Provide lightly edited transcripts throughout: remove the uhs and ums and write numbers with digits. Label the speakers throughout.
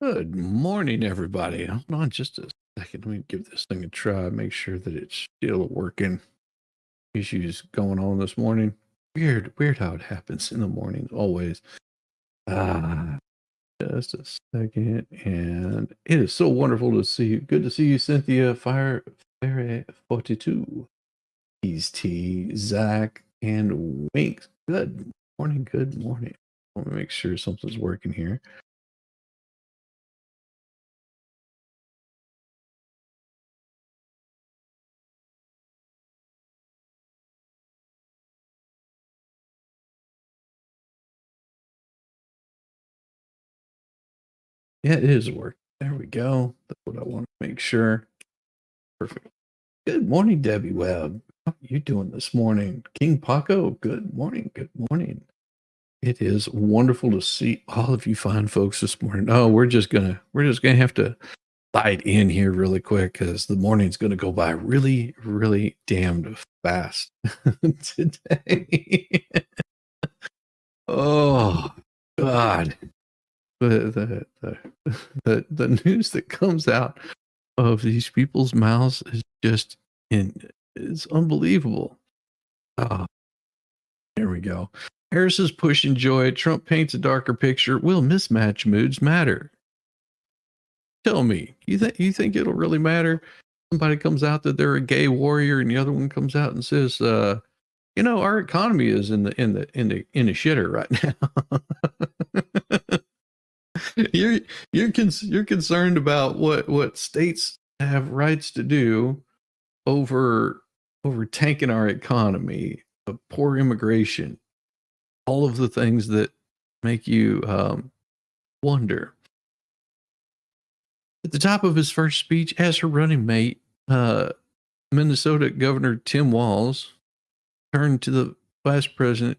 Speaker 1: Good morning, everybody. Hold on just a second. Let me give this thing a try. Make sure that it's still working. Issues going on this morning. Weird how it happens in the morning, always. Ah, just a second. And it is so wonderful to see you. Good to see you, Cynthia Fire 42. He's T, Zach, and Winks. Good morning. Good morning. Let me make sure something's working here. Yeah, it is working. There we go. That's what I want to make sure. Perfect. Good morning, Debbie Webb. How are you doing this morning? King Paco, good morning. Good morning. It is wonderful to see all of you fine folks this morning. Oh, we're just gonna have to slide in here really quick because the morning's gonna go by really damned fast today. Oh God. The news that comes out of these people's mouths is just it's unbelievable. Oh, here we go. Harris is pushing joy. Trump paints a darker picture. Will mismatch moods matter? Tell me, you think it'll really matter? Somebody comes out that they're a gay warrior, and the other one comes out and says, our economy is in the shitter right now." You're concerned about what states have rights to do over tanking our economy, poor immigration, all of the things that make you wonder. At the top of his first speech as her running mate, Minnesota Governor Tim Walz turned to Vice President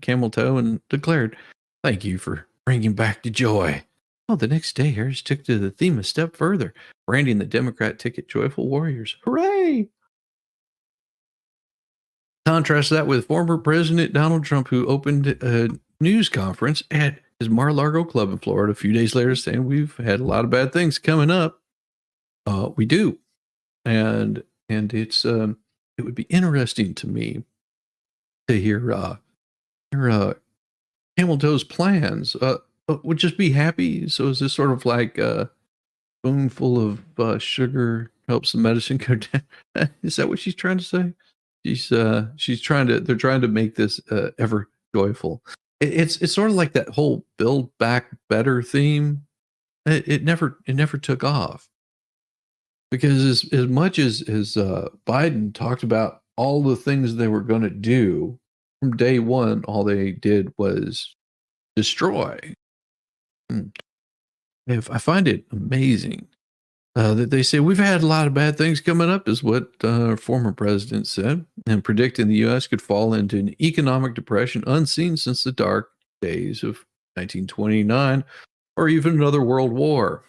Speaker 1: Camel Toe and declared, "Thank you for bringing back the joy." Oh, the next day, Harris took to the theme a step further, branding the Democrat ticket Joyful Warriors. Hooray! Contrast that with former President Donald Trump, who opened a news conference at his Mar-a-Lago club in Florida a few days later, saying, "We've had a lot of bad things coming up." We do. And it's it would be interesting to me to hear Camel Toe's plans. Would just be happy. So is this sort of like a spoonful of sugar helps the medicine go down? Is that what she's trying to say? They're trying to make this ever joyful. It's sort of like that whole Build Back Better theme. It never took off. Because as much as Biden talked about all the things they were going to do from day one, all they did was destroy. I find it amazing that they say we've had a lot of bad things coming up, is what our former president said, and predicting the U.S. could fall into an economic depression unseen since the dark days of 1929 or even another world war.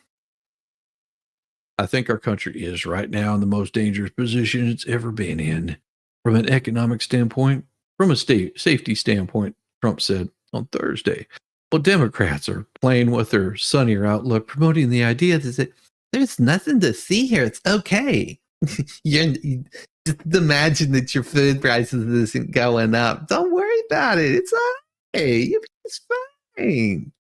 Speaker 1: I think our country is right now in the most dangerous position it's ever been in. From an economic standpoint, from a safety standpoint, Trump said on Thursday. Well, Democrats are playing with their sunnier outlook, promoting the idea that there's nothing to see here. It's okay. You just imagine that your food prices isn't going up. Don't worry about it. It's okay. It's fine.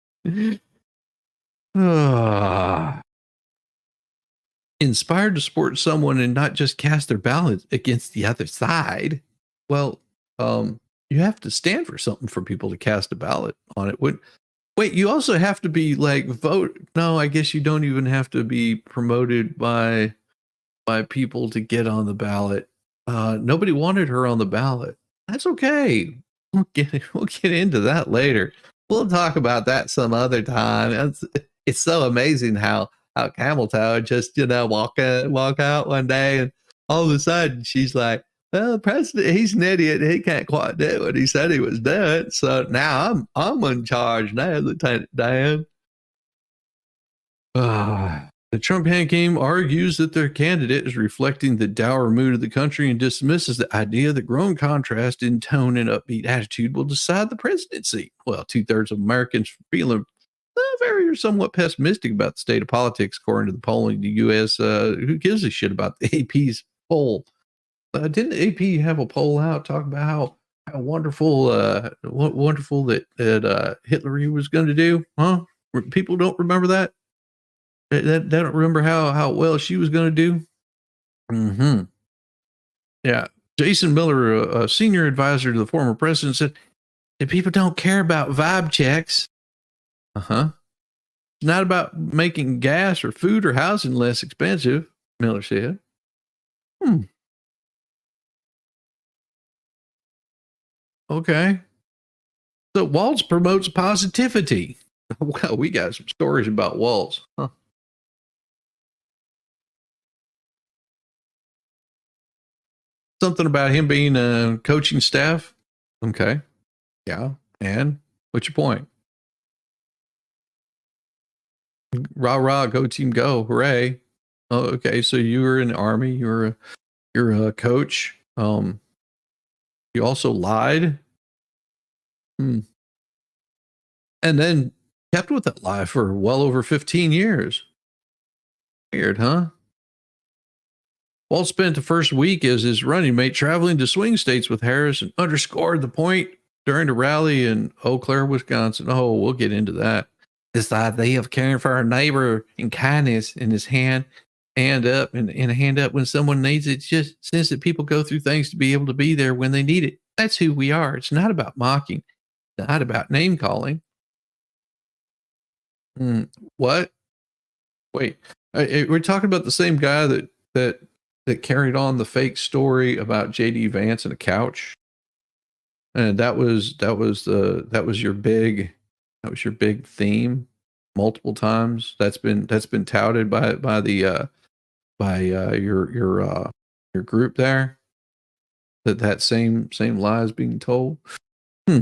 Speaker 1: Inspired to support someone and not just cast their ballot against the other side. Well, you have to stand for something for people to cast a ballot on it. Wait, you also have to be like vote. No, I guess you don't even have to be promoted by people to get on the ballot. Nobody wanted her on the ballot. That's okay. We'll get into that later. We'll talk about that some other time. It's so amazing how Camel Toe just, walk out one day and all of a sudden she's like, "Well, the president, he's an idiot. He can't quite do what he said he was doing. So now I'm in charge now, Lieutenant Dan." The Trump hand game argues that their candidate is reflecting the dour mood of the country and dismisses the idea that growing contrast in tone and upbeat attitude will decide the presidency. Well, 2/3 of Americans feeling very or somewhat pessimistic about the state of politics, according to the poll in the U.S. Who gives a shit about the AP's poll? Didn't the AP have a poll out talking about how wonderful, wonderful that Hitler was going to do? Huh? People don't remember that. They don't remember how well she was going to do. Hmm. Yeah. Jason Miller, a senior advisor to the former president, said, if people don't care about vibe checks, it's not about making gas or food or housing less expensive, Miller said. Hmm. Okay. So Waltz promotes positivity. Well, we got some stories about Waltz. Huh. Something about him being a coaching staff. Okay. Yeah. And what's your point? Rah rah, go team, go! Hooray! Oh, okay. So you were in the army. You're a coach. You also lied. Hmm. And then kept with that lie for well over 15 years. Weird, huh? Walt spent the first week as his running mate traveling to swing states with Harris and underscored the point during the rally in Eau Claire, Wisconsin. Oh, we'll get into that. This idea of caring for our neighbor and kindness in his hand up and a hand up when someone needs it. Just since that people go through things to be able to be there when they need it. That's who we are. It's not about mocking, not about name calling. What? Wait, we're talking about the same guy that carried on the fake story about JD Vance and a couch, and that was your big theme multiple times. That's been touted by your group there, that same lie is being told. Hmm.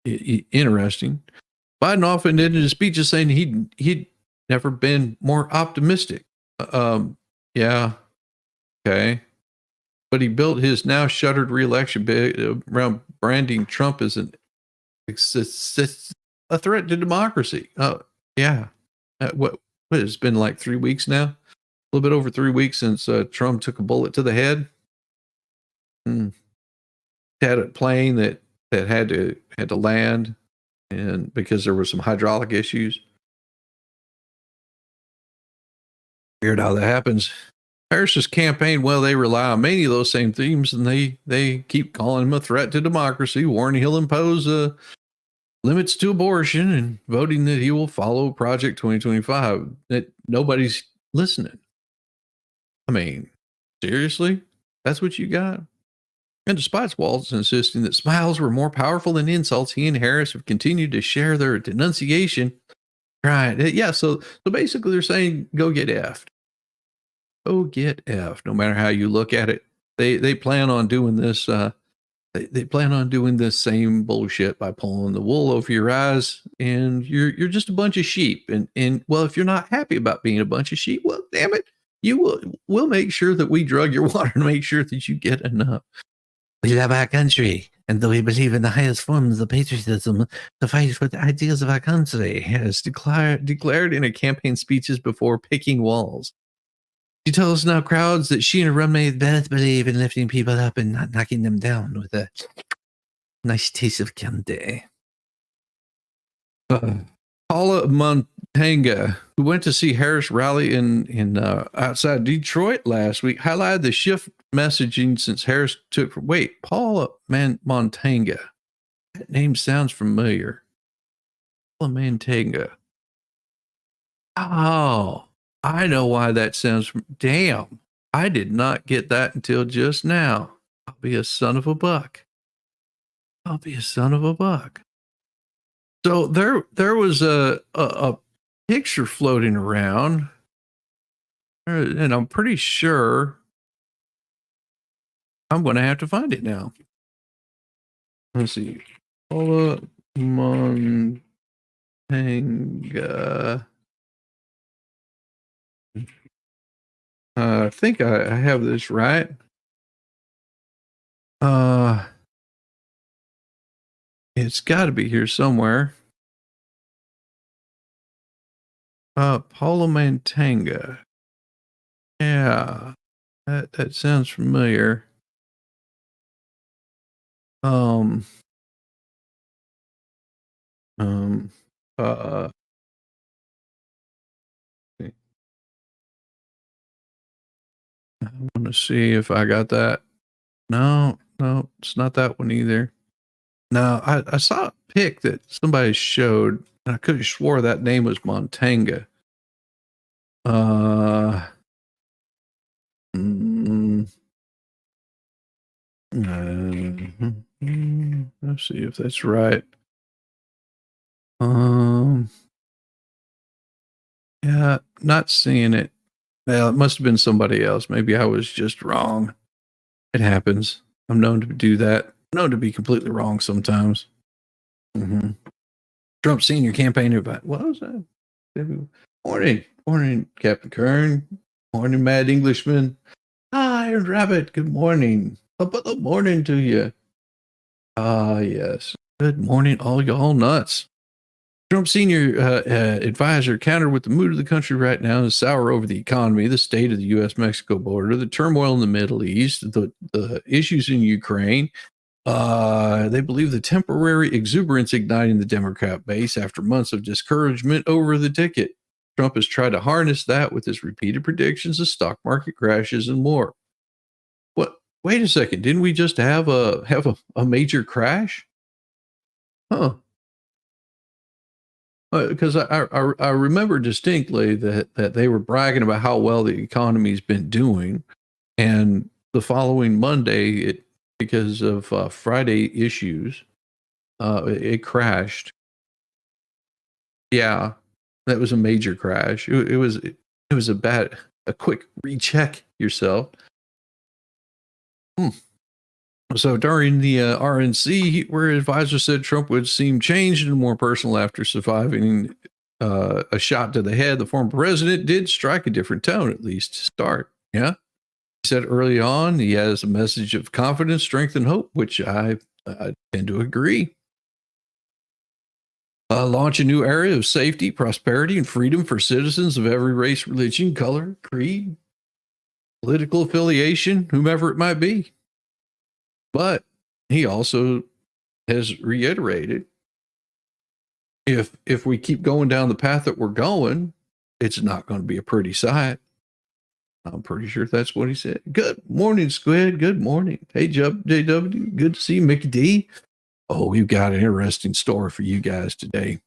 Speaker 1: Interesting. Biden often ended his speeches saying he'd never been more optimistic. Yeah, okay. But he built his now shuttered reelection around branding Trump as a threat to democracy. Yeah. What it's been like 3 weeks now? A little bit over 3 weeks since Trump took a bullet to the head. Hmm. Had a plane that had to land, and because there were some hydraulic issues. Weird how that happens. Harris's campaign, well, they rely on many of those same themes, and they keep calling him a threat to democracy, warning he'll impose limits to abortion, and voting that he will follow Project 2025. That nobody's listening. I mean, seriously, that's what you got. And despite Waltz insisting that smiles were more powerful than insults, he and Harris have continued to share their denunciation. Right? Yeah. So basically, they're saying, "Go get effed." Go get effed. No matter how you look at it, they plan on doing this. They plan on doing this same bullshit by pulling the wool over your eyes, and you're just a bunch of sheep. And well, if you're not happy about being a bunch of sheep, well, damn it, we'll make sure that we drug your water and make sure that you get enough. We love our country, and though we believe in the highest forms of patriotism, the fight for the ideals of our country has declared in her campaign speeches before picking walls. She tells now crowds that she and her roommate both believe in lifting people up and not knocking them down with a nice taste of candy. Paula Montanga, who went to see Harris rally in outside Detroit last week, highlighted the shift messaging since Harris took. Wait, Paula Montanga. That name sounds familiar. Paula Montanga. Oh, I know why that sounds. Damn, I did not get that until just now. I'll be a son of a buck. I'll be a son of a buck. So there was a picture floating around, and I'm pretty sure I'm going to have to find it now. Let's see, Paula Montanga. I think I have this right. It's got to be here somewhere. Paula Mantanga. Yeah, that sounds familiar. Um, um, uh, I want to see if I got that. No, no, it's not that one either. No, I saw a pic that somebody showed, and I could have swore that name was Montanga. Uh, mm, let's see if that's right. Um, yeah, not seeing it. Well, it must have been somebody else. Maybe I was just wrong. It happens. I'm known to do that. I'm known to be completely wrong sometimes. hmm Trump senior campaign advice. What was that? Morning, morning, Captain Kern. Morning, Mad Englishman. Hi, Rabbit. Good morning. Up the morning to you. Ah, yes. Good morning, all y'all nuts. Trump senior advisor countered with the mood of the country right now is sour over the economy, the state of the U.S. Mexico border, the turmoil in the Middle East, the issues in Ukraine. They believe the temporary exuberance igniting the Democrat base after months of discouragement over the ticket. Trump has tried to harness that with his repeated predictions of stock market crashes and more. What? Wait a second! Didn't we just have a major crash? Huh? Because I remember distinctly that they were bragging about how well the economy's been doing, and the following Monday, because of Friday issues, it crashed. Yeah, that was a major crash. It was a quick recheck yourself. Hmm. So during the RNC, where advisor said Trump would seem changed and more personal after surviving a shot to the head, the former president did strike a different tone, at least to start. Yeah. He said early on he has a message of confidence, strength, and hope, which I tend to agree. Launch a new area of safety, prosperity, and freedom for citizens of every race, religion, color, creed, political affiliation, whomever it might be. But he also has reiterated if we keep going down the path that we're going, it's not going to be a pretty sight. I'm pretty sure that's what he said. Good morning, Squid. Good morning. Hey, JW. Good to see you, Mickey D. Oh, we've got an interesting story for you guys today.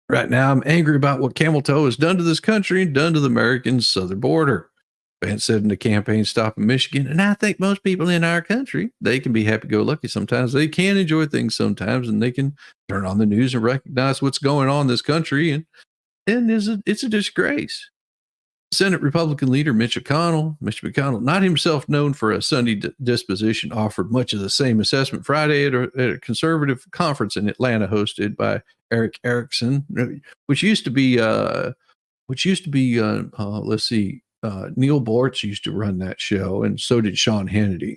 Speaker 1: Right now, I'm angry about what Camel Toe has done to this country and done to the American southern border. Vance said in the campaign stop in Michigan, and I think most people in our country, they can be happy-go-lucky sometimes. They can enjoy things sometimes, and they can turn on the news and recognize what's going on in this country, and it's a disgrace. Senate Republican leader Mitch McConnell, not himself known for a Sunday disposition, offered much of the same assessment Friday at a conservative conference in Atlanta hosted by Eric Erickson, let's see, Neil Bortz used to run that show, and so did Sean Hannity.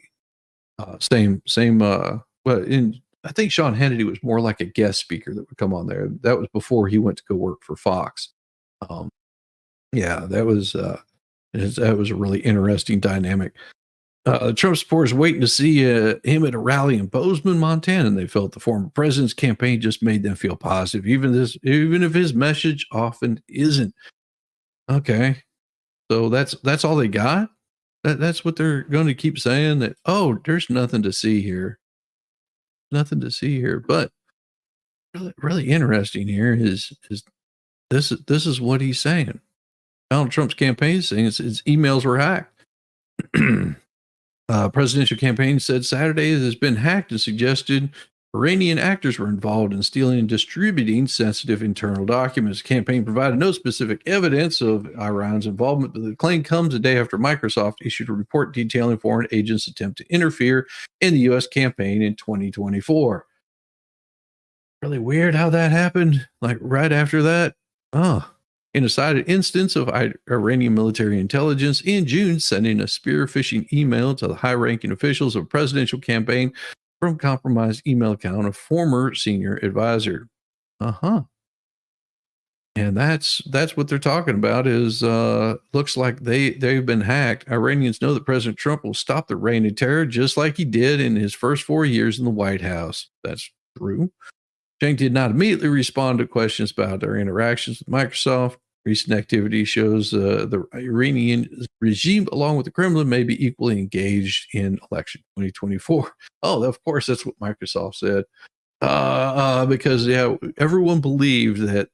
Speaker 1: Same. I think Sean Hannity was more like a guest speaker that would come on there. That was before he went to go work for Fox. Um, yeah, that was a really interesting dynamic. Trump supporters waiting to see him at a rally in Bozeman, Montana, and they felt the former president's campaign just made them feel positive, even if his message often isn't. Okay, so that's all they got. That's what they're going to keep saying. That there's nothing to see here, nothing to see here. But really interesting here is this is what he's saying. Donald Trump's campaign is saying his emails were hacked. Presidential campaign said Saturday it has been hacked and suggested Iranian actors were involved in stealing and distributing sensitive internal documents. The campaign provided no specific evidence of Iran's involvement, but the claim comes a day after Microsoft issued a report detailing foreign agents' attempt to interfere in the U.S. campaign in 2024. Really weird how that happened. Like right after that. Oh, in a cited instance of Iranian military intelligence in June, sending a spear phishing email to the high ranking officials of a presidential campaign from compromised email account of former senior advisor. Uh huh. And that's what they're talking about is looks like they've been hacked. Iranians know that President Trump will stop the reign of terror just like he did in his first 4 years in the White House. That's true. Chang did not immediately respond to questions about their interactions with Microsoft. Recent activity shows the Iranian regime, along with the Kremlin, may be equally engaged in election 2024. Oh, of course, that's what Microsoft said. Because yeah, everyone believed that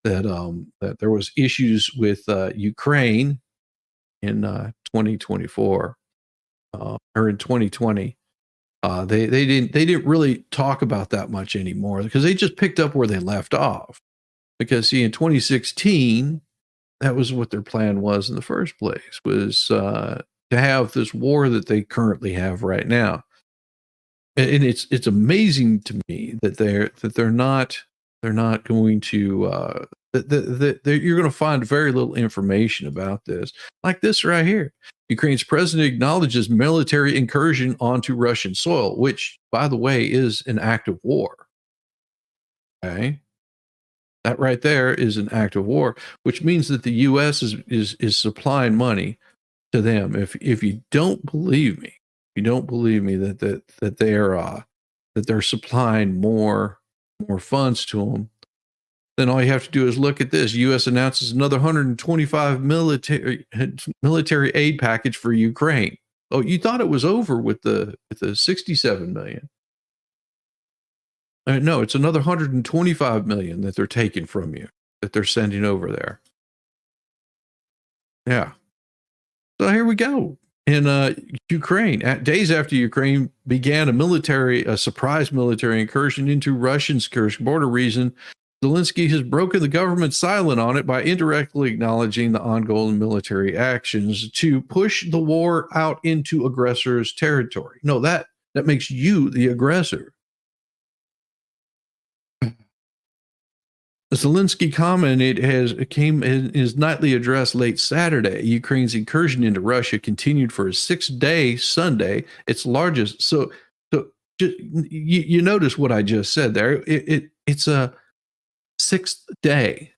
Speaker 1: there was issues with Ukraine in 2024 or in 2020. They didn't really talk about that much anymore because they just picked up where they left off. Because see, in 2016, that was what their plan was in the first place, was to have this war that they currently have right now. And it's amazing to me that they're not going to you're going to find very little information about this, like this right here. Ukraine's president acknowledges military incursion onto Russian soil, which, by the way, is an act of war. Okay, that right there is an act of war, which means that the U.S. is supplying money to them. If you don't believe me, that they're supplying more funds to them, then all you have to do is look at this. U.S. announces another 125 military aid package for Ukraine. Oh, you thought it was over with the 67 million? No, it's another 125 million that they're taking from you, that they're sending over there. Yeah. So here we go. In Ukraine, days after Ukraine began a surprise military incursion into Russian Kursk border region, Zelensky has broken the government silent on it by indirectly acknowledging the ongoing military actions to push the war out into aggressor's territory. No, that makes you the aggressor. Zelensky commented came in his nightly address late Saturday. Ukraine's incursion into Russia continued for a 6-day Sunday, its largest. So you notice what I just said there. It's a 6th day.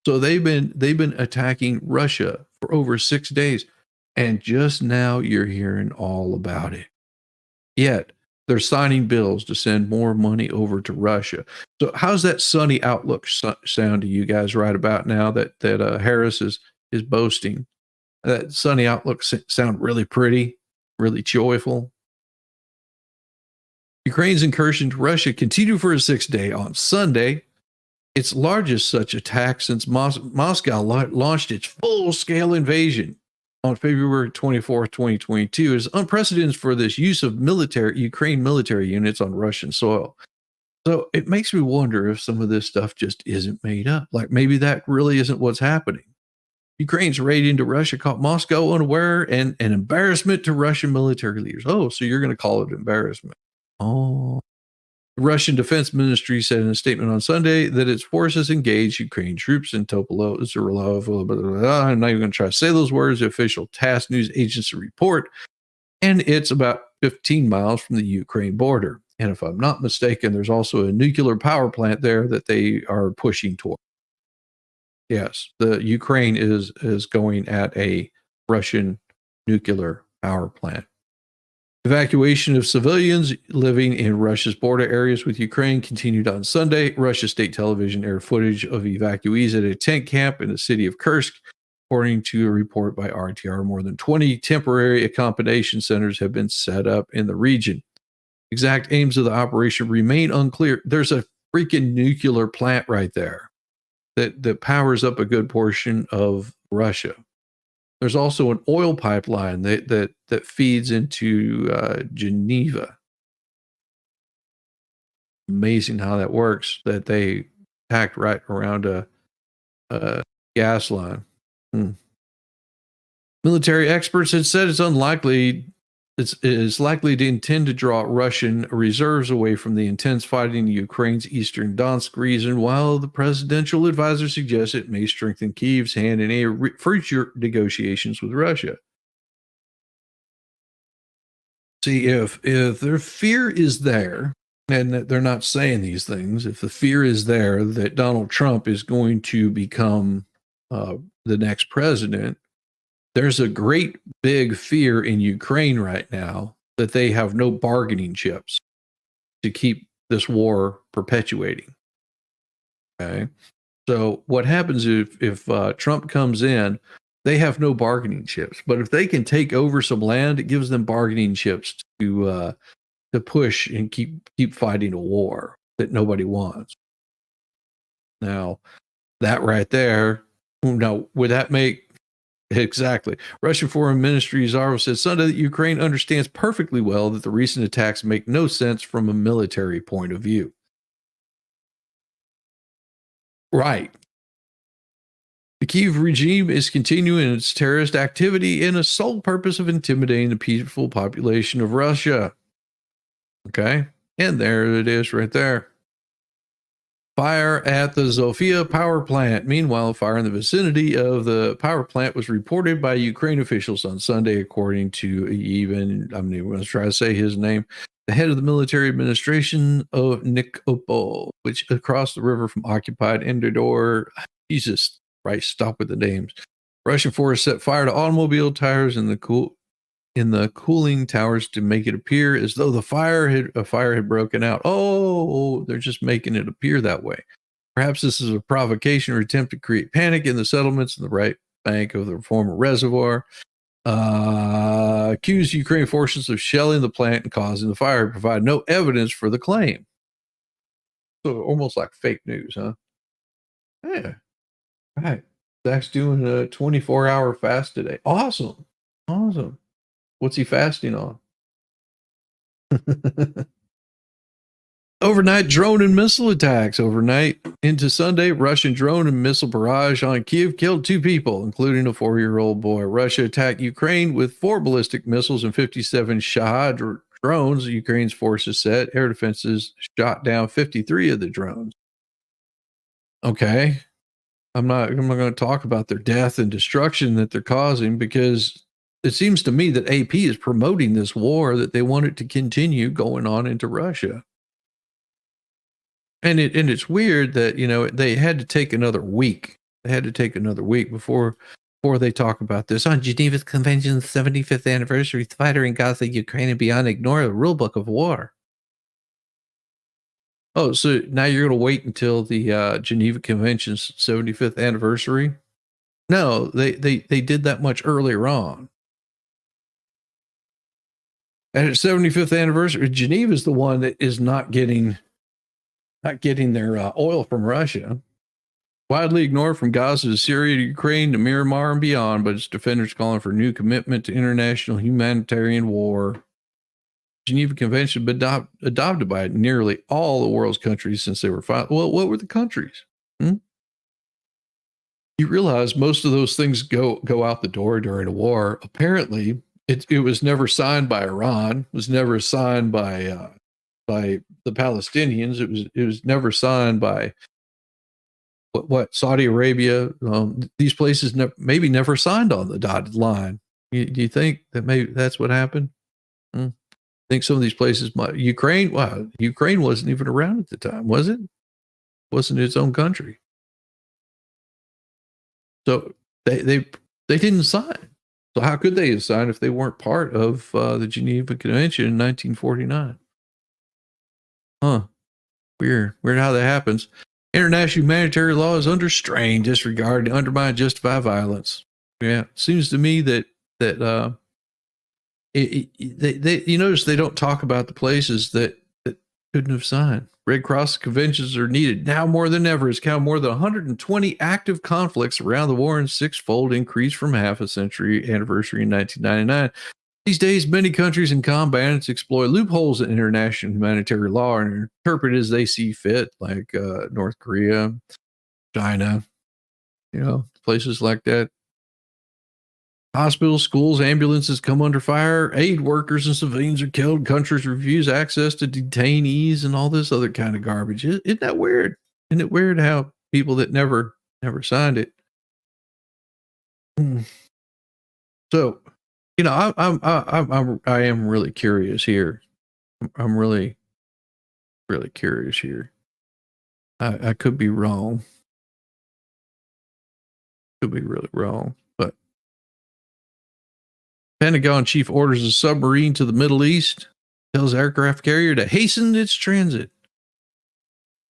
Speaker 1: So they've been attacking Russia for over 6 days, and just now you're hearing all about it. Yet they're signing bills to send more money over to Russia. So how's that sunny outlook sound to you guys right about now that Harris is boasting? That sunny outlook sound really pretty, really joyful. Ukraine's incursion to Russia continued for a 6th day on Sunday, its largest such attack since Moscow launched its full-scale invasion on February 24th, 2022, is unprecedented for this use of Ukraine military units on Russian soil. So it makes me wonder if some of this stuff just isn't made up. Like maybe that really isn't what's happening. Ukraine's raid into Russia caught Moscow unaware and an embarrassment to Russian military leaders. Oh, so you're going to call it embarrassment. Oh. The Russian Defense Ministry said in a statement on Sunday that its forces engaged Ukrainian troops in Topolo, Zurlov, I'm not even going to try to say those words, the official TASS news agency report, and it's about 15 miles from the Ukraine border. And if I'm not mistaken, there's also a nuclear power plant there that they are pushing toward. Yes, the Ukraine is going at a Russian nuclear power plant. Evacuation of civilians living in Russia's border areas with Ukraine continued on Sunday. Russia state television aired footage of evacuees at a tent camp in the city of Kursk. According to a report by RTR, more than 20 temporary accommodation centers have been set up in the region. Exact aims of the operation remain unclear. There's a freaking nuclear plant right there that powers up a good portion of Russia. There's also an oil pipeline that feeds into Geneva. Amazing how that works, that they packed right around a gas line. Military experts had said it's likely to intend to draw Russian reserves away from the intense fighting in Ukraine's eastern Donetsk region, while the presidential advisor suggests it may strengthen Kyiv's hand in any future negotiations with Russia. See, if their fear is there, and that they're not saying these things. If the fear is there that Donald Trump is going to become the next president, there's a great big fear in Ukraine right now that they have no bargaining chips to keep this war perpetuating. Okay. So what happens if Trump comes in, they have no bargaining chips. But if they can take over some land, it gives them bargaining chips to push and keep fighting a war that nobody wants. Now, that right there, now would that make exactly? Russian Foreign Ministry Czar said Sunday that Ukraine understands perfectly well that the recent attacks make no sense from a military point of view. Right. The Kyiv regime is continuing its terrorist activity in a sole purpose of intimidating the peaceful population of Russia. Okay. And there it is right there. Fire at the Zofia power plant. Meanwhile, a fire in the vicinity of the power plant was reported by Ukraine officials on Sunday, according to I'm going to try to say his name, the head of the military administration of Nikopol, which across the river from occupied Endor. Jesus Christ, stop with the names. Russian forces set fire to automobile tires in the cooling towers to make it appear as though a fire had broken out. Oh, they're just making it appear that way. Perhaps this is a provocation or attempt to create panic in the settlements in the right bank of the former reservoir. Accused Ukrainian forces of shelling the plant and causing the fire, provide no evidence for the claim. So almost like fake news, huh? Yeah, right. Zach's doing a 24-hour fast today. Awesome. Awesome. What's he fasting on? Overnight drone and missile attacks. Overnight into Sunday, Russian drone and missile barrage on Kyiv killed 2 people, including a 4-year-old boy. Russia attacked Ukraine with 4 ballistic missiles and 57 Shahad drones. Ukraine's forces said air defenses shot down 53 of the drones. Okay. I'm not going to talk about their death and destruction that they're causing, because it seems to me that AP is promoting this war, that they want it to continue going on into Russia. And it's weird that, they had to take another week. They had to take another week before they talk about this. On Geneva Convention's 75th anniversary, fighter in Gaza, Ukraine, and beyond ignore the rule book of war. Oh, so now you're going to wait until the Geneva Convention's 75th anniversary? No, they did that much earlier on. At its 75th anniversary, Geneva is the one that is not getting their oil from Russia. Widely ignored from Gaza to Syria to Ukraine to Myanmar and beyond, but its defenders calling for new commitment to international humanitarian war. Geneva Convention been adopted by nearly all the world's countries since they were filed. Well, what were the countries? You realize most of those things go out the door during a war. Apparently, it was never signed by Iran. It was never signed by the Palestinians. It was never signed by what Saudi Arabia. These places maybe never signed on the dotted line. Do you think that maybe that's what happened? I think some of these places Ukraine. Wow, Ukraine wasn't even around at the time, was it? Wasn't its own country. So they didn't sign. So how could they have signed if they weren't part of the Geneva Convention in 1949? Huh. Weird how that happens. International humanitarian law is under strain, disregard, undermine, justify violence. Yeah, seems to me that you notice they don't talk about the places that couldn't have signed. Red Cross conventions are needed now more than ever. It's count more than 120 active conflicts around the war, and 6-fold increase from half a century anniversary in 1999. These days, many countries and combatants exploit loopholes in international humanitarian law and interpret it as they see fit, like North Korea, China, places like that. Hospitals, schools, ambulances come under fire. Aid workers and civilians are killed. Countries refuse access to detainees and all this other kind of garbage. Isn't that weird? Isn't it weird how people that never signed it? So, I am really curious here. I'm really really curious here. I could be wrong. Could be really wrong. But Pentagon chief orders a submarine to the Middle East, tells aircraft carrier to hasten its transit.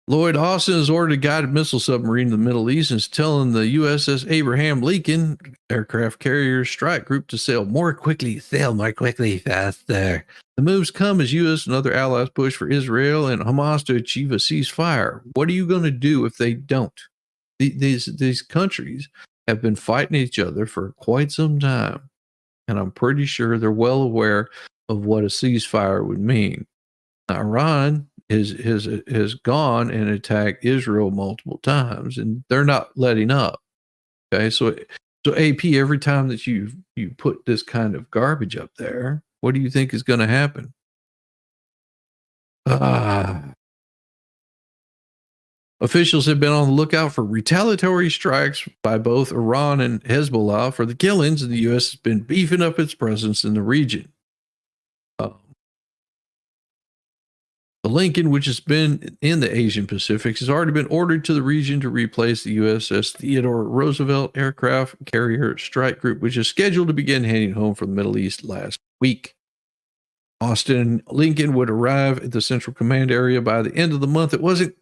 Speaker 1: Lloyd Austin has ordered a guided missile submarine to the Middle East and is telling the USS Abraham Lincoln aircraft carrier strike group to sail more quickly, faster. The moves come as U.S. and other allies push for Israel and Hamas to achieve a ceasefire. What are you going to do if they don't? These countries have been fighting each other for quite some time, and I'm pretty sure they're well aware of what a ceasefire would mean. Iran has gone and attacked Israel multiple times, and they're not letting up. Okay, so AP, every time that you put this kind of garbage up there, what do you think is going to happen? Officials have been on the lookout for retaliatory strikes by both Iran and Hezbollah for the killings, and the U.S. has been beefing up its presence in the region. The Lincoln, which has been in the Asian Pacific, has already been ordered to the region to replace the USS Theodore Roosevelt aircraft carrier strike group, which is scheduled to begin heading home from the Middle East last week. Austin and Lincoln would arrive at the Central Command area by the end of the month. It wasn't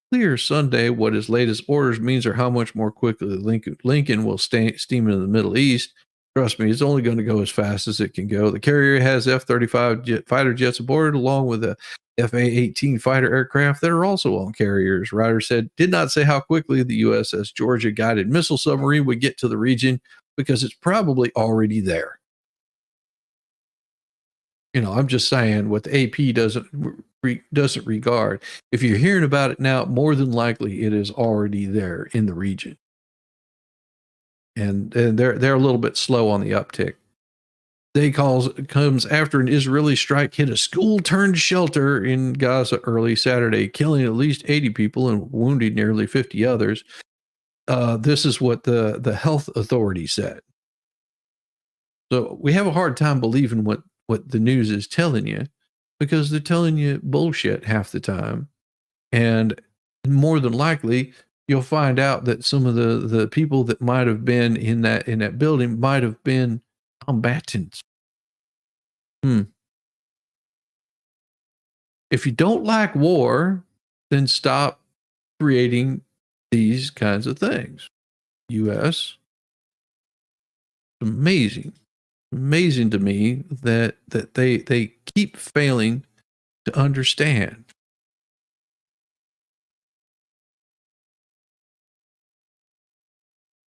Speaker 1: clear Sunday what his latest orders means or how much more quickly Lincoln will steam into the Middle East. Trust me, it's only going to go as fast as it can go. The carrier has F-35 fighter jets aboard, along with a FA-18 fighter aircraft that are also on carriers. Ryder did not say how quickly the USS Georgia guided missile submarine would get to the region because it's probably already there. I'm just saying what the AP doesn't regard. If you're hearing about it now, more than likely it is already there in the region. And they're a little bit slow on the uptick. Day comes after an Israeli strike hit a school turned shelter in Gaza early Saturday, killing at least 80 people and wounding nearly 50 others. This is what the health authority said. So we have a hard time believing what the news is telling you, because they're telling you bullshit half the time. And more than likely, you'll find out that some of the people that might have been in that building might have been combatants. If you don't like war, then stop creating these kinds of things. U.S. Amazing to me that they keep failing to understand.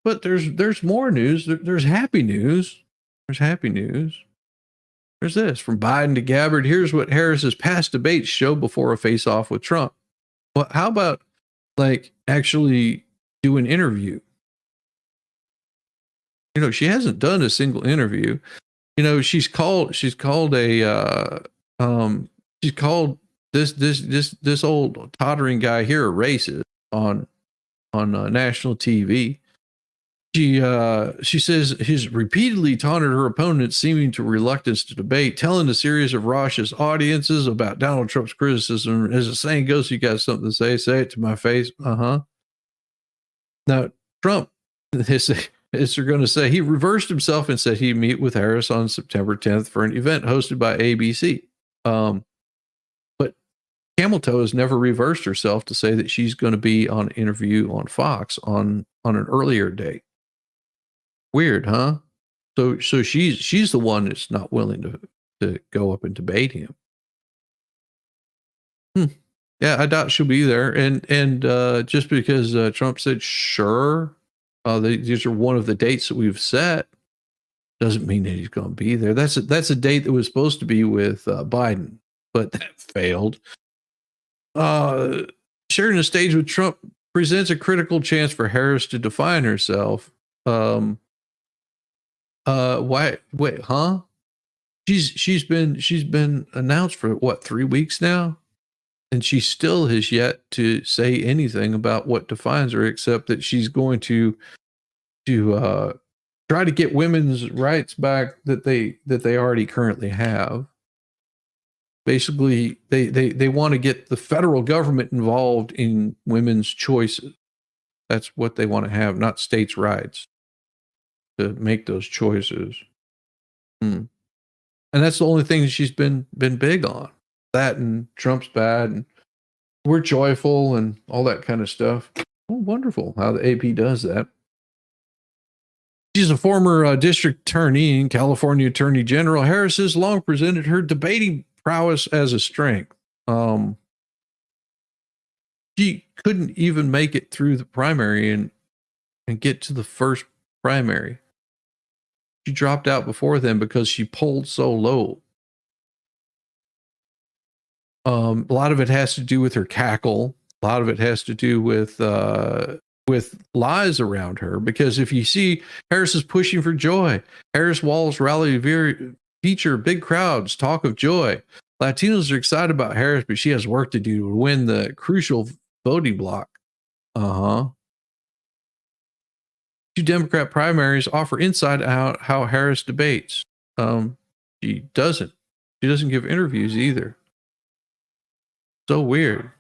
Speaker 1: But there's more news. There's happy news. There's happy news. There's this from Biden to Gabbard. Here's what Harris's past debates show before a face-off with Trump. Well, how about actually do an interview? She hasn't done a single interview. She's called this old tottering guy here a racist on national TV. She says he's repeatedly taunted her opponent, seeming to reluctance to debate, telling a series of raucous audiences about Donald Trump's criticism. As the saying goes, you got something to say it to my face. Now, Trump, as they're going to say, he reversed himself and said he'd meet with Harris on September 10th for an event hosted by ABC. But Camel Toe has never reversed herself to say that she's going to be on an interview on Fox on an earlier date. Weird, huh? So she's the one that's not willing to go up and debate him. Yeah, I doubt she'll be there. And just because Trump said sure, these are one of the dates that we've set, doesn't mean that he's going to be there. That's a date that was supposed to be with Biden, but that failed. Sharing the stage with Trump presents a critical chance for Harris to define herself. Why? Wait, huh? She's been announced for what, 3 weeks now, and she still has yet to say anything about what defines her, except that she's going to try to get women's rights back that they already currently have. Basically, they want to get the federal government involved in women's choices. That's what they want to have, not states' rights to make those choices. Hmm. And that's the only thing that she's been big on. That and Trump's bad and we're joyful and all that kind of stuff. Oh, wonderful how the AP does that. She's a former district attorney and California Attorney General. Harris has long presented her debating prowess as a strength. She couldn't even make it through the primary and get to the first primary. She dropped out before then because she polled so low. A lot of it has to do with her cackle. A lot of it has to do with lies around her. Because if you see Harris is pushing for joy, Harris Walls rally feature big crowds, talk of joy. Latinos are excited about Harris, but she has work to do to win the crucial voting block. Two Democrat primaries offer insight out how Harris debates. She doesn't. She doesn't give interviews either. So weird.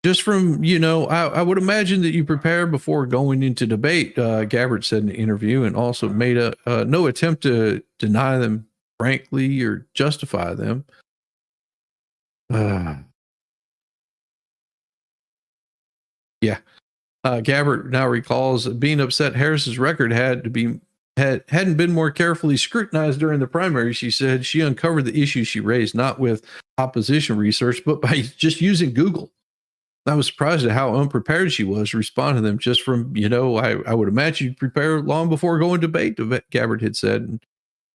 Speaker 1: Just from, I would imagine that you prepare before going into debate, Gabbard said in the interview, and also made no attempt to deny them frankly or justify them. Yeah. Gabbard now recalls being upset Harris's record hadn't been more carefully scrutinized during the primary. She said she uncovered the issues she raised not with opposition research, but by just using Google. I was surprised at how unprepared she was to respond to them just from, I would imagine you'd prepare long before going to debate, Gabbard had said,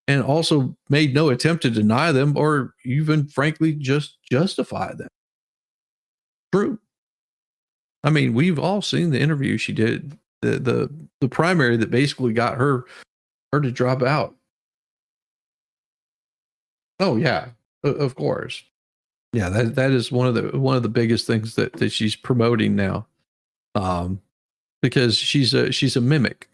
Speaker 1: and also made no attempt to deny them or even frankly just justify them. True. I mean, we've all seen the interview she did, the primary that basically got her to drop out. Oh yeah, of course. Yeah, that is one of the biggest things that she's promoting now, because she's a mimic.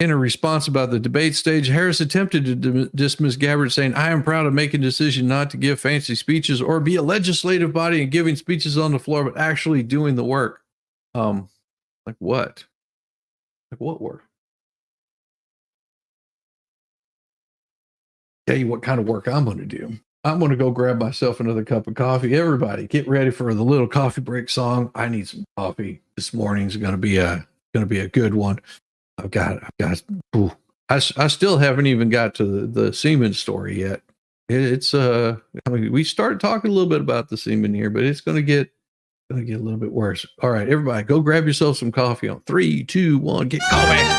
Speaker 1: In a response about the debate stage, Harris attempted to dismiss Gabbard, saying, "I am proud of making a decision not to give fancy speeches or be a legislative body and giving speeches on the floor, but actually doing the work." Like what? Like what work? Tell you what kind of work I'm going to do. I'm going to go grab myself another cup of coffee. Everybody, get ready for the little coffee break song. I need some coffee. This morning's going to be a good one. I've got. Ooh, I still haven't even got to the seaman story yet. It's we started talking a little bit about the seaman here, but it's going to get a little bit worse. All right, everybody, go grab yourself some coffee on 3, 2, 1, get coffee.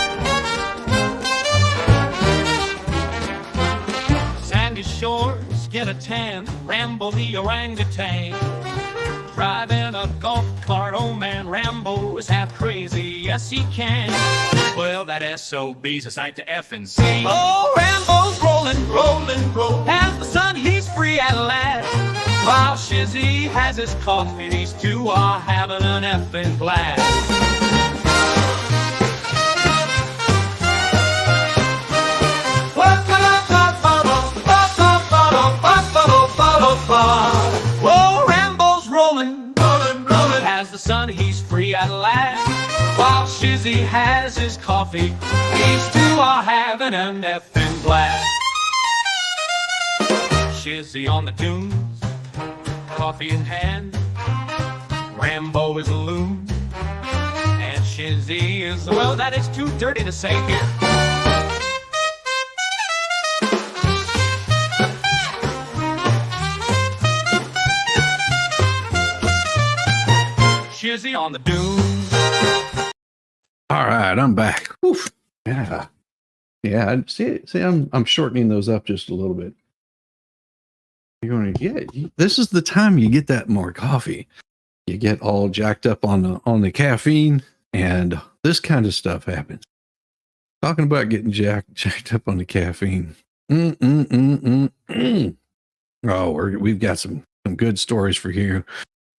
Speaker 2: Shores, get a tan, Rambo the orangutan. Driving a golf cart, oh man, Rambo is half crazy, yes he can. Well, that SOB's a sight to F and see. Oh, Rambo's rolling, as the sun he's free at last. While Shizzy has his coffee, these two are having an effing blast. Whoa, Rambo's rolling, as the sun he's free at last. While Shizzy has his coffee, these two are having an effing blast. Shizzy on the dunes, coffee in hand. Rambo is a loon, and Shizzy is, well, that is too dirty to say here. Shizzy on the dunes.
Speaker 1: All right, I'm back. Oof. Yeah. See, I'm shortening those up just a little bit. You're going to get. This is the time you get that more coffee. You get all jacked up on the caffeine, and this kind of stuff happens. Talking about getting jacked up on the caffeine. Oh, we've got some good stories for you.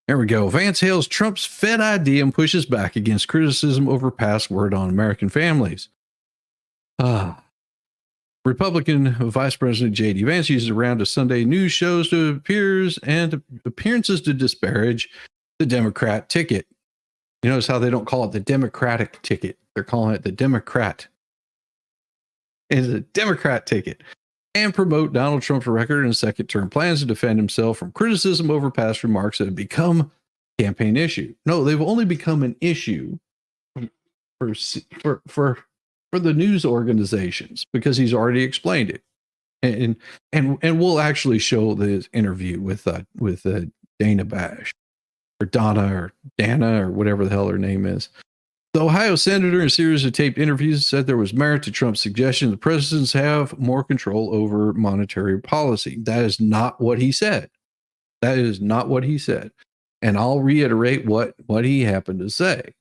Speaker 1: There we go. Vance hails Trump's Fed idea and pushes back against criticism over password on American families. Republican Vice President J.D. Vance uses a round of Sunday news shows to appearances to disparage the Democrat ticket. You notice how they don't call it the Democratic ticket. They're calling it the Democrat. It's a Democrat ticket. And promote Donald Trump's record and second-term plans to defend himself from criticism over past remarks that have become a campaign issue. No, they've only become an issue for the news organizations because he's already explained it. And we'll actually show this interview with Dana Bash or Dana or whatever the hell her name is. The Ohio senator, in a series of taped interviews, said there was merit to Trump's suggestion the presidents have more control over monetary policy. That is not what he said. That is not what he said. And I'll reiterate what he happened to say.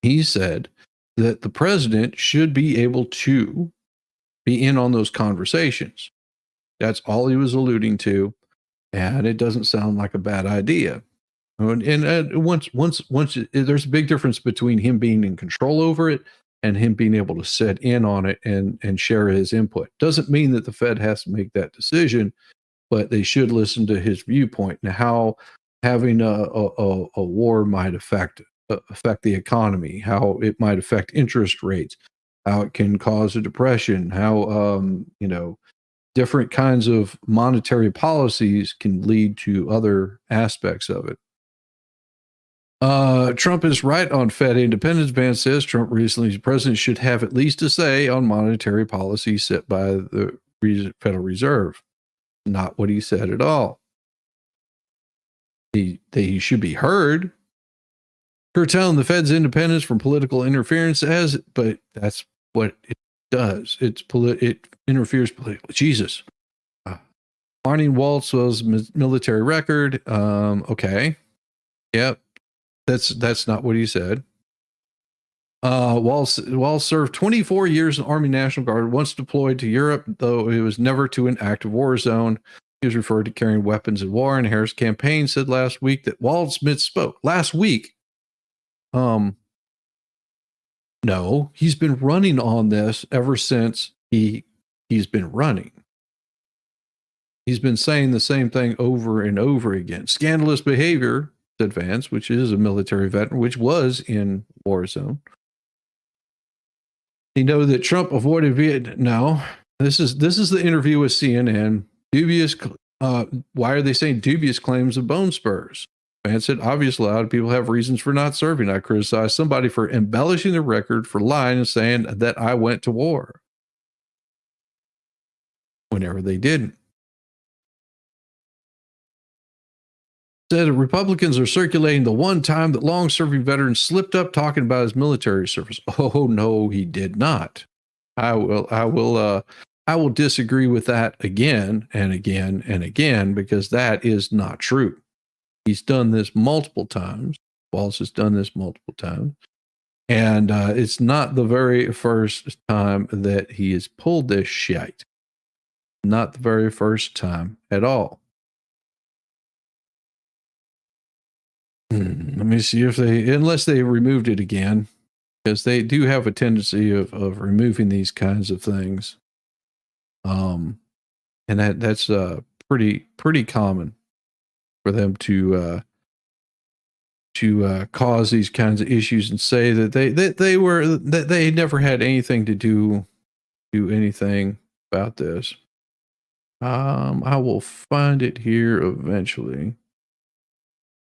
Speaker 1: He said that the president should be able to be in on those conversations. That's all he was alluding to. And it doesn't sound like a bad idea. And once there's a big difference between him being in control over it and him being able to sit in on it and share his input. Doesn't mean that the Fed has to make that decision, but they should listen to his viewpoint and how having a war might affect the economy, how it might affect interest rates, how it can cause a depression, how different kinds of monetary policies can lead to other aspects of it. Trump is right on Fed independence. Vance says Trump recently, the president should have at least a say on monetary policy set by the Federal Reserve. Not what he said at all. He should be heard. Curtailing the Fed's independence from political interference, but that's what it does. It interferes politically. Jesus. Martin Waltz's military record. Okay. Yep. That's not what he said. Walz served 24 years in Army National Guard, once deployed to Europe, though it was never to an active war zone. He was referred to carrying weapons in war, and Harris' campaign said last week that Walz misspoke. Last week? No, he's been running on this ever since he's been running. He's been saying the same thing over and over again. Scandalous behavior, said Vance, which is a military veteran, which was in war zone. You know that Trump avoided Vietnam. No, this is the interview with CNN. Dubious. Why are they saying dubious claims of bone spurs? Vance said, obviously, a lot of people have reasons for not serving. I criticize somebody for embellishing the record, for lying and saying that I went to war whenever they didn't. Said Republicans are circulating the one time that long-serving veteran slipped up talking about his military service. Oh no, he did not. I will disagree with that again and again and again, because that is not true. He's done this multiple times. Walz has done this multiple times. And it's not the very first time that he has pulled this shit. Not the very first time at all. Let me see if unless they removed it again, because they do have a tendency of removing these kinds of things. And that's pretty common for them to cause these kinds of issues and say that they never had anything to do anything about this. I will find it here eventually.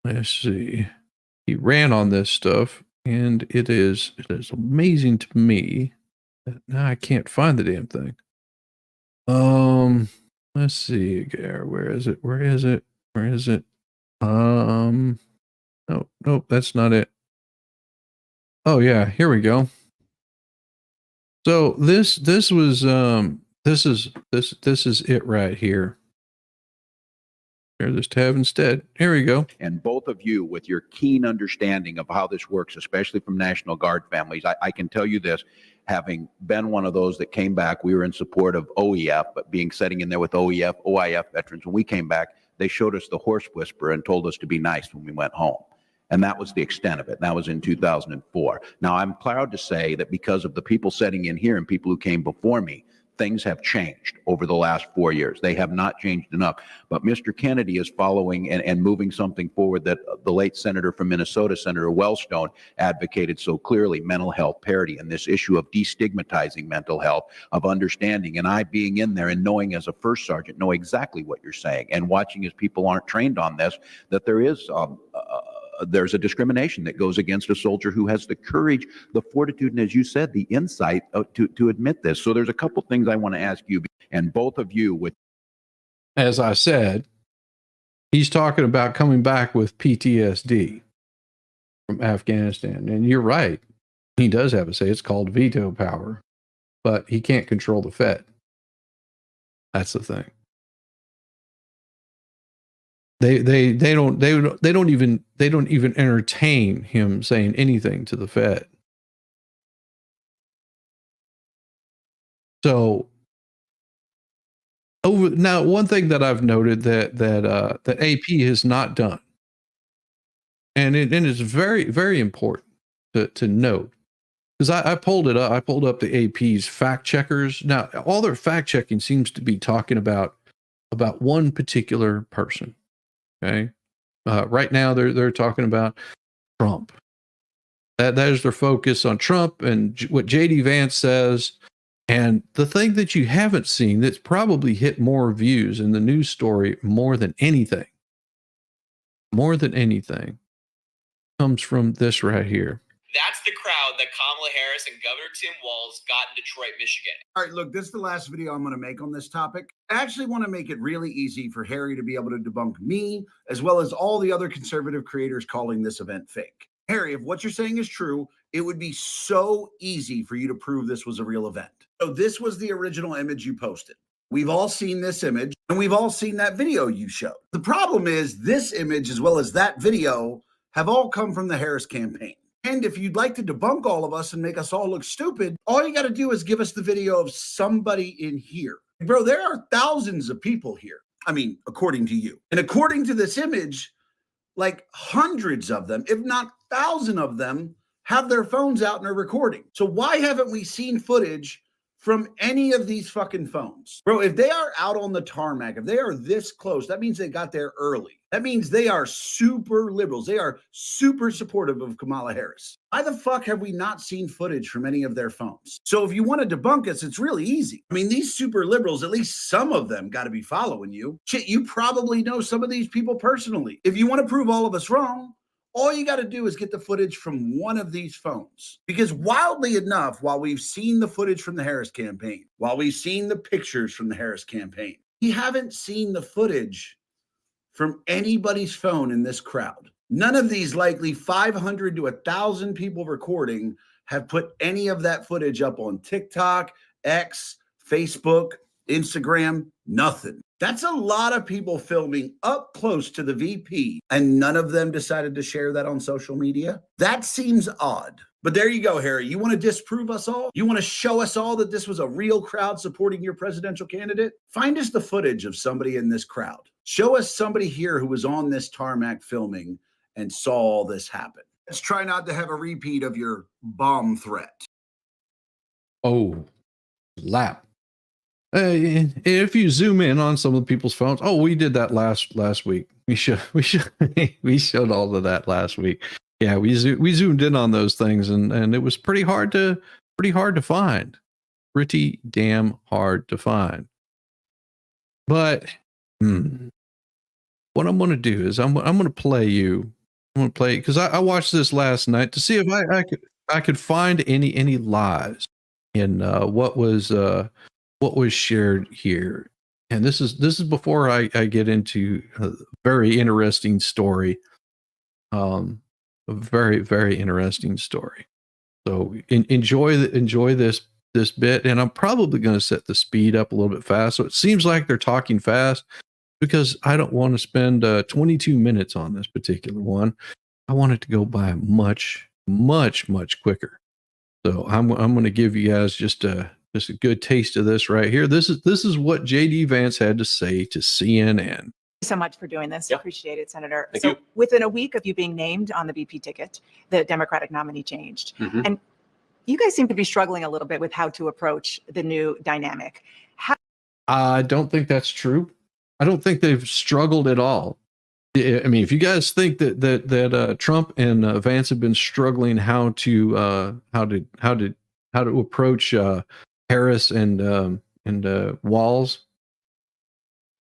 Speaker 1: Let's see. He ran on this stuff, and it is amazing to me that now I can't find the damn thing. Let's see. Where is it? Nope, that's not it. Oh yeah, here we go. So this is it right here. Share this tab instead. Here we go.
Speaker 3: And both of you, with your keen understanding of how this works, especially from National Guard families, I can tell you this, having been one of those that came back, we were in support of OEF, but sitting in there with OIF veterans, when we came back, they showed us the horse whisperer and told us to be nice when we went home. And that was the extent of it. That was in 2004. Now, I'm proud to say that because of the people sitting in here and people who came before me, things have changed over the last 4 years. They have not changed enough. But Mr. Kennedy is following and moving something forward that the late senator from Minnesota, Senator Wellstone, advocated so clearly: mental health parity, and this issue of destigmatizing mental health, of understanding. And I, being in there and knowing as a first sergeant, know exactly what you're saying, and watching as people aren't trained on this, that there's a discrimination that goes against a soldier who has the courage, the fortitude, and, as you said, the insight to admit this. So there's a couple things I want to ask you, and both of you. With,
Speaker 1: as I said, he's talking about coming back with PTSD from Afghanistan. And you're right. He does have a say. It's called veto power, but he can't control the Fed. That's the thing. They don't even entertain him saying anything to the Fed. So now, one thing that I've noted that AP has not done, and it's very, very important to note, because I pulled it up. I pulled up the AP's fact checkers. Now, all their fact checking seems to be talking about one particular person. Okay. Right now they're talking about Trump. That is their focus, on Trump and what JD Vance says. And the thing that you haven't seen that's probably hit more views in the news story more than anything, comes from this right here.
Speaker 4: That's the crowd that Kamala Harris and Governor Tim Walz got in Detroit, Michigan.
Speaker 5: All right, look, this is the last video I'm going to make on this topic. I actually want to make it really easy for Harry to be able to debunk me, as well as all the other conservative creators calling this event fake. Harry, if what you're saying is true, it would be so easy for you to prove this was a real event. So this was the original image you posted. We've all seen this image, and we've all seen that video you showed. The problem is this image, as well as that video, have all come from the Harris campaign. And if you'd like to debunk all of us and make us all look stupid, all you got to do is give us the video of somebody in here. Bro, there are thousands of people here. I mean, according to you. And according to this image, like hundreds of them, if not thousands of them, have their phones out and are recording. So why haven't we seen footage from any of these fucking phones? Bro, if they are out on the tarmac, if they are this close, that means they got there early. That means they are super liberals. They are super supportive of Kamala Harris. Why the fuck have we not seen footage from any of their phones? So if you want to debunk us, it's really easy. I mean, these super liberals, at least some of them got to be following you. Shit, you probably know some of these people personally. If you want to prove all of us wrong, all you got to do is get the footage from one of these phones. Because wildly enough, while we've seen the footage from the Harris campaign, while we've seen the pictures from the Harris campaign, we haven't seen the footage from anybody's phone in this crowd. None of these likely 500 to 1,000 people recording have put any of that footage up on TikTok, X, Facebook, Instagram, nothing. That's a lot of people filming up close to the VP, and none of them decided to share that on social media. That seems odd. But there you go, Harry. You want to disprove us all? You want to show us all that this was a real crowd supporting your presidential candidate? Find us the footage of somebody in this crowd. Show us somebody here who was on this tarmac filming and saw all this happen. Let's try not to have a repeat of your bomb threat.
Speaker 1: Oh, lap. If you zoom in on some of the people's phones, we did that last week. We showed all of that last week. Yeah, we zoomed in on those things, and it was pretty hard to find. Pretty damn hard to find. But what I'm going to do is I'm going to play you. I'm going to play, because I watched this last night to see if I could find any lies in what was shared here. And this is before I get into a very interesting story. A very, very interesting story. So enjoy this bit, and I'm probably going to set the speed up a little bit fast. So it seems like they're talking fast, because I don't want to spend 22 minutes on this particular one. I want it to go by much, much, much quicker. So I'm going to give you guys just a good taste of this right here. This is what JD Vance had to say to CNN.
Speaker 6: So much for doing this.
Speaker 4: Yeah.
Speaker 6: Appreciate it, Senator.
Speaker 4: Thank
Speaker 6: so
Speaker 4: you.
Speaker 6: Within a week of you being named on the VP ticket, the Democratic nominee changed.
Speaker 4: Mhm.
Speaker 6: And You guys seem to be struggling a little bit with how to approach the new dynamic.
Speaker 1: I don't think that's true. I don't think they've struggled at all. I mean, if you guys think that Trump and Vance have been struggling how to approach Harris and Walls,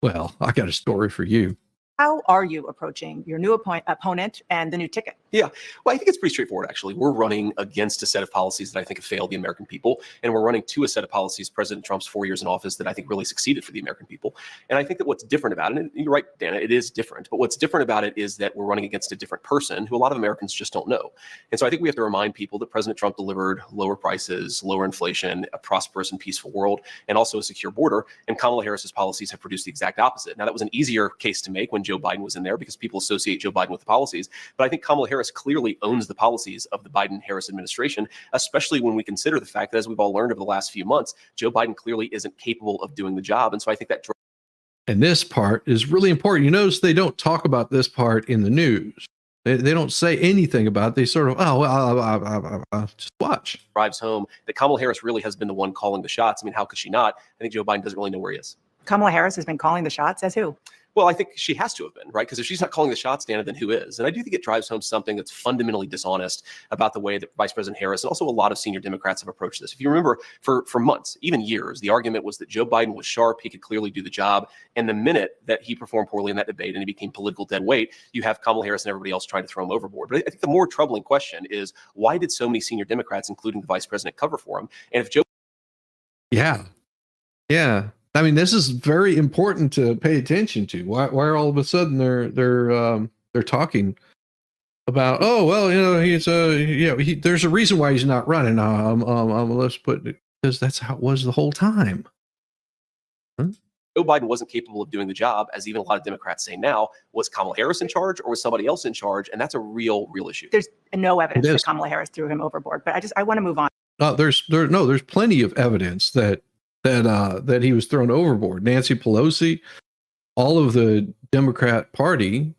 Speaker 1: well, I got a story for you.
Speaker 6: How are you approaching your new opponent and the new ticket?
Speaker 7: Yeah, well, I think it's pretty straightforward, actually. We're running against a set of policies that I think have failed the American people, and we're running to a set of policies, President Trump's 4 years in office, that I think really succeeded for the American people. And I think that what's different about it, and you're right, Dana, it is different, but what's different about it is that we're running against a different person who a lot of Americans just don't know. And so I think we have to remind people that President Trump delivered lower prices, lower inflation, a prosperous and peaceful world, and also a secure border. And Kamala Harris's policies have produced the exact opposite. Now, that was an easier case to make when Joe Biden was in there because people associate Joe Biden with the policies. But I think Kamala Harris clearly owns the policies of the Biden-Harris administration, especially when we consider the fact that, as we've all learned over the last few months, Joe Biden clearly isn't capable of doing the job. And so I think that.
Speaker 1: And this part is really important. You notice they don't talk about this part in the news. They don't say anything about it. They sort of, just watch.
Speaker 7: Drives home that Kamala Harris really has been the one calling the shots. I mean, how could she not? I think Joe Biden doesn't really know where he is.
Speaker 6: Kamala Harris has been calling the shots as who?
Speaker 7: Well, I think she has to have been, right? Because if she's not calling the shots, Dana, then who is? And I do think it drives home something that's fundamentally dishonest about the way that Vice President Harris and also a lot of senior Democrats have approached this. If you remember, for months, even years, the argument was that Joe Biden was sharp, he could clearly do the job. And the minute that he performed poorly in that debate and he became political dead weight, you have Kamala Harris and everybody else trying to throw him overboard. But I think the more troubling question is, why did so many senior Democrats, including the Vice President, cover for him? And if Joe...
Speaker 1: Yeah. I mean, this is very important to pay attention to. Why all of a sudden they're talking about, oh well, he's there's a reason why he's not running. Let's put it, because that's how it was the whole time.
Speaker 7: Joe Biden wasn't capable of doing the job, as even a lot of Democrats say now. Was Kamala Harris in charge, or was somebody else in charge? And that's a real issue.
Speaker 6: There's no evidence that Kamala Harris threw him overboard, but I want to move on.
Speaker 1: There's plenty of evidence that he was thrown overboard. Nancy Pelosi, all of the Democrat Party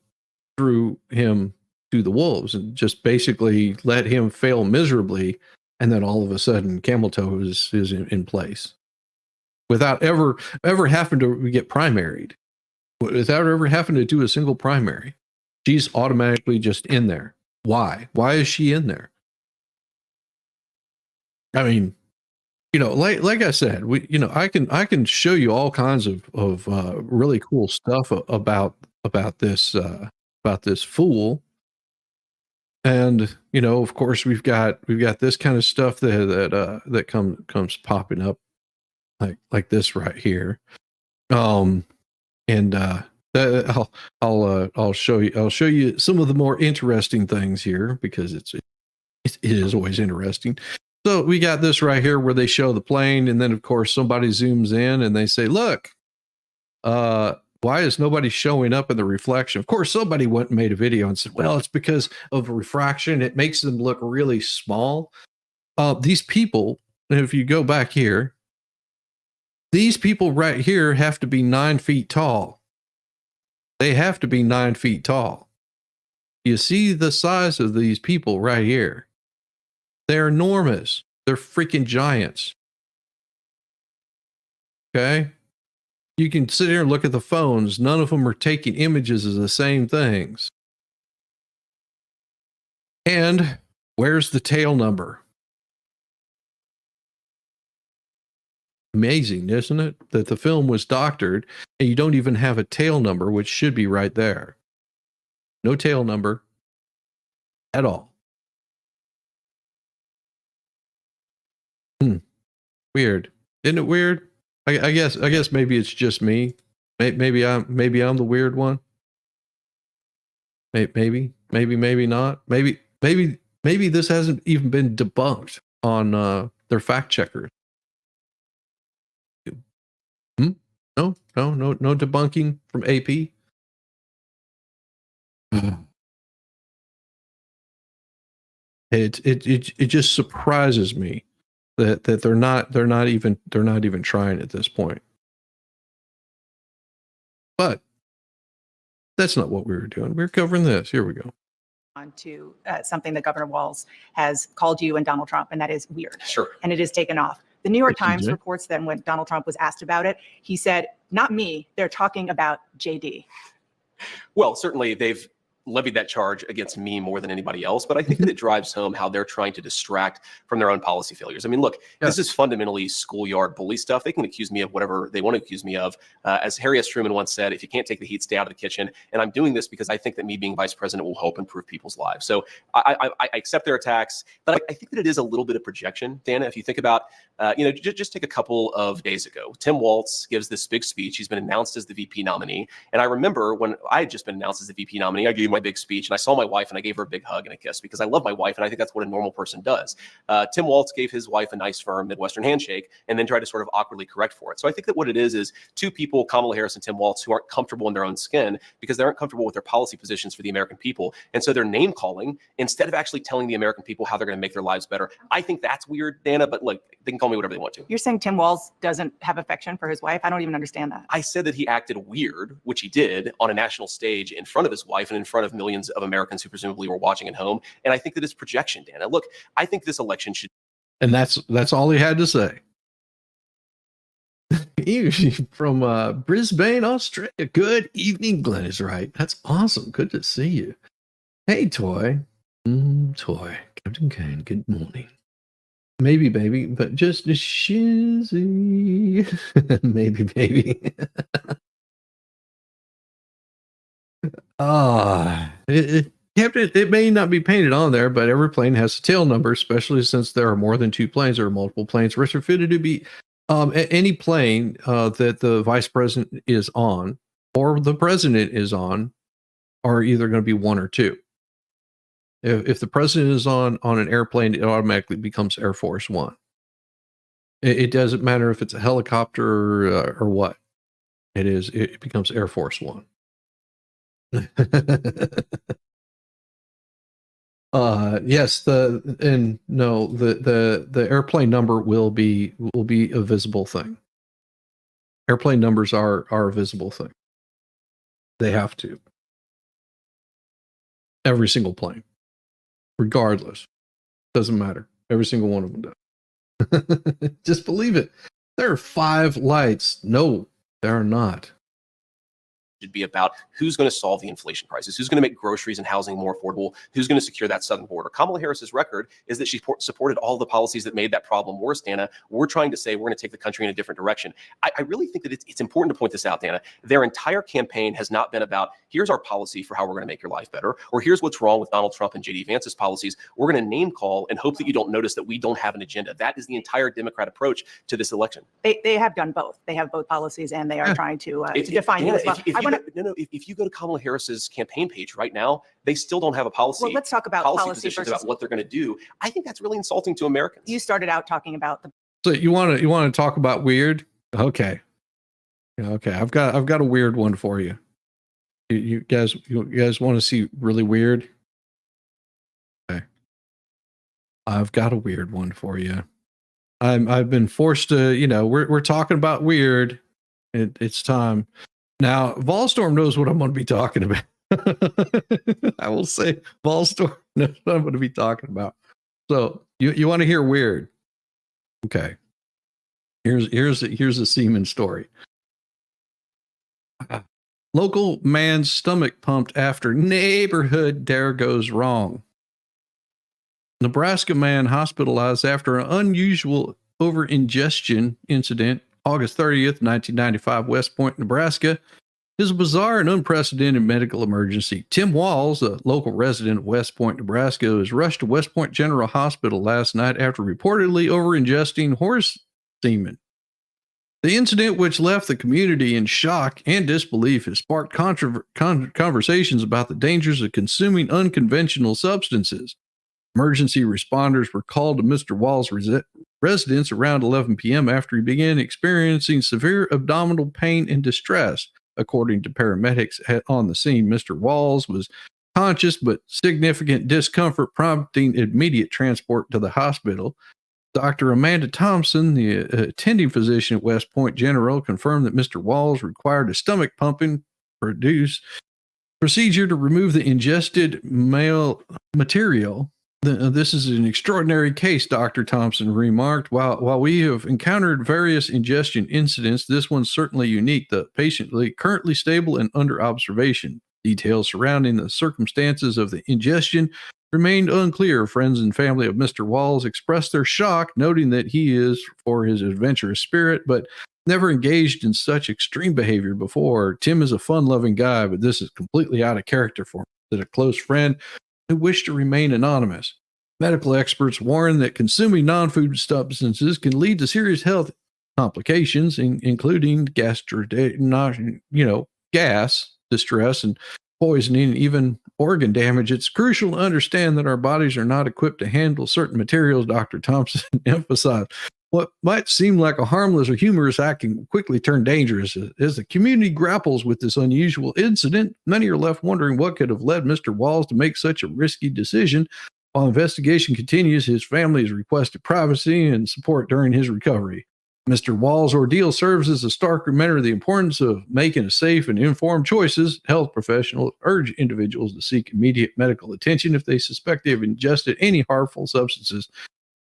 Speaker 1: threw him to the wolves and just basically let him fail miserably. And then all of a sudden, camel toe is in place without ever having to get primaried, without ever having to do a single primary. She's automatically just in there. Why? Why is she in there? I mean, like I said, I can show you all kinds of really cool stuff about this fool, and of course we've got this kind of stuff that comes popping up like this right here, I'll show you some of the more interesting things here because it is always interesting. So we got this right here where they show the plane, and then of course somebody zooms in and they say, look, why is nobody showing up in the reflection? Of course, somebody went and made a video and said, well, it's because of refraction. It makes them look really small. These people, if you go back here, these people right here have to be 9 feet tall. They have to be 9 feet tall. You see the size of these people right here. They're enormous. They're freaking giants. Okay? You can sit here and look at the phones. None of them are taking images of the same things. And where's the tail number? Amazing, isn't it? That the film was doctored and you don't even have a tail number, which should be right there. No tail number at all. Weird. Isn't it weird? I guess maybe it's just me. Maybe I'm the weird one. Maybe not. Maybe this hasn't even been debunked on their fact checkers. No debunking from AP. It just surprises me that they're not even trying at this point. But that's not what we were doing. We were covering this. Here we go.
Speaker 6: on to something that Governor Walz has called you and Donald Trump, and that is weird.
Speaker 7: Sure.
Speaker 6: And it is taken off. The New York
Speaker 1: Hey,
Speaker 6: Times
Speaker 1: TJ.
Speaker 6: reports that when Donald Trump was asked about it, he said, not me, they're talking about JD.
Speaker 7: Well, certainly they've levied that charge against me more than anybody else, but I think that it drives home how they're trying to distract from their own policy failures. I mean, look, this is fundamentally schoolyard bully stuff. They can accuse me of whatever they want to accuse me of. As Harry S. Truman once said, if you can't take the heat, stay out of the kitchen. And I'm doing this because I think that me being vice president will help improve people's lives. So I accept their attacks, but I think that it is a little bit of projection, Dana. If you think about, just take a couple of days ago, Tim Walz gives this big speech. He's been announced as the VP nominee. And I remember when I had just been announced as the VP nominee, I gave my big speech and I saw my wife and I gave her a big hug and a kiss because I love my wife and I think that's what a normal person does. Tim Walz gave his wife a nice, firm Midwestern handshake and then tried to sort of awkwardly correct for it. So I think that what it is two people, Kamala Harris and Tim Walz, who aren't comfortable in their own skin because they aren't comfortable with their policy positions for the American people. And so they're name calling instead of actually telling the American people how they're going to make their lives better. I think that's weird, Dana, but look, they can call me whatever they want to.
Speaker 6: You're saying Tim Walz doesn't have affection for his wife? I don't even understand that.
Speaker 7: I said that he acted weird, which he did on a national stage in front of his wife and in front of millions of Americans who presumably were watching at home. And I think that it's projection, Dana. Look, I think this election should.
Speaker 1: And that's all he had to say. From Brisbane, Australia. Good evening, Glenn is right. That's awesome. Good to see you. Hey, Toy. Toy. Captain Kane, good morning. Maybe, baby, but just a shizzy. Maybe, baby. Captain, it may not be painted on there, but every plane has a tail number, especially since there are more than two planes or multiple planes retrofitted to be any plane that the vice president is on or the president is on are either going to be one or two. If the president is on an airplane, it automatically becomes Air Force One. It doesn't matter if it's a helicopter or what. It becomes Air Force One. Yes, the airplane number will be a visible thing. Airplane numbers are a visible thing. They have to. Every single plane, regardless, doesn't matter. Every single one of them does. Just believe it. There are 5 lights. No, there are not.
Speaker 7: Should be about who's going to solve the inflation crisis, who's going to make groceries and housing more affordable, who's going to secure that southern border. Kamala Harris's record is that she supported all the policies that made that problem worse, Dana. We're trying to say we're going to take the country in a different direction. I really think that it's important to point this out, Dana. Their entire campaign has not been about, here's our policy for how we're going to make your life better, or here's what's wrong with Donald Trump and J.D. Vance's policies. We're going to name call and hope that you don't notice that we don't have an agenda. That is the entire Democrat approach to this election.
Speaker 6: They have done both. They have both policies, and they are trying to define
Speaker 7: Dana,
Speaker 6: you as well.
Speaker 7: If you go to Kamala Harris's campaign page right now, they still don't have a policy.
Speaker 6: Well, let's talk about policy
Speaker 7: positions
Speaker 6: versus
Speaker 7: about what they're going to do. I think that's really insulting to Americans.
Speaker 6: You started out talking about the.
Speaker 1: So you want to talk about weird? Okay. Okay. I've got a weird one for you. You guys want to see really weird? Okay. I've got a weird one for you. I've been forced to, we're talking about weird. It's time. Now, Volstorm knows what I'm going to be talking about. I will say Volstorm knows what I'm going to be talking about. So you want to hear weird? Okay. Here's a seaman story. Local man's stomach pumped after neighborhood dare goes wrong. Nebraska man hospitalized after an unusual over-ingestion incident. August 30th, 1995, West Point, Nebraska, is a bizarre and unprecedented medical emergency. Tim Walz, a local resident of West Point, Nebraska, was rushed to West Point General Hospital last night after reportedly over-ingesting horse semen. The incident, which left the community in shock and disbelief, has sparked conversations about the dangers of consuming unconventional substances. Emergency responders were called to Mr. Walz's residence around 11 p.m. after he began experiencing severe abdominal pain and distress. According to paramedics on the scene, Mr. Walz was conscious but significant discomfort, prompting immediate transport to the hospital. Dr. Amanda Thompson, the attending physician at West Point General, confirmed that Mr. Walz required a stomach pumping procedure to remove the ingested male material. This is an extraordinary case, Dr. Thompson remarked. While we have encountered various ingestion incidents, this one's certainly unique. The patient lay currently stable and under observation. Details surrounding the circumstances of the ingestion remained unclear. Friends and family of Mr. Walls expressed their shock, noting that he is for his adventurous spirit, but never engaged in such extreme behavior before. Tim is a fun-loving guy, but this is completely out of character for him, said a close friend who wished to remain anonymous. Medical experts warn that consuming non-food substances can lead to serious health complications, including gas distress and poisoning, and even organ damage. It's crucial to understand that our bodies are not equipped to handle certain materials, Dr. Thompson emphasized. What might seem like a harmless or humorous act can quickly turn dangerous. As the community grapples with this unusual incident, many are left wondering what could have led Mr. Walls to make such a risky decision. While investigation continues, his family has requested privacy and support during his recovery. Mr. Walls' ordeal serves as a stark reminder of the importance of making safe and informed choices. Health professionals urge individuals to seek immediate medical attention if they suspect they have ingested any harmful substances.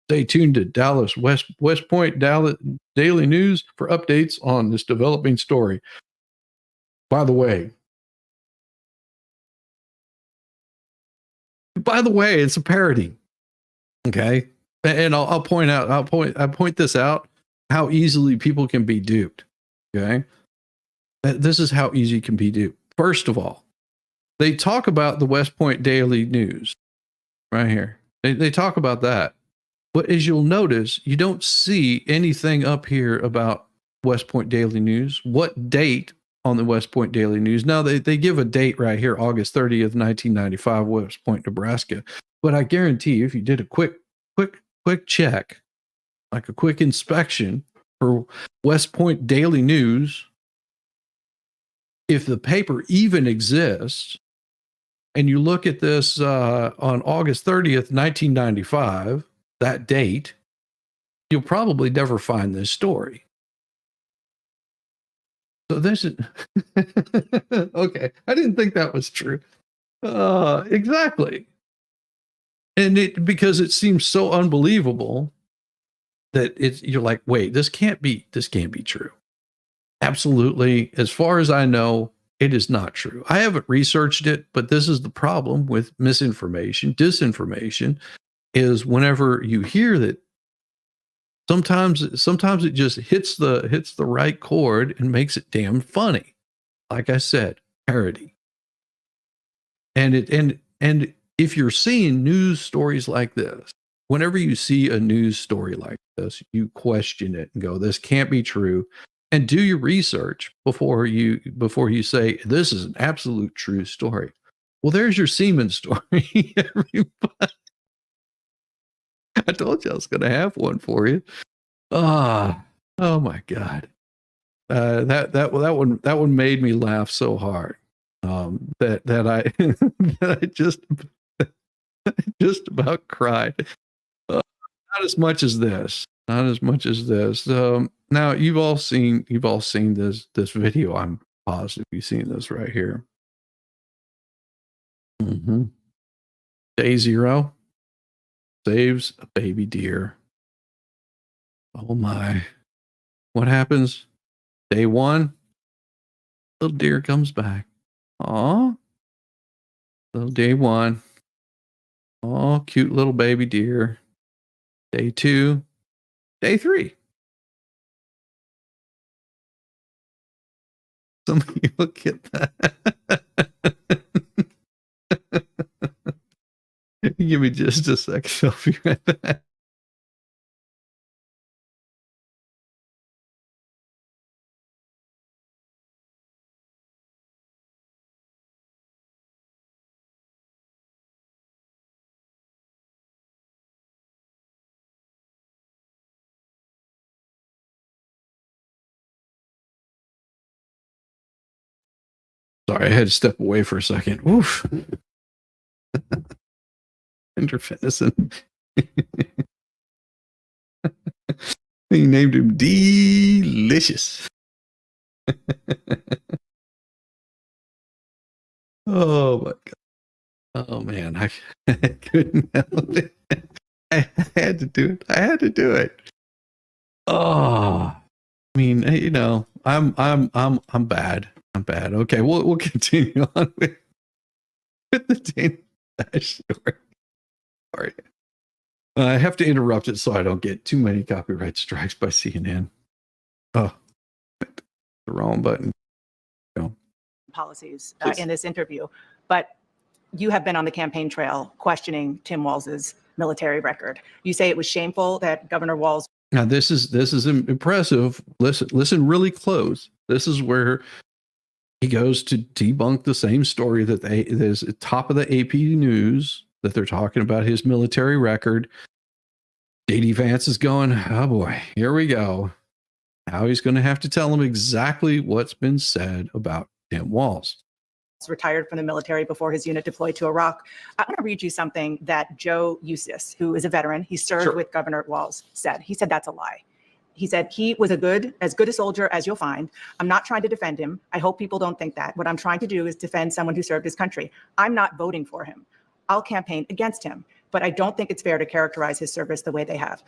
Speaker 1: Stay tuned to Dallas West Point Daily News for updates on this developing story. By the way, it's a parody. Okay, and I'll point this out, how easily people can be duped. Okay, this is how easy it can be duped. First of all, they talk about the West Point Daily News right here. They talk about that. But as you'll notice, you don't see anything up here about West Point Daily News. What date on the West Point Daily News? Now, they give a date right here, August 30th, 1995, West Point, Nebraska. But I guarantee you, if you did a quick check, like a quick inspection for West Point Daily News, if the paper even exists, and you look at this on August 30th, 1995, that date, you'll probably never find this story. So this is okay. I didn't think that was true. Exactly. And because it seems so unbelievable that you're like, wait, this can't be true. Absolutely. As far as I know, it is not true. I haven't researched it, but this is the problem with misinformation, disinformation, is whenever you hear that, sometimes it just hits the right chord and makes it damn funny. Like I said, parody. And if you're seeing news stories like this, whenever you see a news story like this, you question it and go, this can't be true, and do your research before you say this is an absolute true story. Well, there's your seaman story, everybody. I told you I was going to have one for you. Oh my God. That one made me laugh so hard. That I just about cried. Not as much as this. Now you've all seen this video. I'm positive you've seen this right here. Day 0. Saves a baby deer. Oh my. What happens? Day 1, little deer comes back. Aw. Little day 1. Oh, cute little baby deer. Day 2. Day 3. Some of you look at that. Give me just a second. I'll be right back. Sorry, I had to step away for a second. Oof. Tender venison. He named him Delicious. Oh my God. Oh man, I couldn't help it. I had to do it. I had to do it. Oh, I mean, I'm bad. I'm bad. Okay, we'll continue on with the Dana Bash story. Sorry. I have to interrupt it so I don't get too many copyright strikes by CNN. Oh, the wrong button. No.
Speaker 6: Policies
Speaker 7: Please.
Speaker 6: in this interview, but you have been on the campaign trail questioning Tim Walz's military record. You say it was shameful that Governor Walz.
Speaker 1: Now this is impressive. Listen really close. This is where he goes to debunk the same story that there's at top of the AP news that they're talking about his military record. JD Vance is going, oh boy, here we go. Now he's going to have to tell him exactly what's been said about Tim Walz.
Speaker 6: Retired from the military before his unit deployed to Iraq. I want to read you something that Joe Eustace, who is a veteran, he served
Speaker 7: Sure.
Speaker 6: with Governor Walz, said. He said that's a lie. He said he was as good a soldier as you'll find. I'm not trying to defend him. I hope people don't think that. What I'm trying to do is defend someone who served his country. I'm not voting for him. I'll campaign against him, but I don't think it's fair to characterize his service the way they have.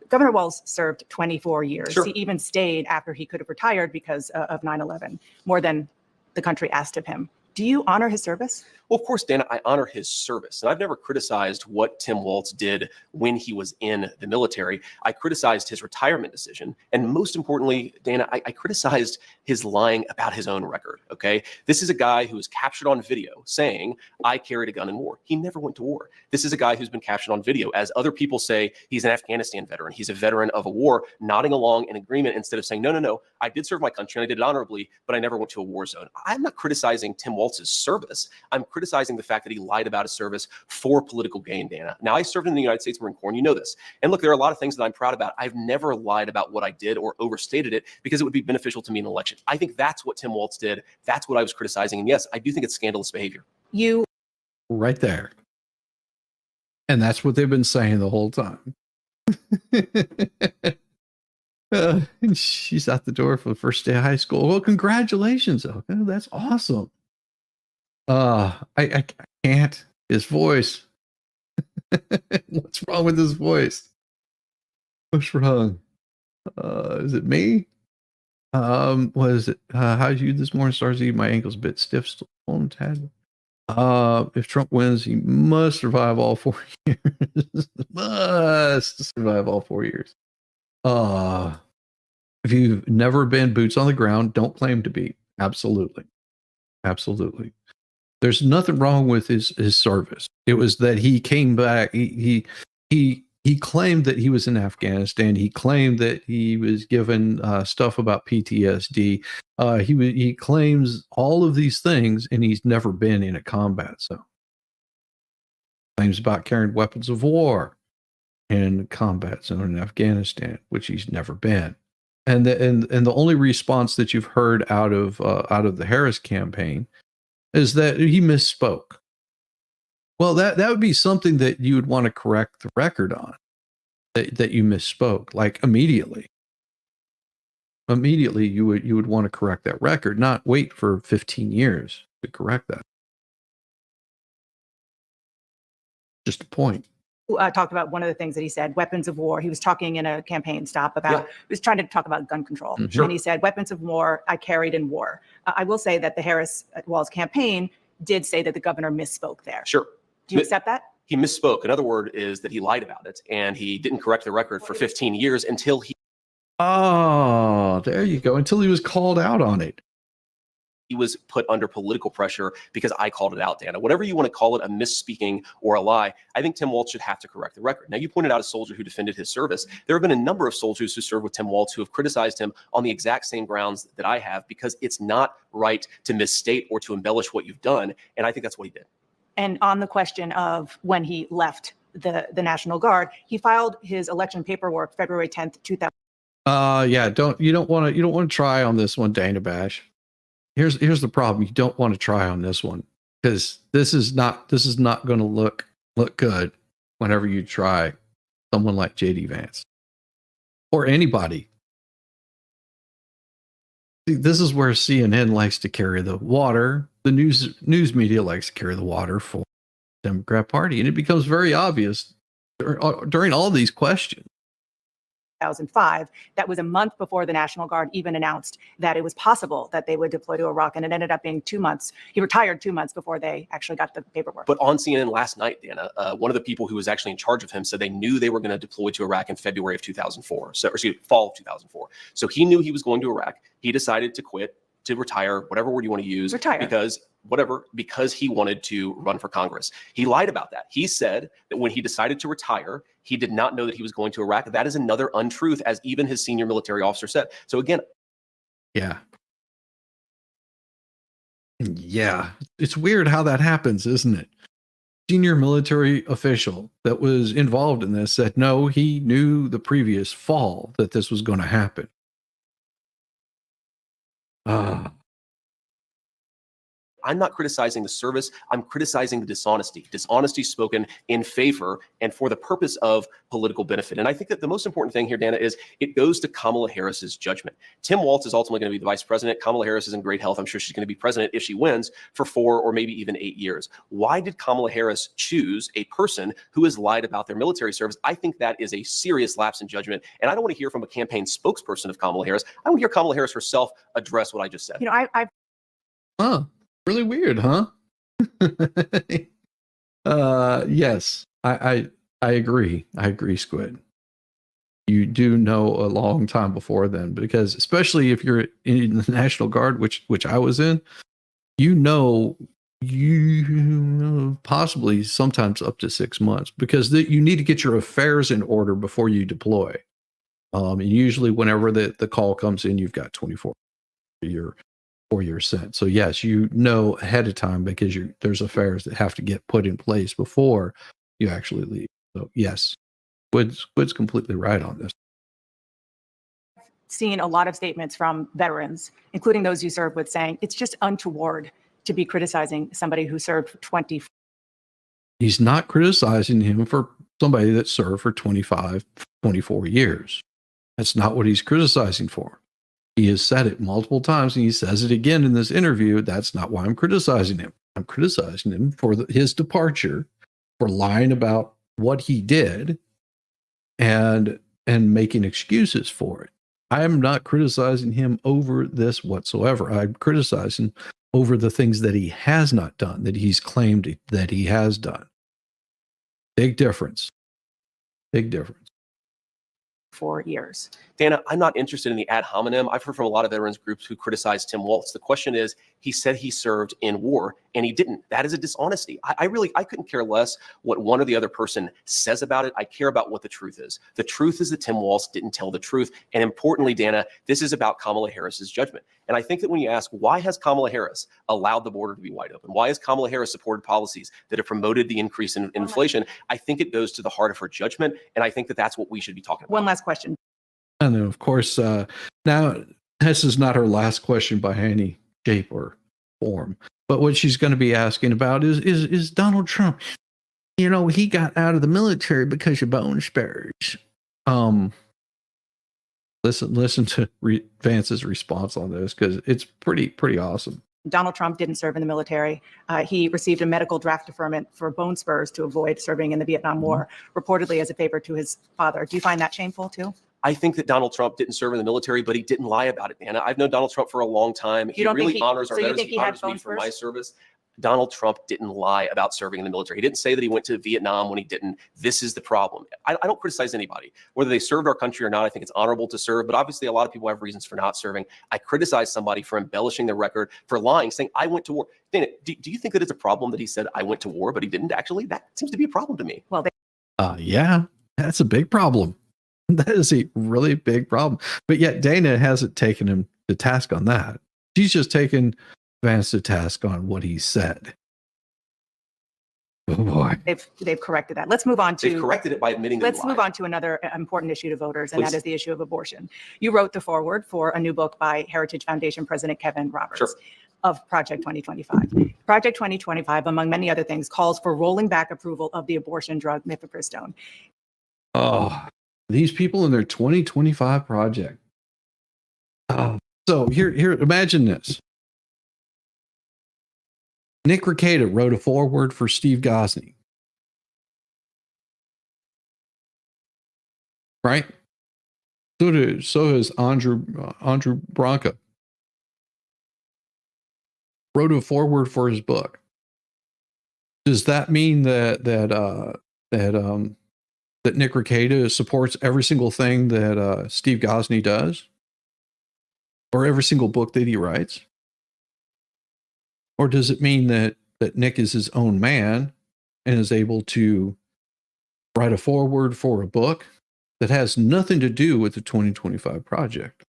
Speaker 6: Governor Walz served 24 years.
Speaker 7: Sure.
Speaker 6: He even stayed after he could have retired because of 9/11, more than the country asked of him. Do you honor his service?
Speaker 7: Well, of course, Dana, I honor his service. And I've never criticized what Tim Walz did when he was in the military. I criticized his retirement decision. And most importantly, Dana, I criticized his lying about his own record. Okay. This is a guy who was captured on video saying, I carried a gun in war. He never went to war. This is a guy who's been captured on video. As other people say, he's an Afghanistan veteran. He's a veteran of a war, nodding along in agreement instead of saying, no, I did serve my country and I did it honorably, but I never went to a war zone. I'm not criticizing Tim Walz's service. I'm criticizing the fact that he lied about his service for political gain, Dana. Now, I served in the United States Marine Corps, and you know this. And look, there are a lot of things that I'm proud about. I've never lied about what I did or overstated it because it would be beneficial to me in an election. I think that's what Tim Walz did. That's what I was criticizing. And yes, I do think it's scandalous behavior.
Speaker 6: You
Speaker 1: Right there. And that's what they've been saying the whole time. She's out the door for the first day of high school. Well, congratulations. Okay, that's awesome. I can't. His voice. What's wrong with his voice? What's wrong? Is it me? What is it? How's you this morning, Starzy? My ankle's a bit stiff, still on tad. If Trump wins, he must survive all 4 years. Must survive all 4 years. If you've never been boots on the ground, don't claim to be. Absolutely. Absolutely. There's nothing wrong with his service. It was that he came back. He claimed that he was in Afghanistan. He claimed that he was given stuff about PTSD. He claims all of these things, and he's never been in a combat zone. Claims about carrying weapons of war in a combat zone in Afghanistan, which he's never been. And the only response that you've heard out of the Harris campaign is that he misspoke. Well, that would be something that you would want to correct the record on, that you misspoke, like immediately. Immediately, you would want to correct that record, not wait for 15 years to correct that. Just a point.
Speaker 6: talked about one of the things that he said, weapons of war. He was talking in a campaign stop about, he was trying to talk about gun control.
Speaker 1: Mhm.
Speaker 6: And he said, weapons of war I carried in war. I will say that the Harris Walz campaign did say that the governor misspoke there.
Speaker 7: Sure.
Speaker 6: Do you accept that?
Speaker 7: He misspoke. Another word is that he lied about it, and he didn't correct the record for 15 years until he
Speaker 1: Oh, there you go. Until he was called out on it.
Speaker 7: was put under political pressure because I called it out, Dana. Whatever you want to call it, a misspeaking or a lie, I think Tim Walz should have to correct the record. Now, you pointed out a soldier who defended his service. There have been a number of soldiers who served with Tim Walz who have criticized him on the exact same grounds that I have, because it's not right to misstate or to embellish what you've done. And I think that's what he did.
Speaker 6: And on the question of when he left the National Guard, he filed his election paperwork February 10th, 2000.
Speaker 1: Yeah, you don't want to try on this one, Dana Bash. Here's the problem. You don't want to try on this one, because this is not going to look good whenever you try someone like JD Vance or anybody. This is where CNN likes to carry the water. The news media likes to carry the water for the Democrat Party, and it becomes very obvious during all these questions.
Speaker 6: 2005. That was a month before the National Guard even announced that it was possible that they would deploy to Iraq, and it ended up being 2 months. He retired 2 months before they actually got the paperwork.
Speaker 7: But on CNN last night, Dana, one of the people who was actually in charge of him said they knew they were going to deploy to Iraq in February of 2004. So, fall of 2004. So he knew he was going to Iraq. He decided to quit, to retire, whatever word you want to use, because he wanted to run for Congress. He lied about that. He said that when he decided to retire, he did not know that he was going to Iraq. That is another untruth, as even his senior military officer said. So again,
Speaker 1: yeah, it's weird how that happens, isn't it? Senior military official that was involved in this said no, he knew the previous fall that this was going to happen.
Speaker 7: I'm not criticizing the service. I'm criticizing the dishonesty. Dishonesty spoken in favor and for the purpose of political benefit. And I think that the most important thing here, Dana, is it goes to Kamala Harris's judgment. Tim Walz is ultimately going to be the vice president. Kamala Harris is in great health. I'm sure she's going to be president if she wins for 4 or maybe even 8 years. Why did Kamala Harris choose a person who has lied about their military service? I think that is a serious lapse in judgment. And I don't want to hear from a campaign spokesperson of Kamala Harris. I want to hear Kamala Harris herself address what I just said.
Speaker 6: You know,
Speaker 1: Huh. Really weird, huh? Yes, I agree. I agree, Squid. You do know a long time before then, because especially if you're in the National Guard, which I was in, you possibly sometimes up to 6 months, because you need to get your affairs in order before you deploy. And usually whenever the call comes in, you've got 24 for your sent. So yes, you know ahead of time, because there's affairs that have to get put in place before you actually leave. So yes, Squid's completely right on this.
Speaker 6: Seen a lot of statements from veterans, including those you served with, saying it's just untoward to be criticizing somebody who served for 20.
Speaker 1: He's not criticizing him for somebody that served for 25, 24 years. That's not what he's criticizing for. He has said it multiple times, and he says it again in this interview. That's not why I'm criticizing him. I'm criticizing him for his departure, for lying about what he did, and making excuses for it. I am not criticizing him over this whatsoever. I'm criticizing over the things that he has not done, that he's claimed that he has done. Big difference. Big difference.
Speaker 6: 4 years.
Speaker 7: Dana, I'm not interested in the ad hominem. I've heard from a lot of veterans groups who criticize Tim Walz. The question is, he said he served in war and he didn't. That is a dishonesty. I couldn't care less what one or the other person says about it. I care about what the truth is. The truth is that Tim Walz didn't tell the truth. And importantly, Dana, this is about Kamala Harris's judgment. And I think that when you ask, why has Kamala Harris allowed the border to be wide open? Why has Kamala Harris supported policies that have promoted the increase in inflation? I think it goes to the heart of her judgment. And I think that that's what we should be talking about.
Speaker 6: One last question.
Speaker 1: And then, of course, now this is not her last question by any shape or form. But what she's going to be asking about is Donald Trump. You know, he got out of the military because of bone spurs. Listen to Vance's response on this, because it's pretty awesome.
Speaker 6: Donald Trump didn't serve in the military. He received a medical draft deferment for bone spurs to avoid serving in the Vietnam War, reportedly as a favor to his father. Do you find that shameful too?
Speaker 7: I think that Donald Trump didn't serve in the military, but he didn't lie about it, Anna. I've known Donald Trump for a long time. He really honors our veterans. He honors me for my service. Donald Trump didn't lie about serving in the military. He didn't say that he went to Vietnam when he didn't. This is the problem. I don't criticize anybody, whether they served our country or not. I think it's honorable to serve, but obviously a lot of people have reasons for not serving. I criticize somebody for embellishing their record, for lying, saying, I went to war. Dana, do you think that it's a problem that he said, I went to war, but he didn't actually? That seems to be a problem to me.
Speaker 6: Well,
Speaker 1: yeah, that's a big problem. That is a really big problem. But yet Dana hasn't taken him to task on that. She's just taken Vance to task on what he said. Oh boy.
Speaker 6: They've corrected that. Let's move on to.
Speaker 7: They've corrected it by admitting that.
Speaker 6: Let's move on to another important issue to voters, and that is the issue of abortion. You wrote the foreword for a new book by Heritage Foundation President Kevin Roberts.
Speaker 7: Sure.
Speaker 6: Of Project 2025. Project 2025, among many other things, calls for rolling back approval of the abortion drug mifepristone.
Speaker 1: Oh, these people in their 2025 project. Oh, So here, imagine this. Nick Rekieta wrote a foreword for Steve Gosney. Right? So has Andrew Branca. Wrote a foreword for his book. Does that mean that Nick Rekieta supports every single thing that Steve Gosney does? Or every single book that he writes? Or does it mean that Nick is his own man and is able to write a foreword for a book that has nothing to do with the 2025 project?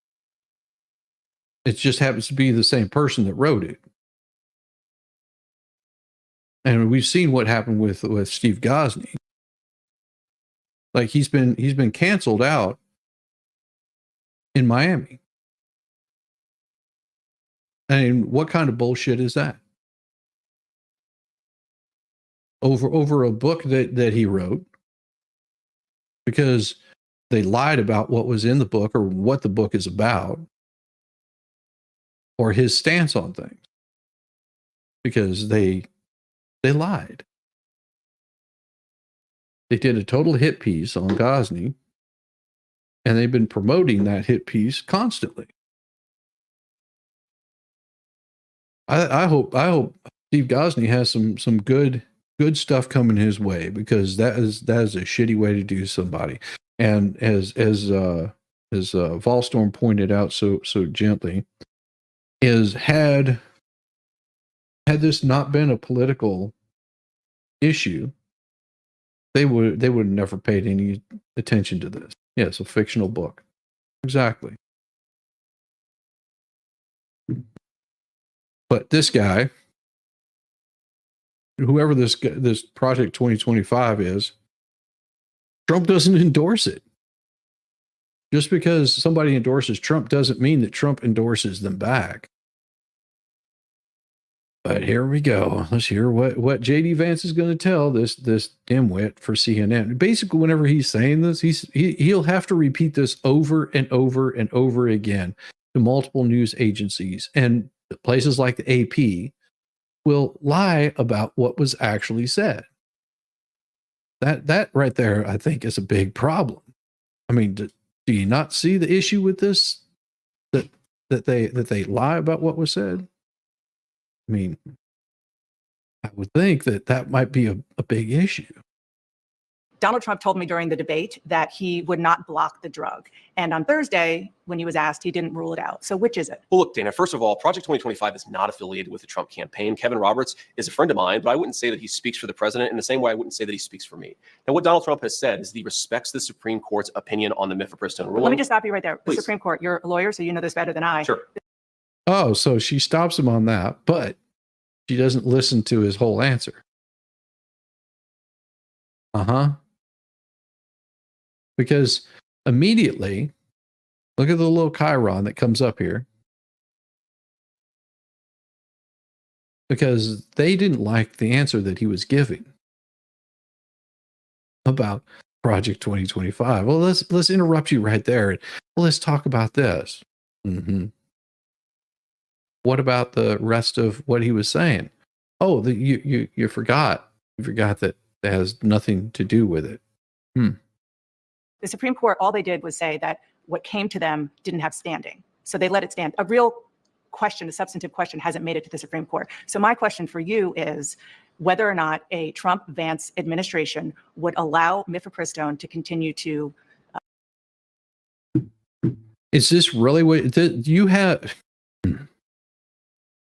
Speaker 1: It just happens to be the same person that wrote it. And we've seen what happened with Steve Gosney. Like he's been canceled out in Miami. I mean, what kind of bullshit is that? Over a book that he wrote, because they lied about what was in the book or what the book is about, or his stance on things, because they lied. They did a total hit piece on Gosney, and they've been promoting that hit piece constantly. I hope Steve Gosney has some good stuff coming his way, because that is a shitty way to do somebody. And as Volstorm pointed out so gently, is had this not been a political issue, they would have never paid any attention to this. Yeah, it's a fictional book. Exactly. But this guy, whoever this Project 2025 is, Trump doesn't endorse it. Just because somebody endorses Trump doesn't mean that Trump endorses them back. But here we go. Let's hear what J.D. Vance is going to tell this dimwit for CNN. Basically, whenever he's saying this, he'll have to repeat this over and over and over again to multiple news agencies, and places like the AP will lie about what was actually said. That right there, I think, is a big problem. I mean, do you not see the issue with this? That they lie about what was said? I mean, I would think that might be a big issue.
Speaker 6: Donald Trump told me during the debate that he would not block the drug. And on Thursday, when he was asked, he didn't rule it out. So which is it?
Speaker 7: Well, look, Dana, first of all, Project 2025 is not affiliated with the Trump campaign. Kevin Roberts is a friend of mine, but I wouldn't say that he speaks for the president in the same way I wouldn't say that he speaks for me. Now, what Donald Trump has said is that he respects the Supreme Court's opinion on the mifepristone ruling.
Speaker 6: Let me just stop you right there.
Speaker 7: Please.
Speaker 6: The Supreme Court, you're a lawyer, so you know this better than I.
Speaker 7: Sure.
Speaker 1: Oh, so she stops him on that, but she doesn't listen to his whole answer. Because immediately, look at the little chyron that comes up here. Because they didn't like the answer that he was giving about Project 2025. Well, let's interrupt you right there. Well, let's talk about this. What about the rest of what he was saying? Oh, you forgot. You forgot that it has nothing to do with it.
Speaker 6: The Supreme Court, all they did was say that what came to them didn't have standing. So they let it stand. A real question, a substantive question, hasn't made it to the Supreme Court. So my question for you is whether or not a Trump-Vance administration would allow mifepristone to continue to...
Speaker 1: Is this really what you have? So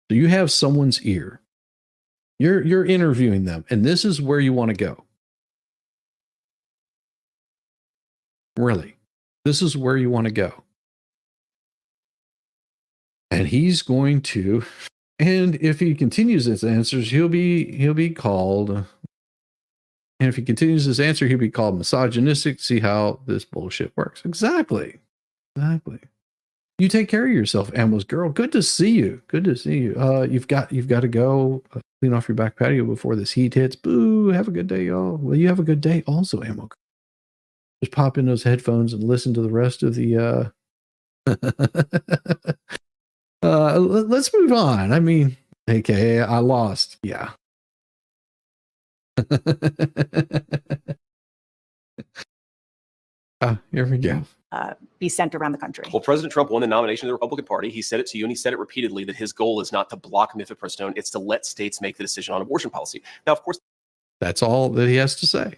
Speaker 1: you have someone's ear. You're interviewing them, and this is where you want to go. Really, this is where you want to go. And he's going to, and if he continues his answers, he'll be called. And if he continues his answer, he'll be called misogynistic. See how this bullshit works. Exactly. You take care of yourself, Amos girl. Good to see you. You've got to go clean off your back patio before this heat hits. Boo. Have a good day, y'all. Well, you have a good day also, Ammo girl. Just pop in those headphones and listen to the rest of the Let's move on. I mean, okay, I lost. Yeah. Here we go.
Speaker 6: Be sent around the country.
Speaker 7: Well, President Trump won the nomination of the Republican Party. He said it to you, and he said it repeatedly, that his goal is not to block mifepristone, it's to let states make the decision on abortion policy. Now, of course,
Speaker 1: that's all that he has to say.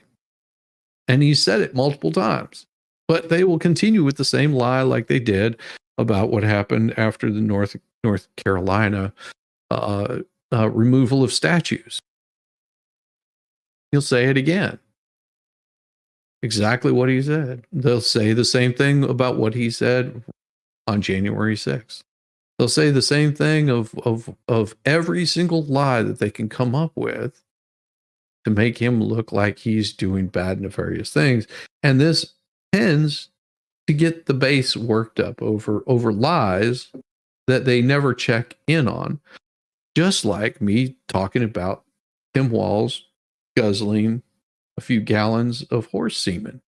Speaker 1: And he said it multiple times. But they will continue with the same lie like they did about what happened after the North Carolina removal of statues. He'll say it again. Exactly what he said. They'll say the same thing about what he said on January 6th. They'll say the same thing of every single lie that they can come up with to make him look like he's doing bad, nefarious things. And this tends to get the base worked up over lies that they never check in on. Just like me talking about Tim Walz guzzling a few gallons of horse semen.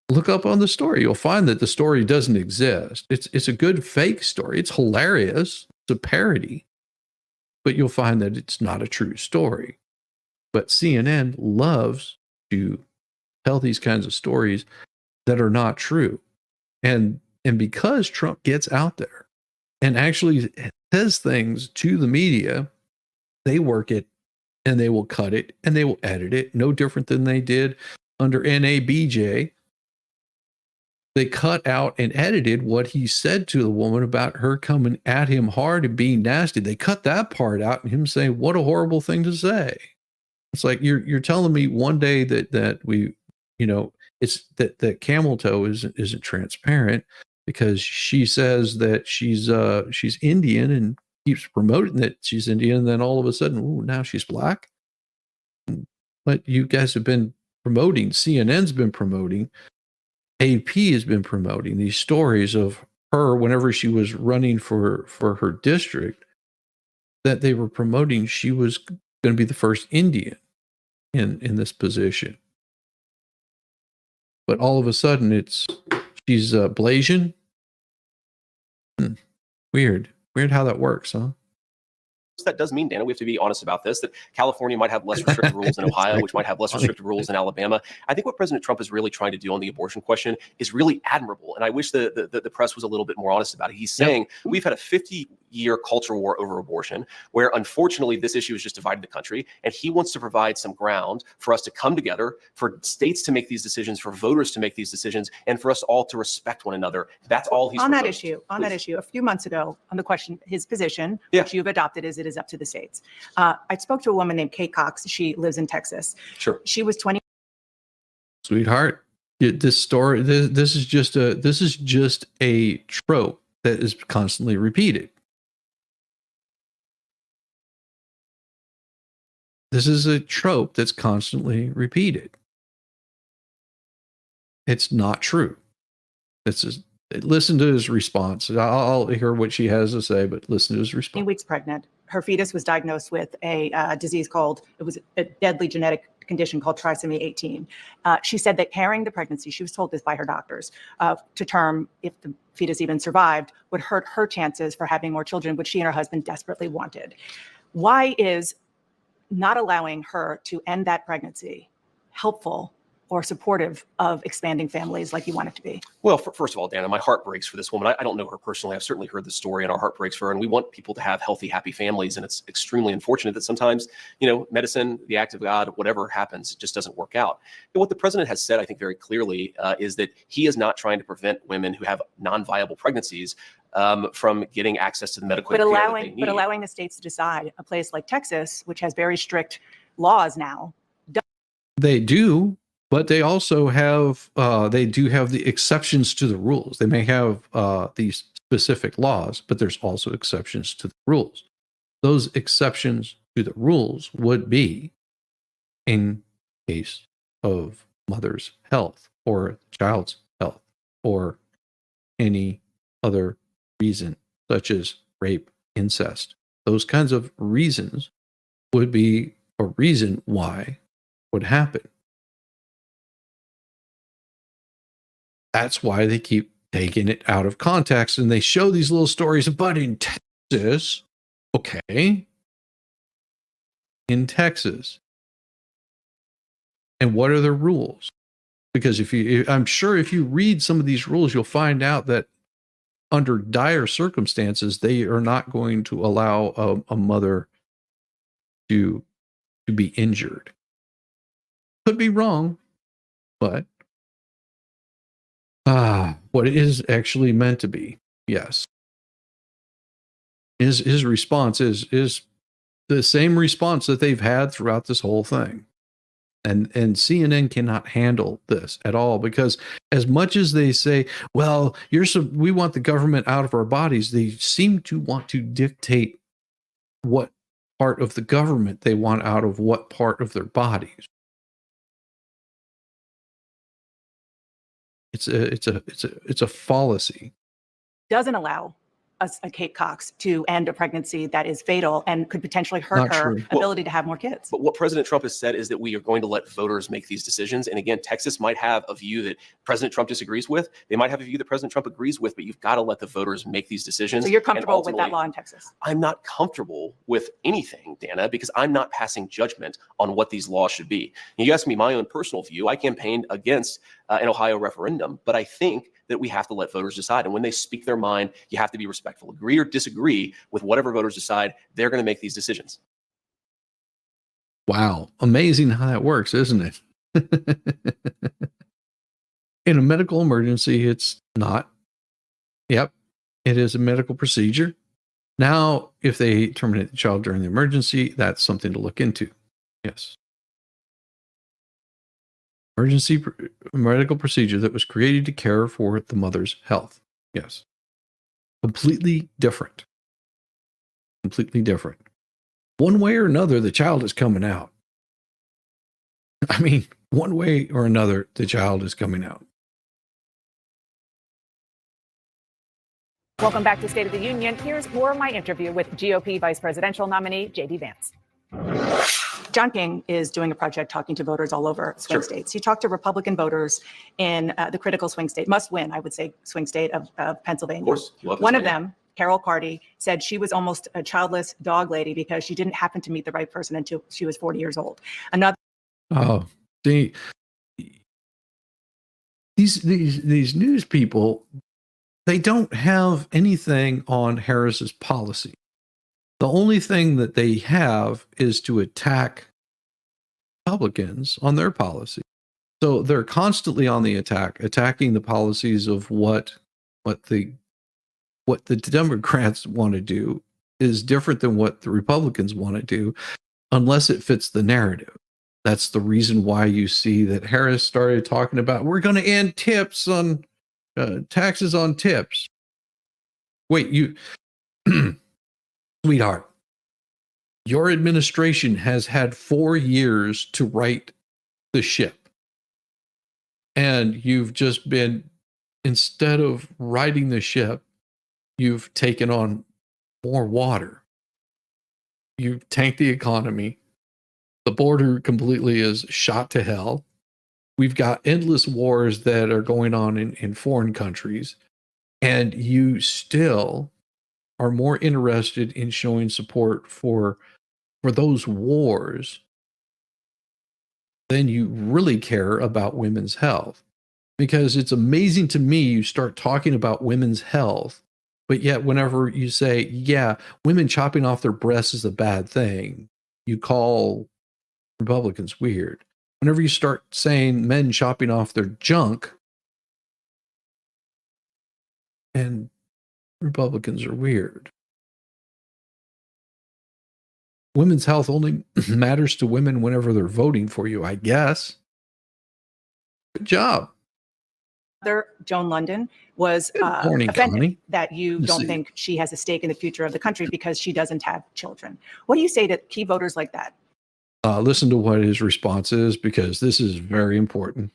Speaker 1: Look up on the story. You'll find that the story doesn't exist. It's a good fake story. It's hilarious. It's a parody. But you'll find that it's not a true story. But CNN loves to tell these kinds of stories that are not true. And because Trump gets out there and actually says things to the media, they work it and they will cut it and they will edit it, no different than they did under NABJ. They cut out and edited what he said to the woman about her coming at him hard and being nasty. They cut that part out and him saying, "What a horrible thing to say." It's like you're telling me one day that we, it's that camel toe isn't transparent because she says that she's Indian and keeps promoting that she's Indian, and then all of a sudden, ooh, now she's black. But you guys have been promoting, CNN's been promoting, AP has been promoting these stories of her whenever she was running for her district, that they were promoting she was going to be the first Indian in this position. But all of a sudden she's Blasian. Weird how that works, huh?
Speaker 7: that does mean, Dana, we have to be honest about this, that California might have less restrictive rules than Ohio, which might have less restrictive rules than Alabama. I think what President Trump is really trying to do on the abortion question is really admirable. And I wish the press was a little bit more honest about it. He's saying we've had a 50-year culture war over abortion, where unfortunately this issue has just divided the country. And he wants to provide some ground for us to come together, for states to make these decisions, for voters to make these decisions, and for us all to respect one another. That's all he's
Speaker 6: on that
Speaker 7: proposed.
Speaker 6: issue. On that issue, a few months ago, on the question, his position,
Speaker 7: Yeah.
Speaker 6: which you've adopted, is it is up to the states. I spoke to a woman named Kate Cox. She lives in Texas.
Speaker 7: Sure.
Speaker 6: She was 20.
Speaker 1: Sweetheart, this story, this is just a trope that is constantly repeated. This is a trope that's constantly repeated. It's not true. Listen to his response. I'll hear what she has to say, but listen to his response.
Speaker 6: 18 weeks pregnant. Her fetus was diagnosed with a disease it was a deadly genetic condition called trisomy 18. She said that carrying the pregnancy, she was told this by her doctors, to term, if the fetus even survived, would hurt her chances for having more children, which she and her husband desperately wanted. Why is not allowing her to end that pregnancy helpful or supportive of expanding families like you want it to be?
Speaker 7: Well, first of all, Dana, my heart breaks for this woman. I don't know her personally. I've certainly heard the story, and our heart breaks for her. And we want people to have healthy, happy families. And it's extremely unfortunate that sometimes, medicine, the act of God, whatever happens, it just doesn't work out. And what the president has said, I think very clearly, is that he is not trying to prevent women who have non-viable pregnancies from getting access to the medical care that they need.
Speaker 6: But allowing the states to decide, a place like Texas, which has very strict laws now.
Speaker 1: They do. But they also have, they do have the exceptions to the rules. They may have these specific laws, but there's also exceptions to the rules. Those exceptions to the rules would be in case of mother's health or child's health or any other reason, such as rape, incest. Those kinds of reasons would be a reason why would happen. That's why they keep taking it out of context, and they show these little stories. But in Texas, okay, in Texas, and what are the rules? Because I'm sure if you read some of these rules, you'll find out that under dire circumstances, they are not going to allow a mother to be injured. Could be wrong, but what it is actually meant to be, yes. His response is the same response that they've had throughout this whole thing. And CNN cannot handle this at all, because as much as they say, well, we want the government out of our bodies, they seem to want to dictate what part of the government they want out of what part of their bodies. It's a fallacy.
Speaker 6: Doesn't allow a Kate Cox to end a pregnancy that is fatal and could potentially hurt
Speaker 1: Not
Speaker 6: her
Speaker 1: true.
Speaker 6: ability to have more kids.
Speaker 7: But what President Trump has said is that we are going to let voters make these decisions. And again, Texas might have a view that President Trump disagrees with. They might have a view that President Trump agrees with, but you've got to let the voters make these decisions.
Speaker 6: So you're comfortable with
Speaker 7: ultimately,
Speaker 6: that law in Texas?
Speaker 7: I'm not comfortable with anything, Dana, because I'm not passing judgment on what these laws should be. And you ask me my own personal view. I campaigned against an Ohio referendum, but I think that we have to let voters decide. And when they speak their mind, you have to be respectful. Agree or disagree with whatever voters decide, they're going to make these decisions.
Speaker 1: Wow. Amazing how that works, isn't it? In a medical emergency, it's not. Yep. It is a medical procedure. Now, if they terminate the child during the emergency, that's something to look into. Yes. Emergency medical procedure that was created to care for the mother's health. Yes. Completely different. Completely different. One way or another, the child is coming out. I mean, one way or another, the child is coming out.
Speaker 6: Welcome back to State of the Union. Here's more of my interview with GOP Vice Presidential nominee J.D. Vance. John King is doing a project talking to voters all over swing states. He talked to Republican voters in the critical swing state, must win, I would say, swing state of Pennsylvania.
Speaker 7: Of course.
Speaker 6: One of them, Carol Carty, said she was almost a childless dog lady because she didn't happen to meet the right person until she was 40 years old. Another.
Speaker 1: Oh, these news people, they don't have anything on Harris's policy. The only thing that they have is to attack Republicans on their policy. So they're constantly on the attack, attacking the policies of what the Democrats want to do is different than what the Republicans want to do, unless it fits the narrative. That's the reason why you see that Harris started talking about, we're going to end tips on taxes on tips. Wait, you, sweetheart, your administration has had 4 years to right the ship. And you've just been, instead of righting the ship, you've taken on more water. You've tanked the economy. The border completely is shot to hell. We've got endless wars that are going on in foreign countries. And you still are more interested in showing support for those wars than you really care about women's health. Because it's amazing to me, you start talking about women's health, but yet whenever you say, yeah, women chopping off their breasts is a bad thing, you call Republicans weird. Whenever you start saying men chopping off their junk, and Republicans are weird. Women's health only matters to women whenever they're voting for you, I guess. Good job.
Speaker 6: Joan London was
Speaker 1: morning,
Speaker 6: offended
Speaker 1: Connie.
Speaker 6: that you don't think she has a stake in the future of the country because she doesn't have children. What do you say to key voters like that?
Speaker 1: Listen to what his response is, because this is very important.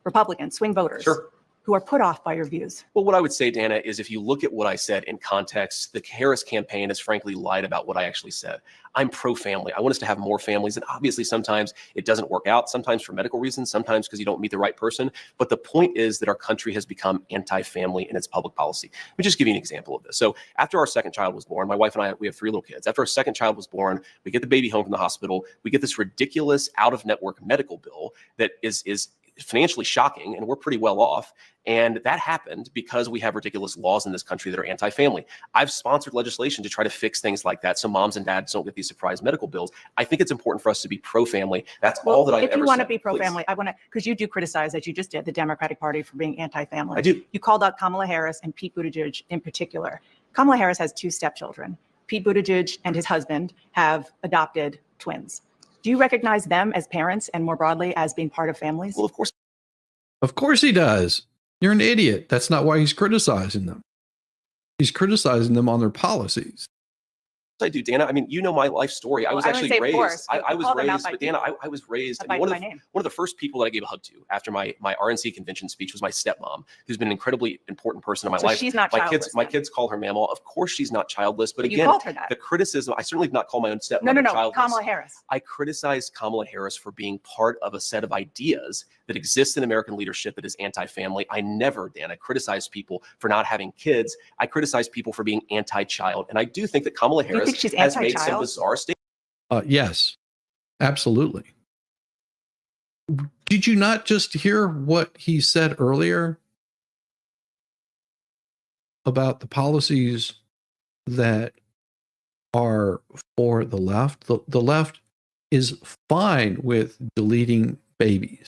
Speaker 6: Republicans, swing voters.
Speaker 7: Sure.
Speaker 6: who are put off by your views?
Speaker 7: Well, what I would say, Dana, is if you look at what I said in context, the Harris campaign has frankly lied about what I actually said. I'm pro-family. I want us to have more families. And obviously, sometimes it doesn't work out, sometimes for medical reasons, sometimes because you don't meet the right person. But the point is that our country has become anti-family in its public policy. Let me just give you an example of this. So after our second child was born, my wife and I, we have 3 little kids. After our second child was born, we get the baby home from the hospital. We get this ridiculous out-of-network medical bill that is financially shocking, and we're pretty well off. And that happened because we have ridiculous laws in this country that are anti-family. I've sponsored legislation to try to fix things like that so moms and dads don't get these surprise medical bills. I think it's important for us to be pro-family. That's all that I've ever said.
Speaker 6: If you want to be pro-family, I want to, because you do criticize, as you just did, the Democratic Party for being anti-family.
Speaker 7: I do.
Speaker 6: You called out Kamala Harris and Pete Buttigieg in particular. Kamala Harris has 2 stepchildren. Pete Buttigieg and his husband have adopted twins. Do you recognize them as parents and more broadly as being part of families?
Speaker 7: Well, of course.
Speaker 1: Of course he does. You're an idiot. That's not why he's criticizing them. He's criticizing them on their policies.
Speaker 7: I do, Dana. I mean, you know my life story. I was actually raised. I was raised, but Dana, I was raised. I mean, one of the first people that I gave a hug to after my RNC convention speech was my stepmom, who's been an incredibly important person in my life.
Speaker 6: She's not childless.
Speaker 7: My kids call her Mamaw. Of course, she's not childless. But again,
Speaker 6: you called her that.
Speaker 7: The criticism. I certainly did not call my own stepmother childless.
Speaker 6: Kamala Harris.
Speaker 7: I criticized Kamala Harris for being part of a set of ideas that exists in American leadership that is anti-family. I never, Dana, criticized people for not having kids. I criticized people for being anti-child, and I do think that Kamala Harris has made some bizarre statements.
Speaker 1: Yes, absolutely. Did you not just hear what he said earlier about the policies that are for the left? The left is fine with deleting babies.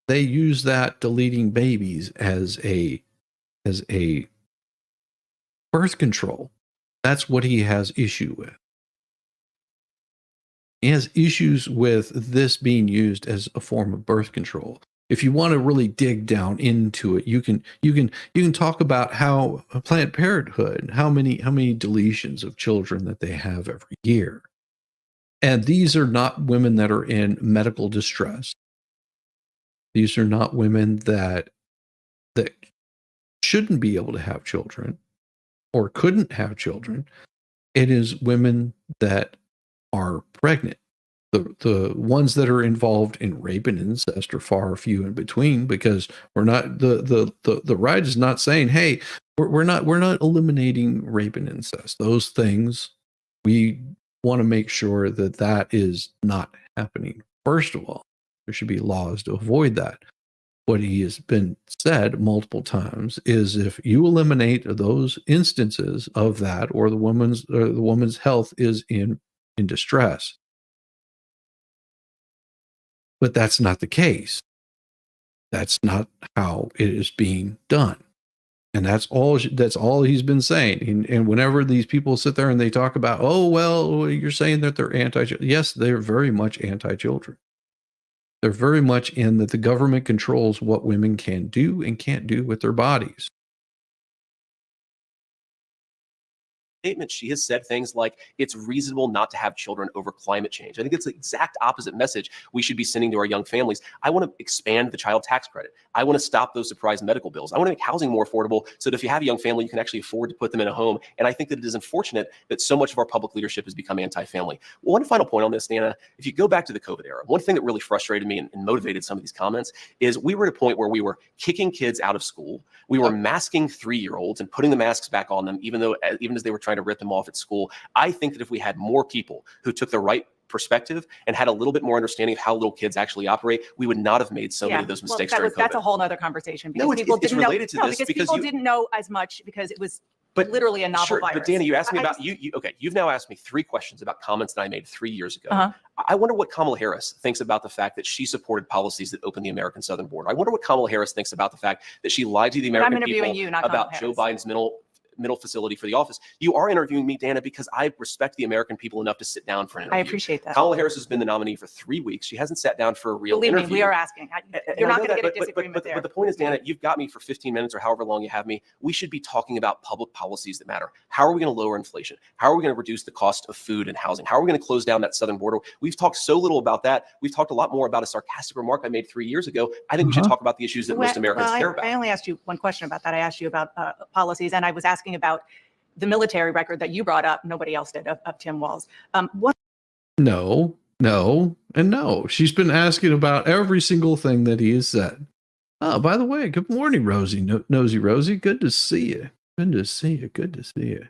Speaker 1: They use that deleting babies as a birth control. That's what he has issue with. He has issues with this being used as a form of birth control. If you want to really dig down into it, you can talk about how Planned Parenthood, how many deletions of children that they have every year. And these are not women that are in medical distress. These are not women that shouldn't be able to have children or couldn't have children. It is women that are pregnant. The ones that are involved in rape and incest are far few in between, because we're not the right is not saying, hey, we're not eliminating rape and incest. Those things, we want to make sure that is not happening. First of all, there should be laws to avoid that. What he has been said multiple times is, if you eliminate those instances of that, or the woman's health is in distress. But that's not the case. That's not how it is being done. And that's all he's been saying. And whenever these people sit there and they talk about, oh, well, you're saying that they're anti-children. Yes, they're very much anti-children. They're very much in that the government controls what women can do and can't do with their bodies.
Speaker 7: Statement, she has said things like, it's reasonable not to have children over climate change. I think it's the exact opposite message we should be sending to our young families. I want to expand the child tax credit. I want to stop those surprise medical bills. I want to make housing more affordable so that if you have a young family, you can actually afford to put them in a home. And I think that it is unfortunate that so much of our public leadership has become anti-family. One final point on this, Nana, if you go back to the COVID era, one thing that really frustrated me and motivated some of these comments is we were at a point where we were kicking kids out of school. We were masking 3-year-olds and putting the masks back on them, even as they were trying to rip them off at school. I think that if we had more people who took the right perspective and had a little bit more understanding of how little kids actually operate, we would not have made so many of those mistakes during COVID.
Speaker 6: That's a whole other conversation.
Speaker 7: Because it's related to this
Speaker 6: because people didn't know as much, because it was literally a novel virus.
Speaker 7: But Dana, you asked me about you've now asked me 3 questions about comments that I made 3 years ago. I wonder what Kamala Harris thinks about the fact that she supported policies that opened the American southern border. I wonder what Kamala Harris thinks about the fact that she lied to the American people about Joe Biden's middle facility for the office. You are interviewing me, Dana, because I respect the American people enough to sit down for an interview.
Speaker 6: I appreciate that.
Speaker 7: Kamala Harris has been the nominee for 3 weeks. She hasn't sat down for a real
Speaker 6: Believe
Speaker 7: interview.
Speaker 6: me, we are asking.
Speaker 7: And
Speaker 6: You're
Speaker 7: I
Speaker 6: not
Speaker 7: know
Speaker 6: going to
Speaker 7: that,
Speaker 6: get a disagreement there.
Speaker 7: But the point is, Dana, you've got me for 15 minutes or however long you have me. We should be talking about public policies that matter. How are we going to lower inflation? How are we going to reduce the cost of food and housing? How are we going to close down that southern border? We've talked so little about that. We've talked a lot more about a sarcastic remark I made 3 years ago. I think we should talk about the issues that most Americans care about.
Speaker 6: I only asked you one question about that. I asked you about policies, and I was asking about the military record that you brought up. Nobody else did of Tim Walz.
Speaker 1: No, and no. She's been asking about every single thing that he has said. Oh, by the way, good morning, Rosie. Nosy Rosie. Good to see you. Good to see you. Good to see you.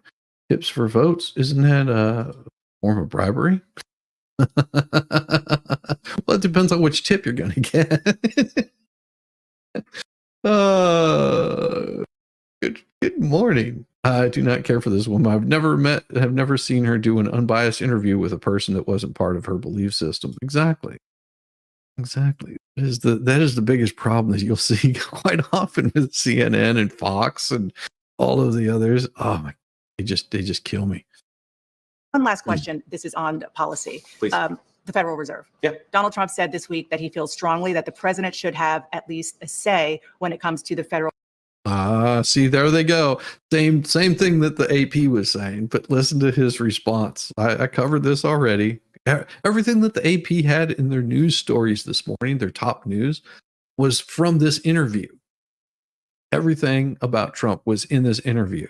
Speaker 1: Tips for votes. Isn't that a form of bribery? Well, it depends on which tip you're going to get. Good morning. I do not care for this woman. Have never seen her do an unbiased interview with a person that wasn't part of her belief system. Exactly. That is the biggest problem that you'll see quite often with CNN and Fox and all of the others. Oh my, they just kill me.
Speaker 6: One last question. This is on policy.
Speaker 7: Please.
Speaker 6: The Federal Reserve.
Speaker 7: Yeah.
Speaker 6: Donald Trump said this week that he feels strongly that the president should have at least a say when it comes to the federal.
Speaker 1: See, there they go. Same thing that the AP was saying, but listen to his response. I covered this already. Everything that the AP had in their news stories this morning, their top news, was from this interview. Everything about Trump was in this interview.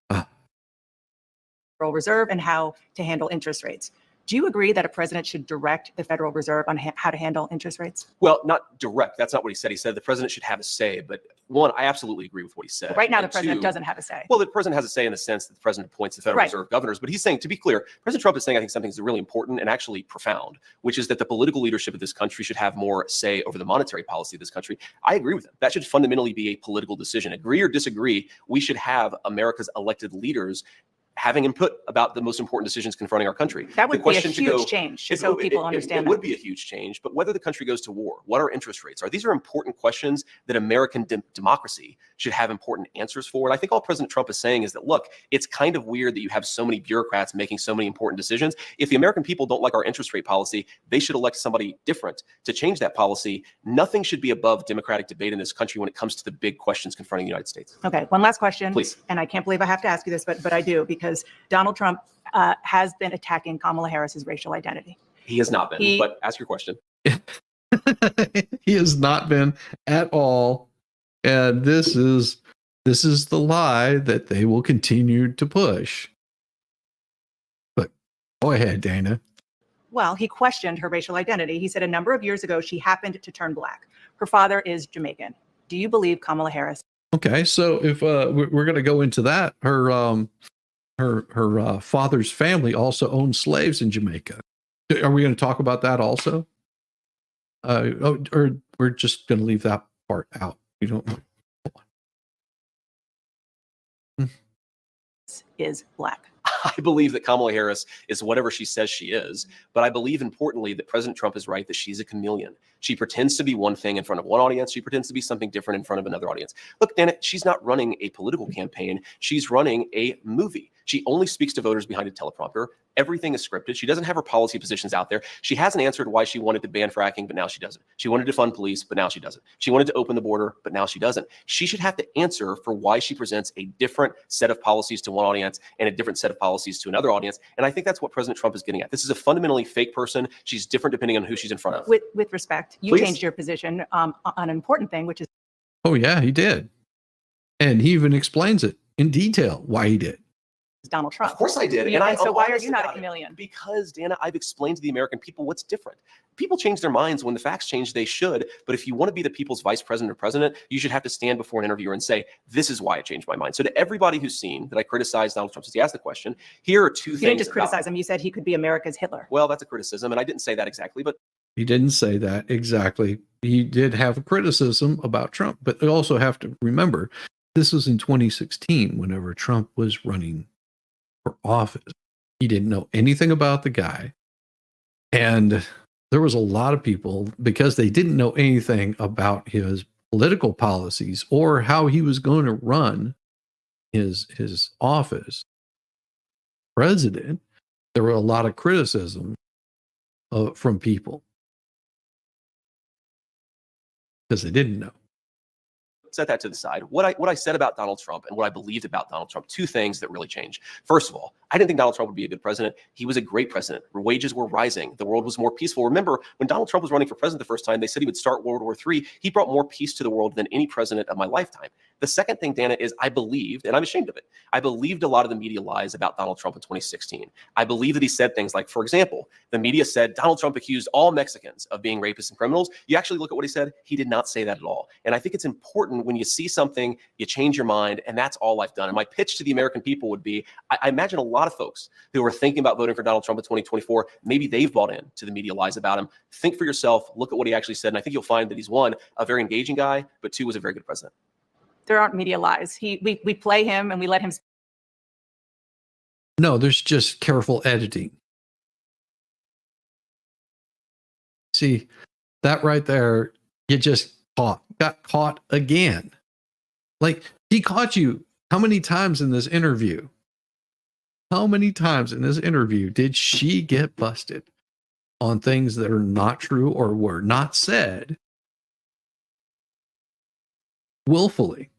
Speaker 6: Federal Reserve and how to handle interest rates. Do you agree that a president should direct the Federal Reserve on how to handle interest rates?
Speaker 7: Well, not direct. That's not what he said. He said the president should have a say. But one, I absolutely agree with what he said.
Speaker 6: Right now,
Speaker 7: And
Speaker 6: the president
Speaker 7: two,
Speaker 6: doesn't have a say.
Speaker 7: Well, the president has a say in the sense that the president appoints the Federal
Speaker 6: Right.
Speaker 7: Reserve governors. But he's saying, to be clear, President Trump is saying, I think, something that's really important and actually profound, which is that the political leadership of this country should have more say over the monetary policy of this country. I agree with him. That should fundamentally be a political decision. Agree or disagree, we should have America's elected leaders having input about the most important decisions confronting our country.
Speaker 6: That
Speaker 7: The
Speaker 6: would be a
Speaker 7: question to
Speaker 6: huge
Speaker 7: go-
Speaker 6: change,
Speaker 7: It-
Speaker 6: so
Speaker 7: it-
Speaker 6: people
Speaker 7: it-
Speaker 6: understand
Speaker 7: It
Speaker 6: that.
Speaker 7: would be a huge change, but whether the country goes to war, what our interest rates are, these are important questions that American democracy should have important answers for. And I think all President Trump is saying is that, look, it's kind of weird that you have so many bureaucrats making so many important decisions. If the American people don't like our interest rate policy, they should elect somebody different to change that policy. Nothing should be above democratic debate in this country when it comes to the big questions confronting the United States.
Speaker 6: Okay, one last question.
Speaker 7: Please.
Speaker 6: And I can't believe I have to ask you this, but I do, because Donald Trump has been attacking Kamala Harris's racial identity.
Speaker 7: He has not been, but ask your question.
Speaker 1: He has not been at all. And this is the lie that they will continue to push. But go ahead, Dana.
Speaker 6: Well, he questioned her racial identity. He said a number of years ago, she happened to turn black. Her father is Jamaican. Do you believe Kamala Harris?
Speaker 1: Okay, so if we're going to go into that, her father's family also owned slaves in Jamaica. Are we going to talk about that also? Or we're just going to leave that part out? We don't.
Speaker 6: Is black.
Speaker 7: I believe that Kamala Harris is whatever she says she is, but I believe importantly that President Trump is right that she's a chameleon. She pretends to be one thing in front of one audience. She pretends to be something different in front of another audience. Look, Dana, she's not running a political campaign. She's running a movie. She only speaks to voters behind a teleprompter. Everything is scripted. She doesn't have her policy positions out there. She hasn't answered why she wanted to ban fracking, but now she doesn't. She wanted to fund police, but now she doesn't. She wanted to open the border, but now she doesn't. She should have to answer for why she presents a different set of policies to one audience and a different set of policies to another audience. And I think that's what President Trump is getting at. This is a fundamentally fake person. She's different depending on who she's in front of.
Speaker 6: With respect, you
Speaker 7: Please.
Speaker 6: changed your position on an important thing, which is
Speaker 1: Oh yeah, he did, and he even explains it in detail why he did.
Speaker 6: Donald Trump.
Speaker 7: Of course I did.
Speaker 6: And so
Speaker 7: I'm
Speaker 6: why are
Speaker 7: honest
Speaker 6: you not a
Speaker 7: about it.
Speaker 6: chameleon?
Speaker 7: Because, Dana, I've explained to the American people what's different. People change their minds when the facts change, they should. But if you want to be the people's vice president or president, you should have to stand before an interviewer and say, this is why I changed my mind. So to everybody who's seen that I criticized Donald Trump since he asked the question, here are two things.
Speaker 6: You didn't just
Speaker 7: about-
Speaker 6: criticize him. You said he could be America's Hitler.
Speaker 7: Well, that's a criticism, and I didn't say that exactly, but
Speaker 1: He didn't say that exactly. He did have a criticism about Trump, but you also have to remember this was in 2016 whenever Trump was running for office. He didn't know anything about the guy. And there was a lot of people, because they didn't know anything about his political policies or how he was going to run his office, president, there were a lot of criticism from people because they didn't know.
Speaker 7: Set that to the side. What I said about Donald Trump and what I believed about Donald Trump, two things that really changed. First of all, I didn't think Donald Trump would be a good president. He was a great president. Wages were rising. The world was more peaceful. Remember, when Donald Trump was running for president the first time, they said he would start World War III. He brought more peace to the world than any president of my lifetime. The second thing, Dana, is I believed, and I'm ashamed of it, I believed a lot of the media lies about Donald Trump in 2016. I believe that he said things like, for example, the media said Donald Trump accused all Mexicans of being rapists and criminals. You actually look at what he said, he did not say that at all. And I think it's important when you see something, you change your mind, and that's all I've done. And my pitch to the American people would be, I imagine a lot of folks who are thinking about voting for Donald Trump in 2024, maybe they've bought in to the media lies about him. Think for yourself, look at what he actually said, and I think you'll find that he's, one, a very engaging guy, but two, was a very good president.
Speaker 6: There aren't media lies. We play him and we let him.
Speaker 1: No, there's just careful editing. See, that right there, you just got caught again. Like, he caught you how many times in this interview? How many times in this interview did she get busted on things that are not true or were not said willfully?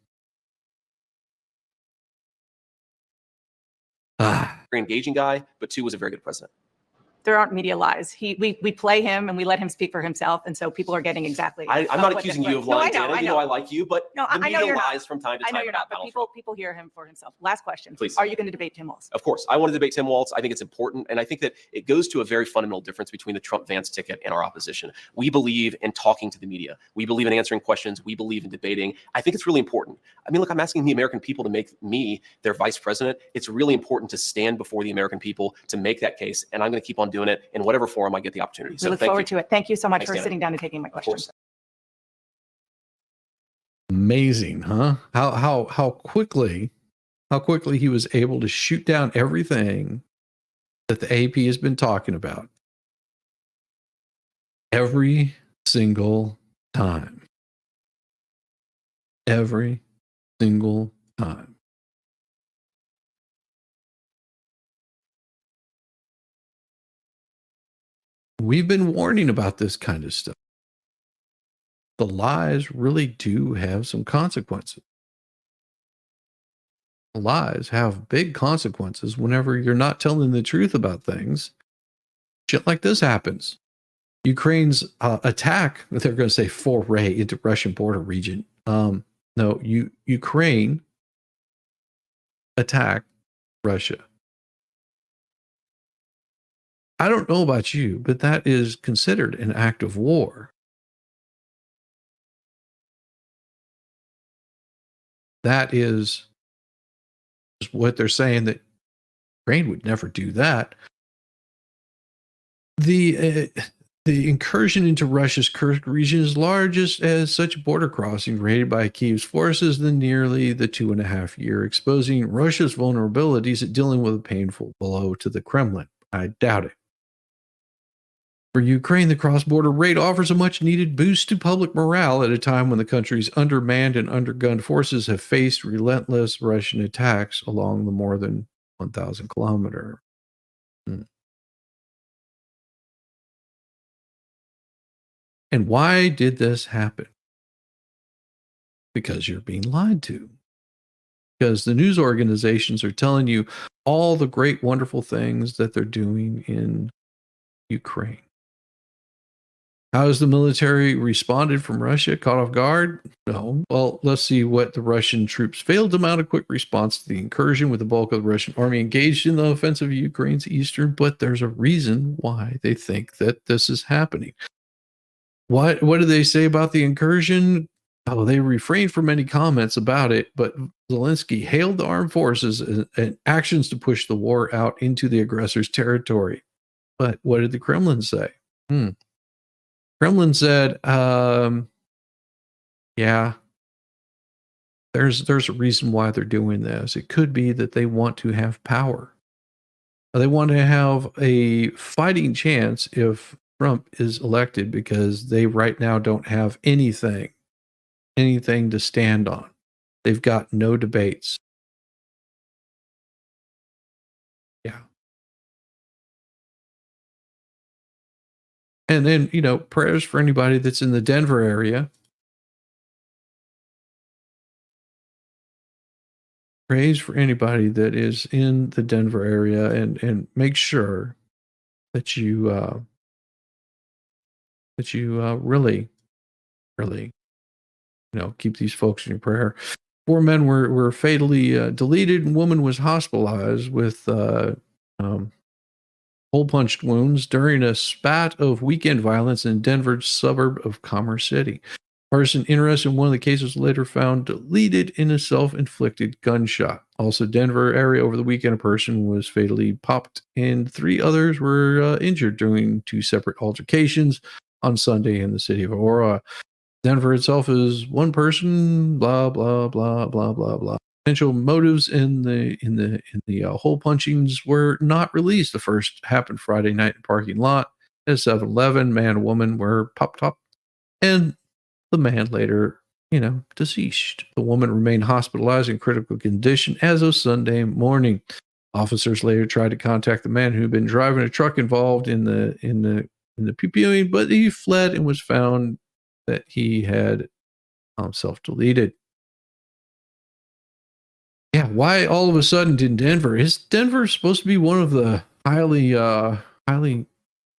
Speaker 7: Very engaging guy, but two, was a very good president.
Speaker 6: There aren't media lies. We play him and we let him speak for himself, and so people are getting exactly.
Speaker 7: I'm not accusing you of lying, Dana. You know I like you, but
Speaker 6: no,
Speaker 7: the media
Speaker 6: I know you're
Speaker 7: lies
Speaker 6: not.
Speaker 7: from time to time.
Speaker 6: I know you're not, but
Speaker 7: Donald Trump.
Speaker 6: people hear him for himself. Last question.
Speaker 7: Please.
Speaker 6: Are you going to debate Tim Walz?
Speaker 7: Of course. I want to debate Tim Walz. I think it's important. And I think that it goes to a very fundamental difference between the Trump-Vance ticket and our opposition. We believe in talking to the media. We believe in answering questions. We believe in debating. I think it's really important. I mean, look, I'm asking the American people to make me their vice president. It's really important to stand before the American people to make that case. And I'm going to keep on doing it in whatever forum I get the opportunity.
Speaker 6: We look forward to it. Thank you so much
Speaker 7: Thanks,
Speaker 6: for
Speaker 7: Dana.
Speaker 6: sitting down and taking my
Speaker 7: Of
Speaker 6: questions.
Speaker 7: course.
Speaker 1: Amazing, huh? How quickly he was able to shoot down everything that the AP has been talking about. Every single time. Every single time. We've been warning about this kind of stuff. The lies really do have some consequences. The lies have big consequences whenever you're not telling the truth about things. Shit like this happens. Ukraine's attack, they're going to say foray into Russian border region. No, Ukraine attacked Russia. I don't know about you, but that is considered an act of war. That is what they're saying, that Ukraine would never do that. The incursion into Russia's Kursk region is largest as such border crossing raided by Kyiv's forces in nearly the 2.5-year, exposing Russia's vulnerabilities at dealing with a painful blow to the Kremlin. I doubt it. For Ukraine, the cross-border raid offers a much-needed boost to public morale at a time when the country's undermanned and undergunned forces have faced relentless Russian attacks along the more than 1,000-kilometer. And why did this happen? Because you're being lied to. Because the news organizations are telling you all the great, wonderful things that they're doing in Ukraine. How has the military responded from Russia? Caught off guard? No. Well, let's see what the Russian troops failed to mount a quick response to the incursion, with the bulk of the Russian army engaged in the offensive of Ukraine's eastern, but there's a reason why they think that this is happening. What do they say about the incursion? Oh, they refrained from any comments about it, but Zelensky hailed the armed forces and actions to push the war out into the aggressor's territory. But what did the Kremlin say? Kremlin said, yeah, there's a reason why they're doing this. It could be that they want to have power. They want to have a fighting chance if Trump is elected, because they right now don't have anything to stand on. They've got no debates. And then, prayers for anybody that's in the Denver area. Praise for anybody that is in the Denver area, and make sure that you really, really, keep these folks in your prayer. 4 men were fatally deleted, and woman was hospitalized with hole punched wounds during a spat of weekend violence in Denver's suburb of Commerce City. Person interested in one of the cases later found deleted in a self-inflicted gunshot. Also, Denver area over the weekend, a person was fatally popped, and 3 others were injured during 2 separate altercations on Sunday in the city of Aurora. Denver itself is 1 person. Blah blah blah blah blah blah. Potential motives in the hole punchings were not released. The first happened Friday night in the parking lot at 7-Eleven. Man and woman were popped up, and the man later, deceased. The woman remained hospitalized in critical condition as of Sunday morning. Officers later tried to contact the man who had been driving a truck involved in the PPOing, but he fled and was found that he had self-deleted. Yeah, why all of a sudden in Denver? Is Denver supposed to be one of the highly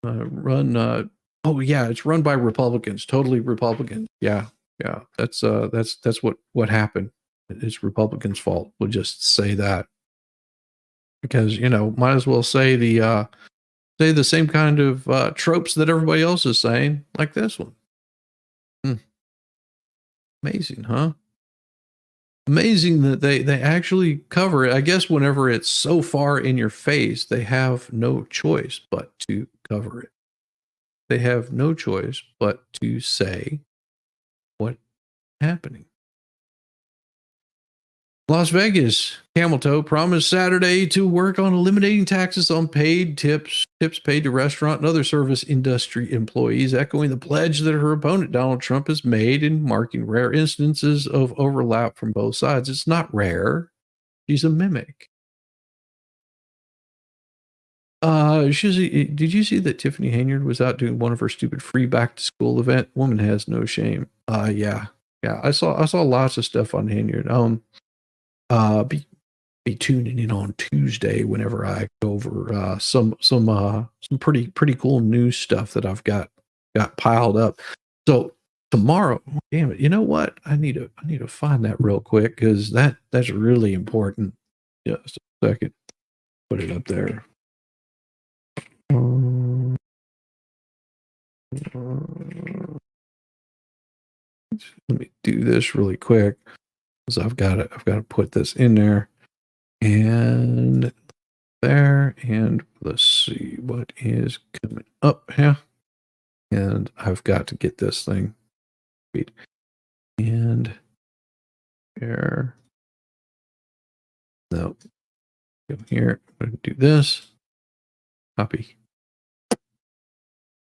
Speaker 1: run? Oh yeah, it's run by Republicans, totally Republican. Yeah. That's what happened. It's Republicans' fault. We'll just say that, because might as well say the same kind of tropes that everybody else is saying, like this one. Amazing, huh? Amazing that they actually cover it. I guess whenever it's so far in your face, they have no choice but to cover it. They have no choice but to say what's happening. Las Vegas, Camel Toe promised Saturday to work on eliminating taxes on paid tips paid to restaurant and other service industry employees, echoing the pledge that her opponent Donald Trump has made in marking rare instances of overlap from both sides. It's not rare. She's a mimic. Did you see that Tiffany Hayward was out doing one of her stupid free back to school event? Woman has no shame. Yeah. I saw lots of stuff on Hayward. Be tuning in on Tuesday whenever I go over some pretty cool news stuff that I've got piled up. So tomorrow, damn it, you know what? I need to find that real quick, because that's really important. Just a second. Put it up there. Let me do this really quick, because I've got to put this in there. And there, and let's see what is coming up here. And I've got to get this thing. And there. No. Go here. I'm going to do this. Copy.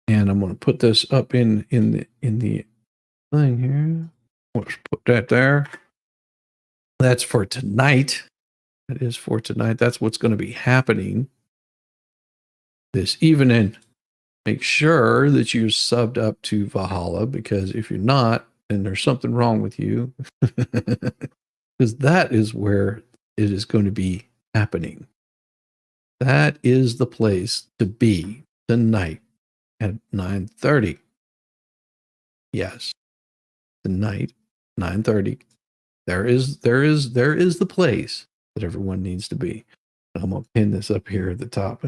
Speaker 1: And I'm going to put this up in the thing here. Let's put that there. That's for tonight. That is for tonight. That's what's going to be happening this evening. Make sure that you're subbed up to Valhalla, because if you're not, then there's something wrong with you. Because that is where it is going to be happening. That is the place to be tonight at 9:30. Yes, tonight, 9:30. There is the place that everyone needs to be. I'm going to pin this up here at the top.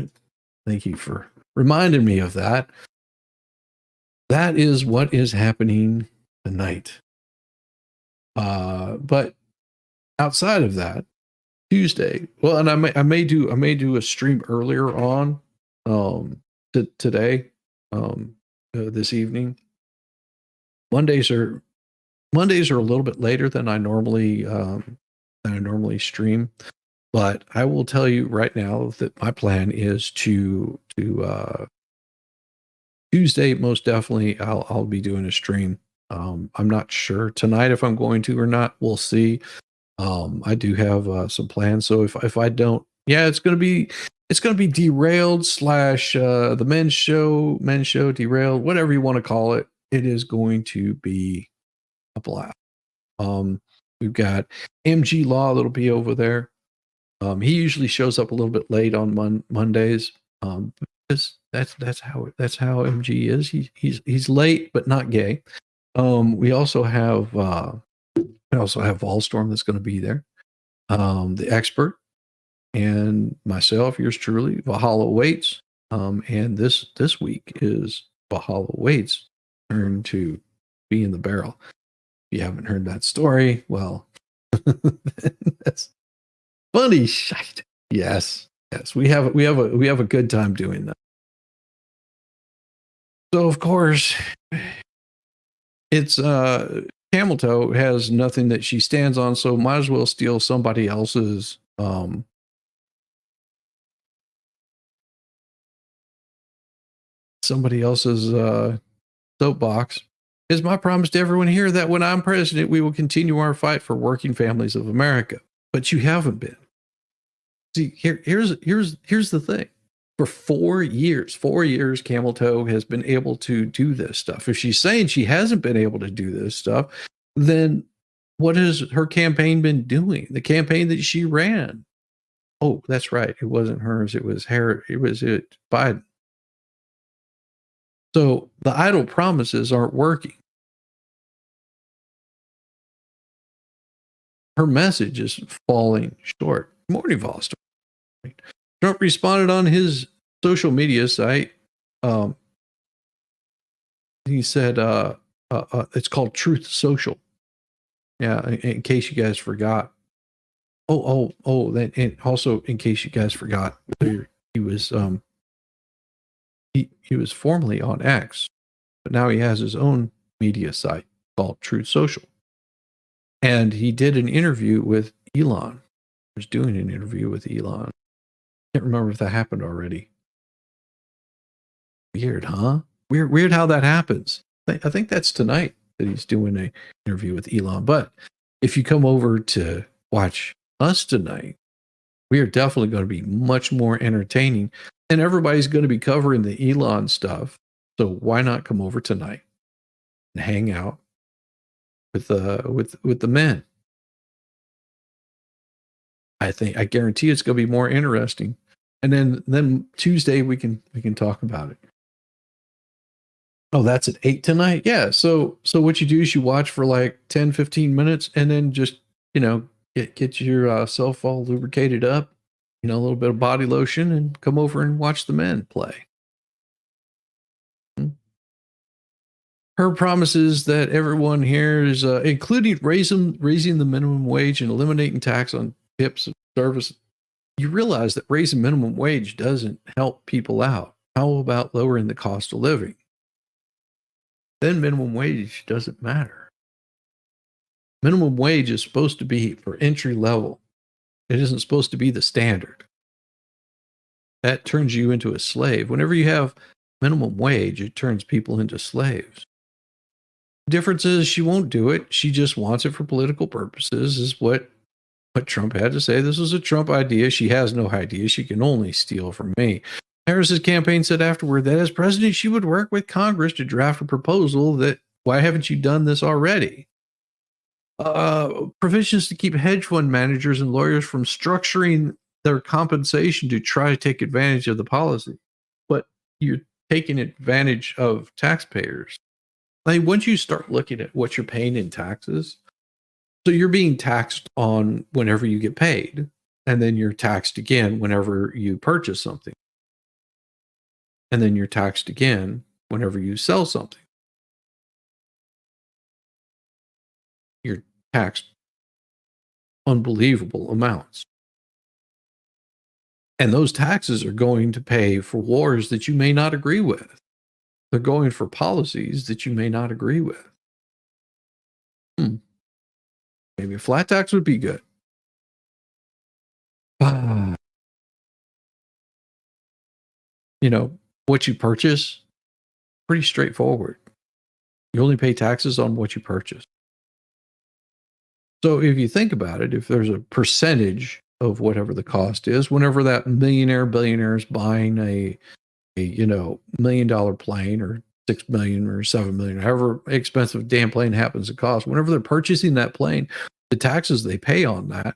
Speaker 1: Thank you for reminding me of that. That is what is happening tonight. But outside of that, Tuesday, well, and I may do a stream earlier on today, this evening. Mondays are a little bit later than I normally stream, but I will tell you right now that my plan is to Tuesday, most definitely I'll be doing a stream. I'm not sure tonight if I'm going to or not. We'll see. I do have some plans, so if I don't Yeah, it's gonna be derailed slash the men's show derailed, whatever you want to call it. It is going to be a blast. We've got MG Law that'll be over there. He usually shows up a little bit late on Mondays. Because that's how MG is. He's late but not gay. We also have Volstorm that's going to be there. The expert and myself, yours truly, Valhalla Waits. And this week is Valhalla Waits' turn to be in the barrel. If you haven't heard that story, well, that's funny shite. Yes, we have a good time doing that. So of course, it's Camel Toe has nothing that she stands on, so might as well steal somebody else's soapbox. Is my promise to everyone here that when I'm president, we will continue our fight for working families of America. But you haven't been. See, here's the thing. For 4 years, Camel Toe has been able to do this stuff. If she's saying she hasn't been able to do this stuff, then what has her campaign been doing? The campaign that she ran. Oh, that's right. It wasn't hers. It was Biden. So the idle promises aren't working. Her message is falling short. Morning, Foster. Trump responded on his social media site. He said it's called Truth Social. Yeah, in case you guys forgot. And also in case you guys forgot, he was he was formerly on X, but now he has his own media site called Truth Social. And he did an interview with Elon. He was doing an interview with Elon. Can't remember if that happened already. Weird, huh? Weird how that happens. I think that's tonight that he's doing an interview with Elon. But if you come over to watch us tonight, we are definitely going to be much more entertaining. And everybody's going to be covering the Elon stuff. So why not come over tonight and hang out with the men? I guarantee it's going to be more interesting. And then Tuesday we can talk about it. Oh, that's at 8 tonight? Yeah. So what you do is you watch for like 10, 15 minutes and then just, get yourself all lubricated up, a little bit of body lotion, and come over and watch the men play. Her promises that everyone here is, including raising the minimum wage and eliminating tax on tips and service. You realize that raising minimum wage doesn't help people out. How about lowering the cost of living? Then minimum wage doesn't matter. Minimum wage is supposed to be for entry level. It isn't supposed to be the standard. That turns you into a slave. Whenever you have minimum wage, it turns people into slaves. The difference is she won't do it. She just wants it for political purposes, is what Trump had to say. This was a Trump idea. She has no idea. She can only steal from me. Harris's campaign said afterward that as president, she would work with Congress to draft a proposal that, why haven't you done this already? Provisions to keep hedge fund managers and lawyers from structuring their compensation to try to take advantage of the policy. But you're taking advantage of taxpayers. Like, once you start looking at what you're paying in taxes, so you're being taxed on whenever you get paid, and then you're taxed again whenever you purchase something. And then you're taxed again whenever you sell something. You're taxed unbelievable amounts. And those taxes are going to pay for wars that you may not agree with. They're going for policies that you may not agree with. Maybe a flat tax would be good. What you purchase, pretty straightforward. You only pay taxes on what you purchase. So if you think about it, if there's a percentage of whatever the cost is. Whenever that millionaire, billionaire is buying a $1 million plane or 6 million or 7 million, however expensive damn plane happens to cost, whenever they're purchasing that plane, the taxes they pay on that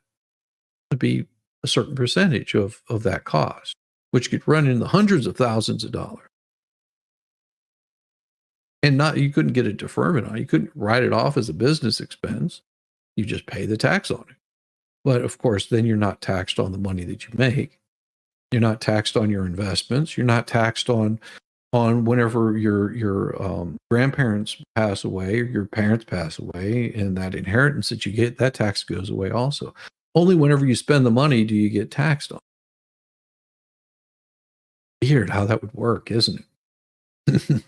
Speaker 1: would be a certain percentage of that cost, which could run in the hundreds of thousands of dollars. And you couldn't get a deferment on it. You couldn't write it off as a business expense. You just pay the tax on it. But of course, then you're not taxed on the money that you make. You're not taxed on your investments. You're not taxed on whenever your grandparents pass away or your parents pass away, and that inheritance that you get, that tax goes away also. Only whenever you spend the money do you get taxed on. Weird how that would work, isn't it?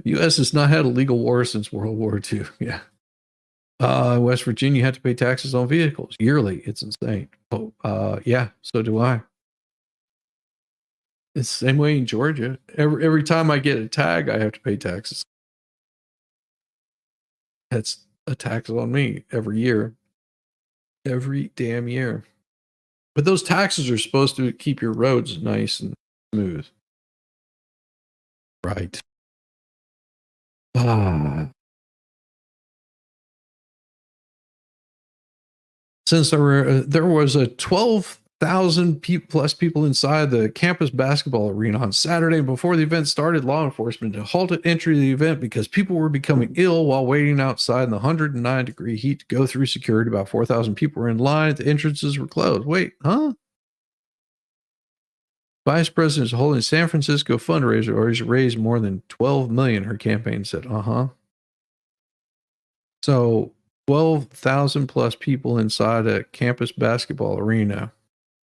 Speaker 1: U.S. has not had a legal war since World War II. Yeah. West Virginia, you have to pay taxes on vehicles yearly. It's insane. Oh, yeah, so do I. It's the same way in Georgia. Every time I get a tag, I have to pay taxes. That's a tax on me every year. Every damn year. But those taxes are supposed to keep your roads nice and smooth. Right. Since there was a 12,000 plus people inside the campus basketball arena on Saturday before the event started, law enforcement halted entry to the event because people were becoming ill while waiting outside in the 109-degree heat to go through security. About 4,000 people were in line. The entrances were closed. Wait, huh? Vice President is holding a San Francisco fundraiser or has raised more than $12 million, her campaign said. So 12,000 plus people inside a campus basketball arena.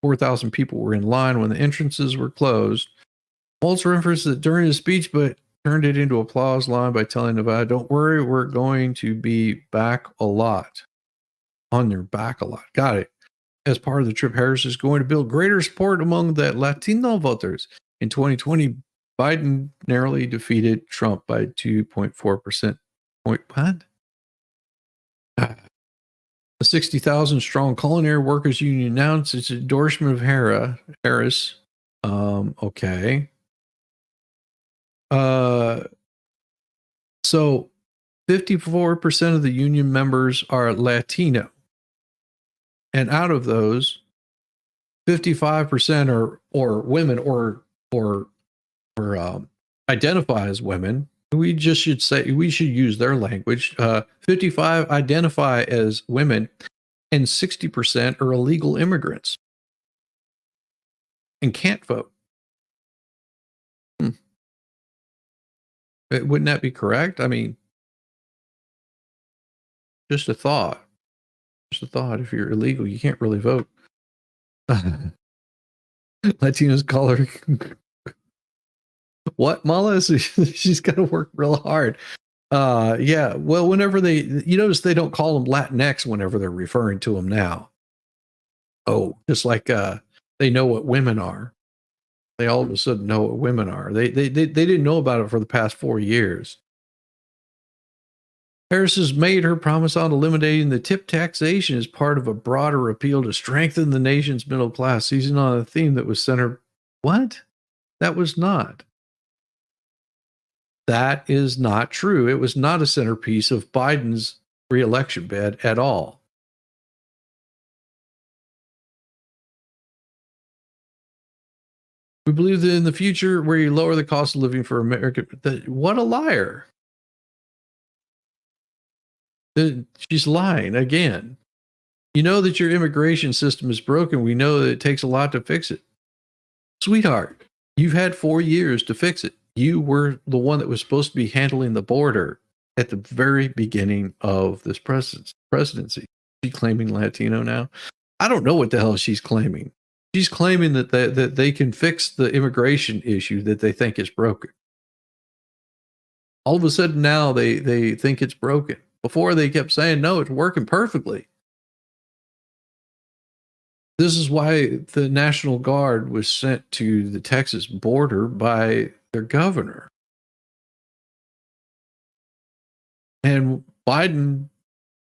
Speaker 1: 4,000 people were in line when the entrances were closed. Waltz referenced it during his speech, but turned it into applause line by telling Nevada, "Don't worry, we're going to be back a lot." On their back a lot. Got it. As part of the trip, Harris is going to build greater support among the Latino voters. In 2020, Biden narrowly defeated Trump by 2.4%. What? The 60,000 strong culinary workers union announced its endorsement of Harris. Okay. So 54% of the union members are Latino. And out of those, 55% are women or identify as women. We should use their language. 55 identify as women, and 60% are illegal immigrants and can't vote. Wouldn't that be correct? I mean, just a thought. Just a thought. If you're illegal, you can't really vote. Latinos call her what, Mala? She's got to work real hard. Yeah. Well, whenever you notice they don't call them Latinx whenever they're referring to them now. Oh, just like they know what women are. They all of a sudden know what women are. They didn't know about it for the past 4 years. Harris has made her promise on eliminating the tip taxation as part of a broader appeal to strengthen the nation's middle class, seizing on a theme that was centered. What? That was not. That is not true. It was not a centerpiece of Biden's re-election bid at all. We believe that in the future, where you lower the cost of living for America, what a liar. She's lying again. You know that your immigration system is broken. We know that it takes a lot to fix it. Sweetheart, you've had 4 years to fix it. You were the one that was supposed to be handling the border at the very beginning of this presidency. She's claiming Latino now. I don't know what the hell she's claiming. She's claiming that they can fix the immigration issue that they think is broken. All of a sudden now they think it's broken. Before they kept saying, no, it's working perfectly. This is why the National Guard was sent to the Texas border by their governor. And Biden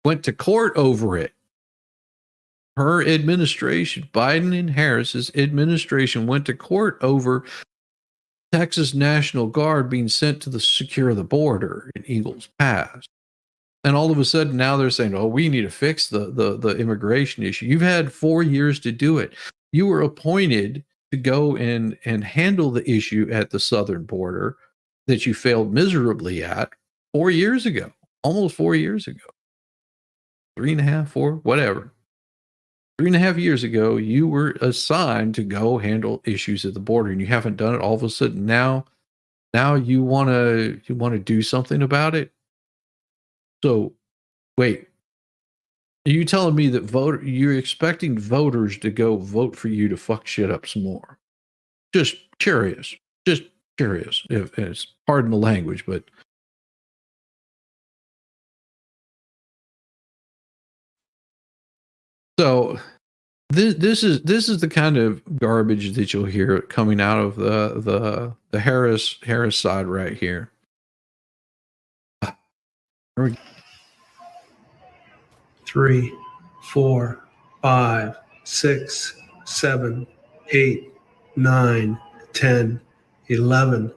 Speaker 1: went to court over it. her administration, Biden and Harris's administration, went to court over Texas National Guard being sent to secure the border in Eagles Pass. And all of a sudden now they're saying, oh, we need to fix the immigration issue. You've had 4 years to do it. You were appointed to go and handle the issue at the southern border that you failed miserably at 4 years ago, almost 4 years ago, 3.5, 4, whatever. 3.5 years ago, you were assigned to go handle issues at the border, and you haven't done it. All of a sudden now you want to do something about it. So wait, are you telling me that you're expecting voters to go vote for you to fuck shit up some more? Just curious, if it's, pardon the language, but so this is the kind of garbage that you'll hear coming out of the Harris side right here.
Speaker 8: 3, 4, 5, 6, 7, 8, 9, 10, 11,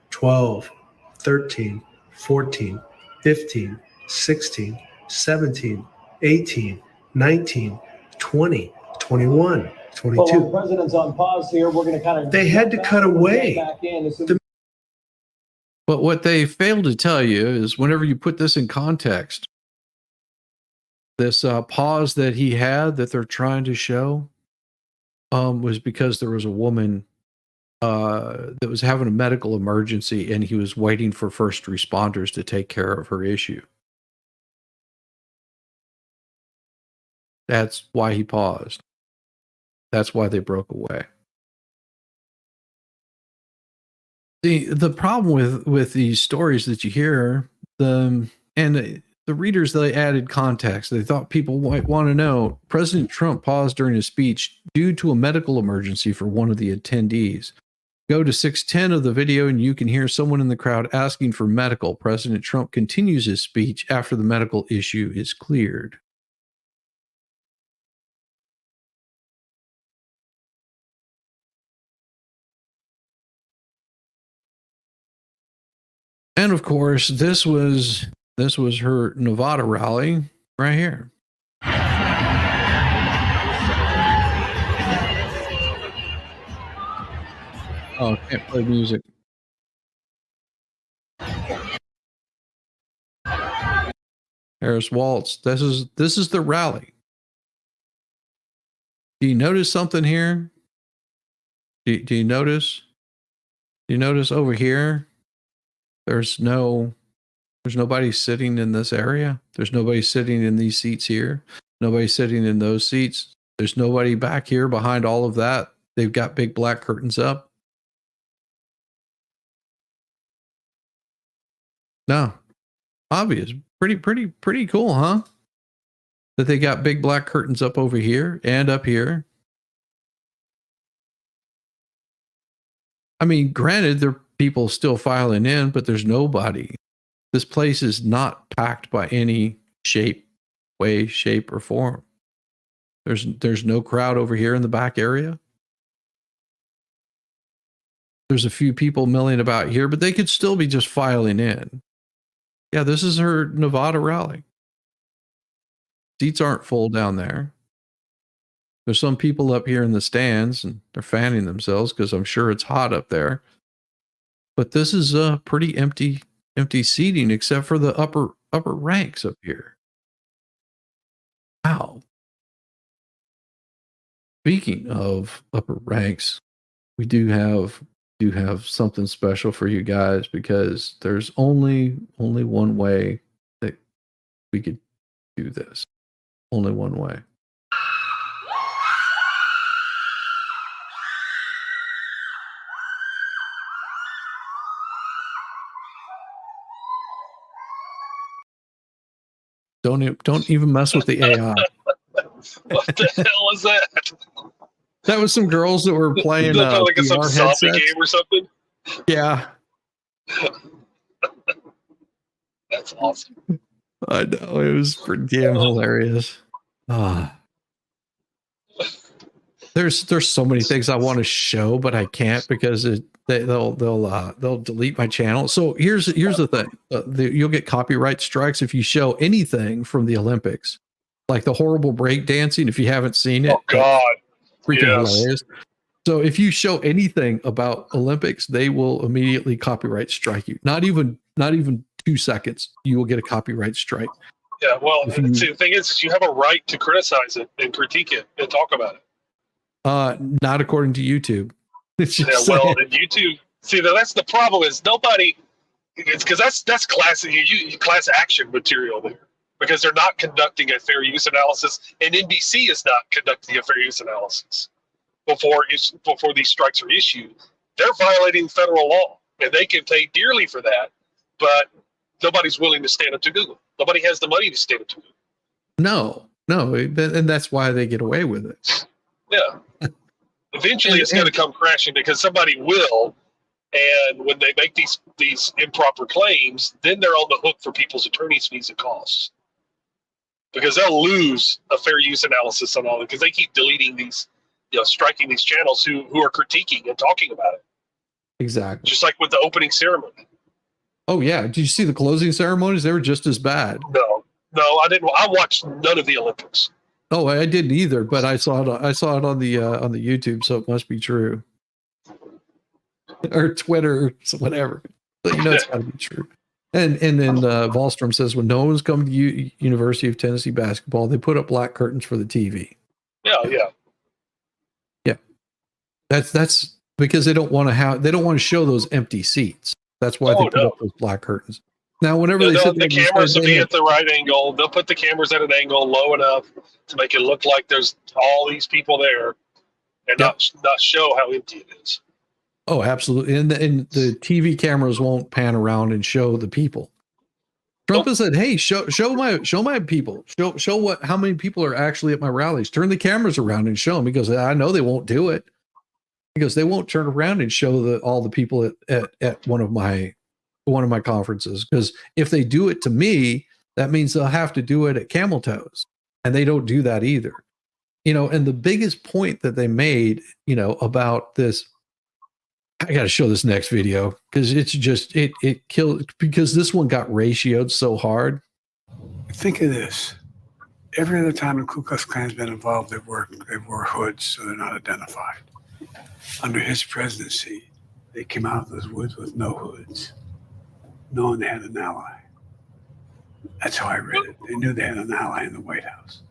Speaker 8: 12, 13, 14, 15, 16, 17, 18, 19, 20, 21, 22.
Speaker 9: Well, the president's on pause here. We're going to kind of.
Speaker 8: They had to cut away.
Speaker 1: But what they failed to tell you is whenever you put this in context, this pause that he had that they're trying to show was because there was a woman that was having a medical emergency and he was waiting for first responders to take care of her issue. That's why he paused. That's why they broke away. The problem with these stories that you hear, the readers, they added context. They thought people might want to know. President Trump paused during his speech due to a medical emergency for one of the attendees. Go to 610 of the video and you can hear someone in the crowd asking for medical. President Trump continues his speech after the medical issue is cleared. And of course, this was her Nevada rally right here. Oh, I can't play music. Harris Waltz. This is the rally. Do you notice something here? Do you notice? Do you notice over here? There's nobody sitting in this area. There's nobody sitting in these seats here. Nobody sitting in those seats. There's nobody back here behind all of that. They've got big black curtains up. No, obvious. Pretty cool, huh? That they got big black curtains up over here and up here. I mean, granted, there are people still filing in, but there's nobody. This place is not packed by any way, shape, or form. There's no crowd over here in the back area. There's a few people milling about here, but they could still be just filing in. Yeah, this is her Nevada rally. Seats aren't full down there. There's some people up here in the stands and they're fanning themselves because I'm sure it's hot up there. But this is a pretty empty seating except for the upper ranks up here. Wow. Speaking of upper ranks, we do have something special for you guys because there's only one way that we could do this. Only one way. Don't even mess with the AI.
Speaker 10: What the hell was that?
Speaker 1: That was some girls that were playing
Speaker 10: like some
Speaker 1: VR
Speaker 10: zombie
Speaker 1: headsets.
Speaker 10: game or something.
Speaker 1: Yeah.
Speaker 10: That's awesome.
Speaker 1: I know, it was pretty damn hilarious. Ah. There's so many things I want to show, but I can't because they'll delete my channel. So here's the thing: you'll get copyright strikes if you show anything from the Olympics, like the horrible break dancing. If you haven't seen it,
Speaker 10: Oh God.
Speaker 1: freaking
Speaker 10: Yes.
Speaker 1: hilarious. So if you show anything about Olympics, they will immediately copyright strike you. Not even 2 seconds, you will get a copyright strike.
Speaker 10: Yeah. Well,
Speaker 1: If you-
Speaker 10: see, the thing is, you have a right to criticize it and critique it and talk about it.
Speaker 1: Not according to YouTube. It's just
Speaker 10: Yeah. Well,
Speaker 1: saying-
Speaker 10: and YouTube. See, that's the problem. Is nobody. It's because that's classic class action material there, because they're not conducting a fair use analysis, and NBC is not conducting a fair use analysis before these strikes are issued. They're violating federal law, and they can pay dearly for that. But nobody's willing to stand up to Google. Nobody has the money to stand up to Google.
Speaker 1: No, and that's why they get away with it.
Speaker 10: Yeah. Eventually, it's going to come crashing because somebody will. And when they make these improper claims, then they're on the hook for people's attorney's fees and costs, because they'll lose a fair use analysis on all it, because they keep deleting these, striking these channels who are critiquing and talking about it.
Speaker 1: Exactly.
Speaker 10: Just like with the opening ceremony.
Speaker 1: Oh yeah, did you see the closing ceremonies? They were just as bad.
Speaker 10: No, I didn't. I watched none of the Olympics.
Speaker 1: Oh, I didn't either, but I saw it on the YouTube, so it must be true. Or Twitter, or whatever. But it's got to be true. And then Wallstrom says, when no one's come to University of Tennessee basketball, they put up black curtains for the TV.
Speaker 10: Yeah.
Speaker 1: That's because they don't want to show those empty seats. That's why they put up those black curtains. Now, whenever
Speaker 10: The cameras will be at the right angle. They'll put the cameras at an angle low enough to make it look like there's all these people there, and not show how empty it is.
Speaker 1: Oh, absolutely. And the TV cameras won't pan around and show the people. Trump has said, "Hey, show my people. Show how many people are actually at my rallies. Turn the cameras around and show them." He goes, "I know they won't do it." He goes, "They won't turn around and show all the people at one of my conferences, because if they do it to me, that means they'll have to do it at Camel Toes, and they don't do that either." And the biggest point that they made, about this. I got to show this next video because it's just it killed, because this one got ratioed so hard.
Speaker 11: Think of this: every other time the Ku Klux Klan's been involved, they wore hoods so they're not identified. Under his presidency, they came out of those woods with no hoods, knowing they had an ally. That's how I read it. They knew they had an ally in the White House,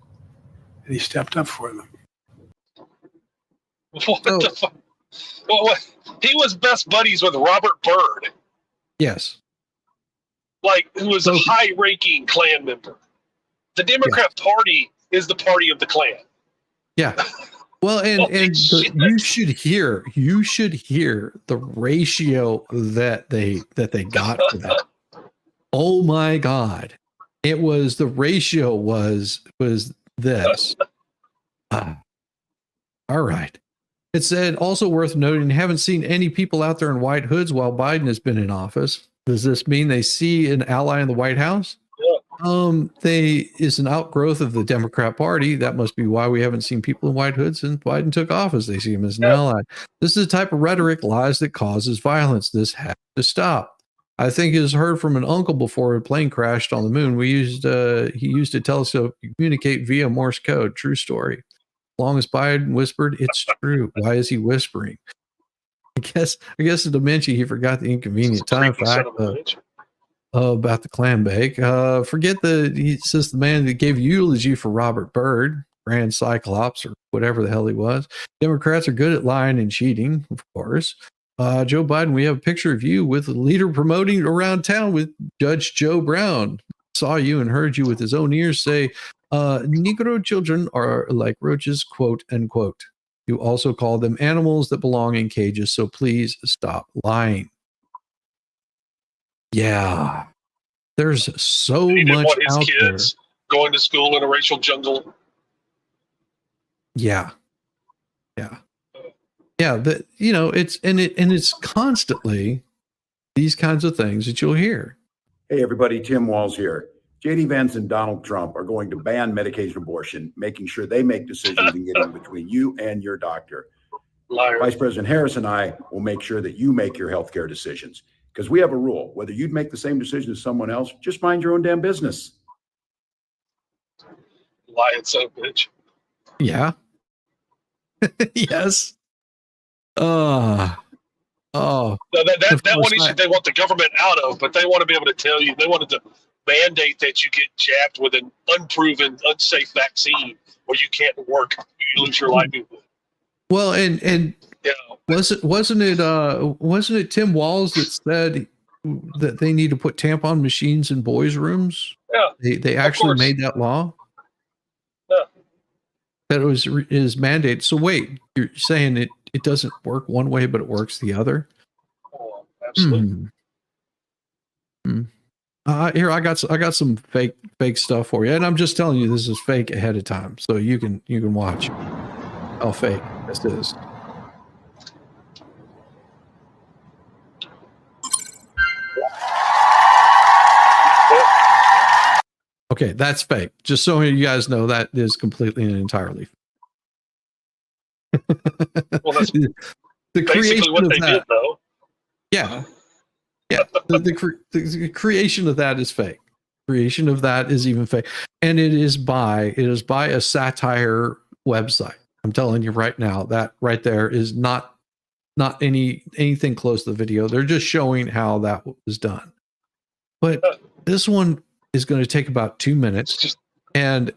Speaker 11: and he stepped up for them.
Speaker 10: What the fuck? Well, he was best buddies with Robert Byrd.
Speaker 1: Yes.
Speaker 10: Who was a high-ranking Klan member. The Democrat Party is the party of the Klan.
Speaker 1: Yeah. Well, you should hear the ratio that they got for that. Oh my God. The ratio was this. All right. It said, also worth noting, haven't seen any people out there in white hoods while Biden has been in office. Does this mean they see an ally in the White House?
Speaker 10: Yeah.
Speaker 1: They is an outgrowth of the Democrat Party. That must be why we haven't seen people in white hoods since Biden took office. They see him as an ally. This is the type of rhetoric, lies that causes violence. This has to stop. I think it was heard from an uncle before a plane crashed on the moon. He used a telescope to communicate via Morse code. True story. Long as Biden whispered, it's true. Why is he whispering? I guess the dementia, he forgot the inconvenient time fact about the clam bake. He says the man that gave eulogy for Robert Byrd, Grand Cyclops, or whatever the hell he was. Democrats are good at lying and cheating, of course. Joe Biden, we have a picture of you with a leader promoting around town with Judge Joe Brown. Saw you and heard you with his own ears say, Negro children are like roaches, quote unquote. You also call them animals that belong in cages, so please stop lying. Yeah. There's so
Speaker 10: he didn't
Speaker 1: much
Speaker 10: want his
Speaker 1: out
Speaker 10: kids going to school in a racial jungle.
Speaker 1: Yeah. It's constantly these kinds of things that you'll hear.
Speaker 12: Hey everybody, Tim Walls here.
Speaker 5: J.D. Vance and Donald Trump are going to ban medication abortion, making sure they make decisions and getting between you and your doctor.
Speaker 10: Liar.
Speaker 5: Vice President Harris and I will make sure that you make your healthcare decisions, because we have a rule. Whether you'd make the same decision as someone else, just mind your own damn business.
Speaker 10: Lying son of a bitch.
Speaker 1: Yeah. Yes. Oh.
Speaker 10: No, that one issue they want the government out of, but they want to be able to tell you, they wanted to mandate that you get jabbed with an unproven, unsafe vaccine or you can't work, you lose your livelihood.
Speaker 1: Well, and
Speaker 10: Yeah.
Speaker 1: wasn't it Tim Walz that said that they need to put tampon machines in boys' rooms?
Speaker 10: Yeah.
Speaker 1: They actually
Speaker 10: course.
Speaker 1: made that law.
Speaker 10: Yeah.
Speaker 1: That is mandated. So wait, you're saying it doesn't work one way, but it works the other?
Speaker 10: Oh, absolutely.
Speaker 1: Here, I got some fake stuff for you, and I'm just telling you this is fake ahead of time, so you can watch how fake this is. Okay, that's fake. Just so you guys know, that is completely and entirely.
Speaker 10: Well, that's
Speaker 1: the
Speaker 10: basically what they did, though.
Speaker 1: Yeah. The creation of that is fake. Creation of that is even fake, and it is by a satire website. I'm telling you right now, that right there is not anything close to the video. They're just showing how that was done. But this one is going to take about 2 minutes, and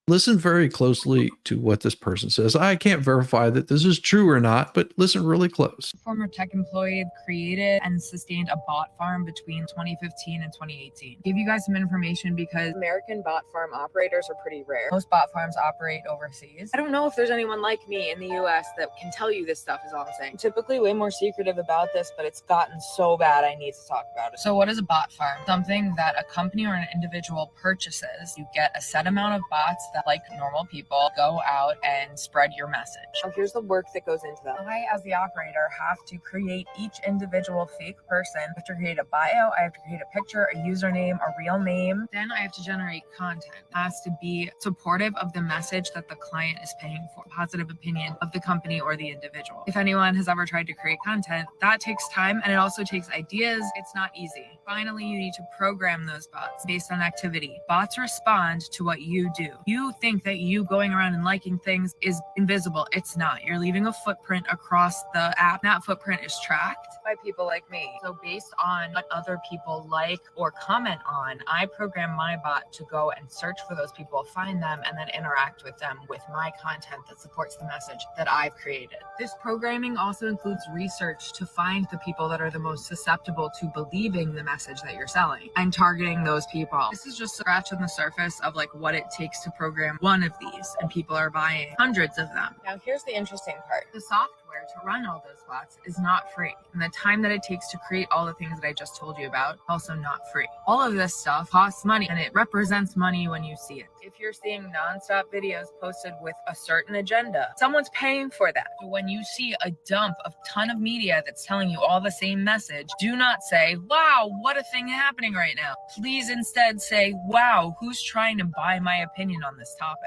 Speaker 1: listen very closely to what this person says. I can't verify that this is true or not, but listen really close.
Speaker 12: Former tech employee created and sustained a bot farm between 2015 and 2018. Give you guys some information because American bot farm operators are pretty rare. Most bot farms operate overseas. I don't know if there's anyone like me in the US that can tell you this stuff, is all I'm saying. I'm typically way more secretive about this, but it's gotten so bad I need to talk about it. So what is a bot farm? Something that a company or an individual purchases. You get a set amount of bots that, like normal people, go out and spread your message. So here's the work that goes into that. I, as the operator, have to create each individual fake person. I have to create a bio, I have to create a picture, a username, a real name. Then I have to generate content. It has to be supportive of the message that the client is paying for. Positive opinion of the company or the individual. If anyone has ever tried to create content, that takes time and it also takes ideas. It's not easy. Finally, you need to program those bots based on activity. Bots respond to what you do. You think that you going around and liking things is invisible. It's not. You're leaving a footprint across the app. That footprint is tracked by people like me. So based on what other people like or comment on, I program my bot to go and search for those people, find them, and then interact with them with my content that supports the message that I've created. This programming also includes research to find the people that are the most susceptible to believing the message that you're selling and targeting those people. This is just a scratch on the surface of like what it takes to program one of these, and people are buying hundreds of them. Now here's the interesting part. The software to run all those bots is not free, and the time that it takes to create all the things that I just told you about also not free. All of this stuff costs money, and it represents money when you see it. If you're seeing nonstop videos posted with a certain agenda, someone's paying for that. So when you see a dump of ton of media that's telling you all the same message, do not say, wow, what a thing happening right now. Please instead say, wow, who's trying to buy my opinion on this topic?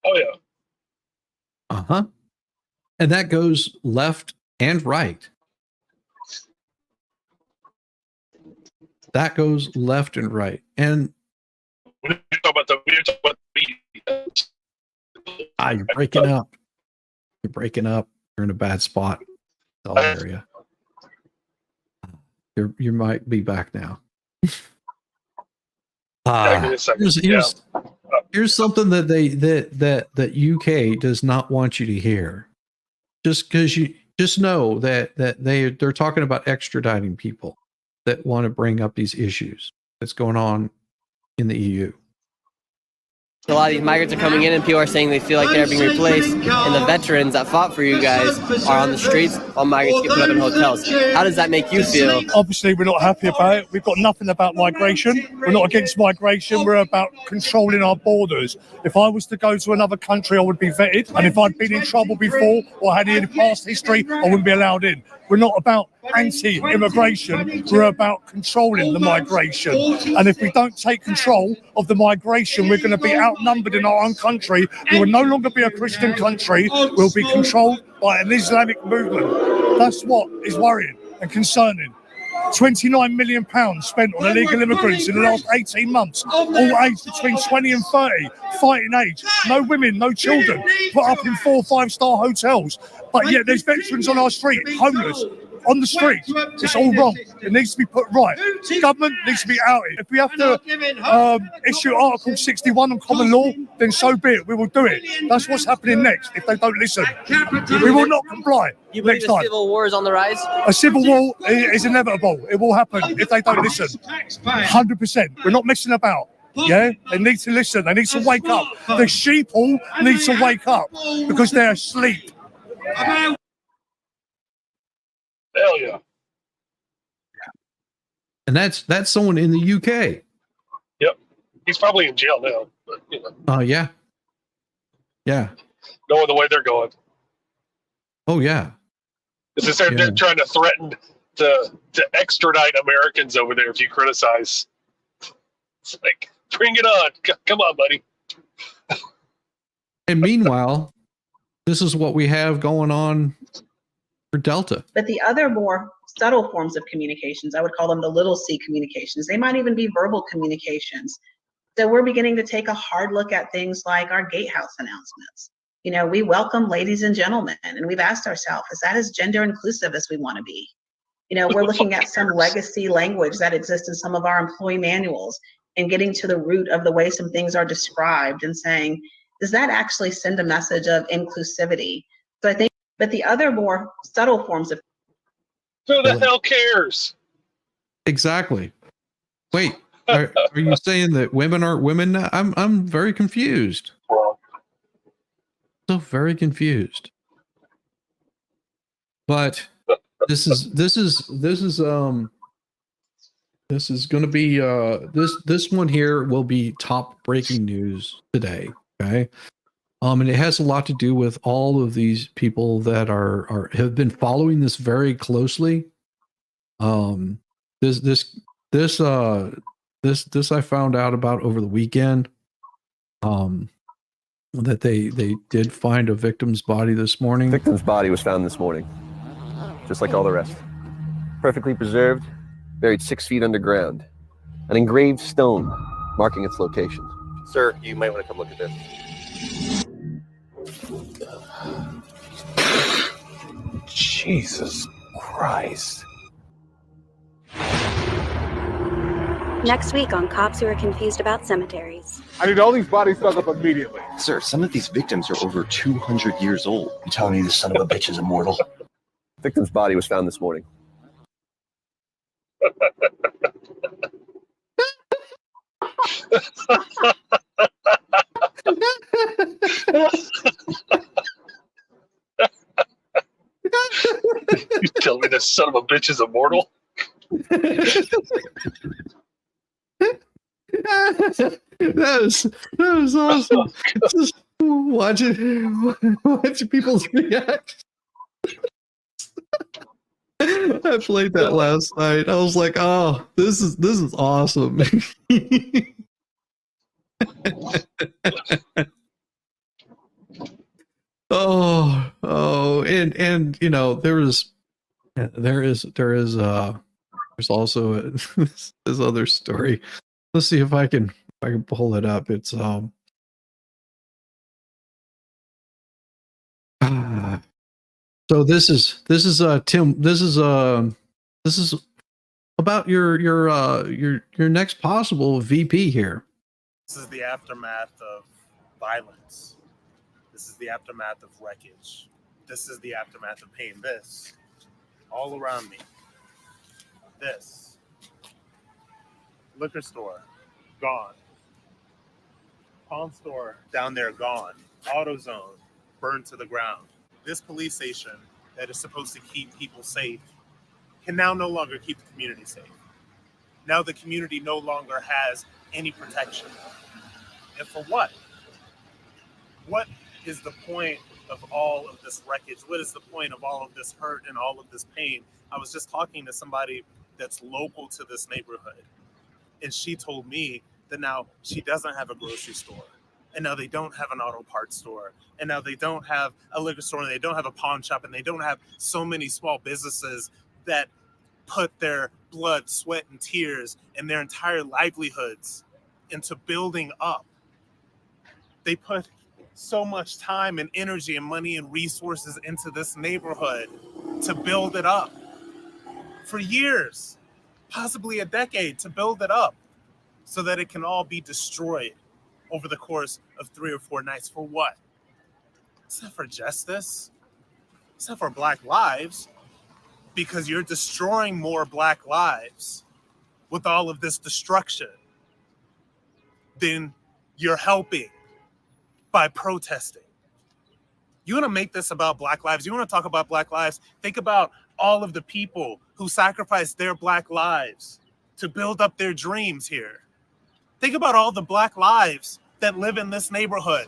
Speaker 10: Oh, yeah.
Speaker 1: Uh-huh. And that goes left and right. That goes left and right. And
Speaker 10: we talk about the media.
Speaker 1: you're breaking up. You're breaking up. You're in a bad spot. All area. You might be back now. Here's something that that UK does not want you to hear. Just because you just know that they're talking about extraditing people that want to bring up these issues that's going on in the EU.
Speaker 13: A lot of these migrants are coming in and people are saying they feel like they're being replaced, and the veterans that fought for you guys are on the streets while migrants get put up in hotels. How does that make you feel?
Speaker 14: Obviously, we're not happy about it. We've got nothing about migration. We're not against migration. We're about controlling our borders. If I was to go to another country, I would be vetted. And if I'd been in trouble before or had any past history, I wouldn't be allowed in. We're not about anti-immigration. We're about controlling the migration. And if we don't take control of the migration, we're going to be outnumbered in our own country. We will no longer be a Christian country. We'll be controlled by an Islamic movement. That's what is worrying and concerning. £29 million spent on illegal immigrants in the last 18 months, all aged between 20 and 30, fighting age, no women, no children, put up in 4 or 5-star hotels. But yet there's veterans on our street, homeless, on the street. It's all wrong. It needs to be put right. Government needs to be outed. If we have to issue Article 61 on common law, then so be it. We will do it. That's what's happening next if they don't listen. We will not comply.
Speaker 13: You believe a civil war is on the rise?
Speaker 14: A civil war is inevitable. It will happen if they don't listen. 100%. We're not messing about. Yeah, they need to listen. They need to wake up. The sheeple need to wake up because they're asleep.
Speaker 10: Hell yeah.
Speaker 1: And that's someone in the UK.
Speaker 10: Yep. He's probably in jail now. But, you know,
Speaker 1: Yeah. Yeah.
Speaker 10: going the way they're going.
Speaker 1: Oh, yeah.
Speaker 10: They're trying to threaten to extradite Americans over there if you criticize. It's like, bring it on. Come on, buddy.
Speaker 1: And meanwhile, this is what we have going on for Delta.
Speaker 15: But the other more subtle forms of communications, I would call them the little c communications. They might even be verbal communications. So we're beginning to take a hard look at things like our gatehouse announcements. You know, we welcome ladies and gentlemen, and we've asked ourselves, is that as gender inclusive as we want to be? You know, we're looking at some legacy language that exists in some of our employee manuals and getting to the root of the way some things are described and saying, does that actually send a message of inclusivity? So I think, but the other more subtle forms of
Speaker 10: who the hell cares?
Speaker 1: Exactly. Wait, are you saying that women aren't women now? I'm very confused. So very confused. But this is going to be this one here will be top breaking news today. Okay. And it has a lot to do with all of these people that have been following this very closely. This I found out about over the weekend. That they did find a victim's body this morning.
Speaker 16: Victim's body was found this morning, just like all the rest. Perfectly preserved, buried 6 feet underground. An engraved stone marking its location. Sir, you might want to come look at this.
Speaker 17: Jesus Christ.
Speaker 18: Next week on Cops Who Are Confused About Cemeteries.
Speaker 14: I need all these bodies dug up immediately.
Speaker 17: Sir, some of these victims are over 200 years old. You telling me this son of a bitch is immortal?
Speaker 16: Victim's body was found this morning.
Speaker 10: You tell me this son of a bitch is immortal?
Speaker 1: That was awesome. Just watching people's reactions. I played that last night. I was like, "Oh, this is awesome." and you know, there's also this other story. Let's see if I can pull it up. It's so this is Tim. This is about your next possible VP here.
Speaker 19: This is the aftermath of violence. This is the aftermath of wreckage. This is the aftermath of pain. This all around me. This liquor store gone. Pawn store down there gone. AutoZone burned to the ground. This police station that is supposed to keep people safe can now no longer keep the community safe. Now the community no longer has any protection. And for what? What is the point of all of this wreckage? What is the point of all of this hurt and all of this pain? I was just talking to somebody that's local to this neighborhood, and she told me that now she doesn't have a grocery store, and now they don't have an auto parts store, and now they don't have a liquor store, and they don't have a pawn shop, and they don't have so many small businesses that put their blood, sweat, and tears and their entire livelihoods into building up. They put so much time and energy and money and resources into this neighborhood to build it up for years, possibly a decade, to build it up so that it can all be destroyed over the course of 3 or 4 nights. For what? It's not for justice. It's not for Black lives, because you're destroying more Black lives with all of this destruction than you're helping by protesting. You want to make this about Black lives? You want to talk about Black lives? Think about all of the people who sacrificed their Black lives to build up their dreams here. Think about all the Black lives that live in this neighborhood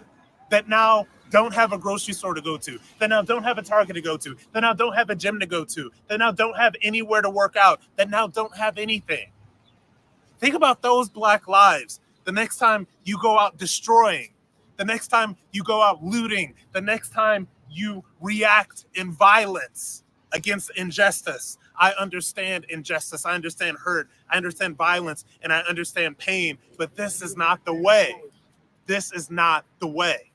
Speaker 19: that now don't have a grocery store to go to, that now don't have a Target to go to, that now don't have a gym to go to, that now don't have anywhere to work out, that now don't have anything. Think about those Black lives the next time you go out destroying, the next time you go out looting, the next time you react in violence against injustice. I understand injustice, I understand hurt, I understand violence, and I understand pain, but this is not the way. This is not the way.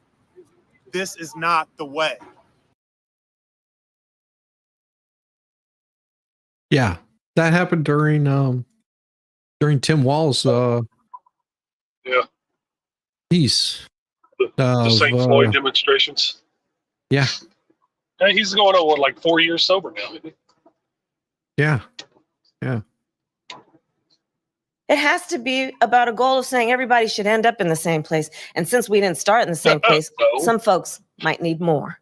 Speaker 19: This is not the way.
Speaker 1: Yeah, that happened during Tim Wall's piece.
Speaker 10: The St. Floyd demonstrations.
Speaker 1: Yeah.
Speaker 10: Hey, he's going on, what, like 4 years sober now, isn't he?
Speaker 1: Yeah. Yeah.
Speaker 20: It has to be about a goal of saying everybody should end up in the same place. And since we didn't start in the same place, some folks might need more.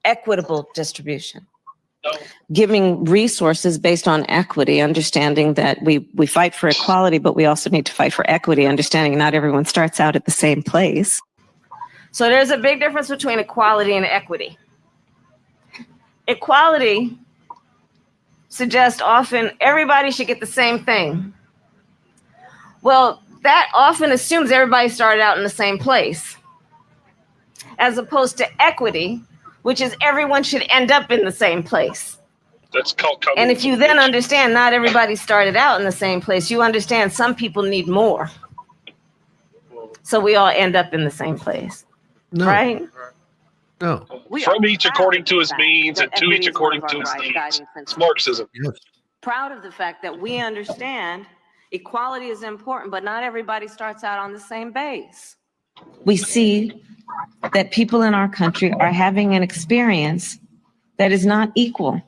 Speaker 20: Equitable distribution.
Speaker 21: Giving resources based on equity, understanding that we fight for equality, but we also need to fight for equity, understanding not everyone starts out at the same place.
Speaker 20: So there's a big difference between equality and equity. Equality suggests often everybody should get the same thing. Well, that often assumes everybody started out in the same place, as opposed to equity, which is everyone should end up in the same place.
Speaker 10: That's called communism.
Speaker 20: And if you then understand not everybody started out in the same place, you understand some people need more. So we all end up in the same place, right?
Speaker 1: No.
Speaker 10: From each according to his means and to each according to his needs. It's Marxism.
Speaker 1: Yes.
Speaker 20: Proud of the fact that we understand equality is important, but not everybody starts out on the same base.
Speaker 21: We see that people in our country are having an experience that is not equal.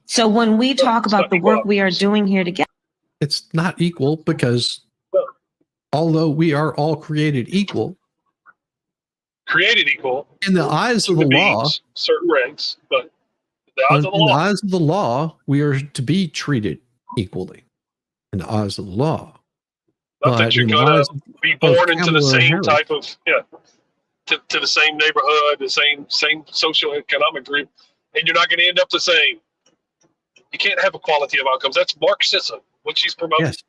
Speaker 21: So when we talk about the work we are doing here together,
Speaker 1: It's not equal because although we are all created equal
Speaker 10: in
Speaker 1: the eyes of the law,
Speaker 10: certain ranks, but the eyes of the
Speaker 1: in the
Speaker 10: law.
Speaker 1: eyes of the law, we are to be treated equally in the eyes of the law.
Speaker 10: Not that you're
Speaker 1: in the
Speaker 10: gonna
Speaker 1: eyes
Speaker 10: be
Speaker 1: of
Speaker 10: born into the
Speaker 1: Kamala
Speaker 10: same
Speaker 1: Harris,
Speaker 10: type of to the same neighborhood, the same socioeconomic group, and you're not going to end up the same. You can't have equality of outcomes. That's Marxism, what she's promoting.
Speaker 1: Yes,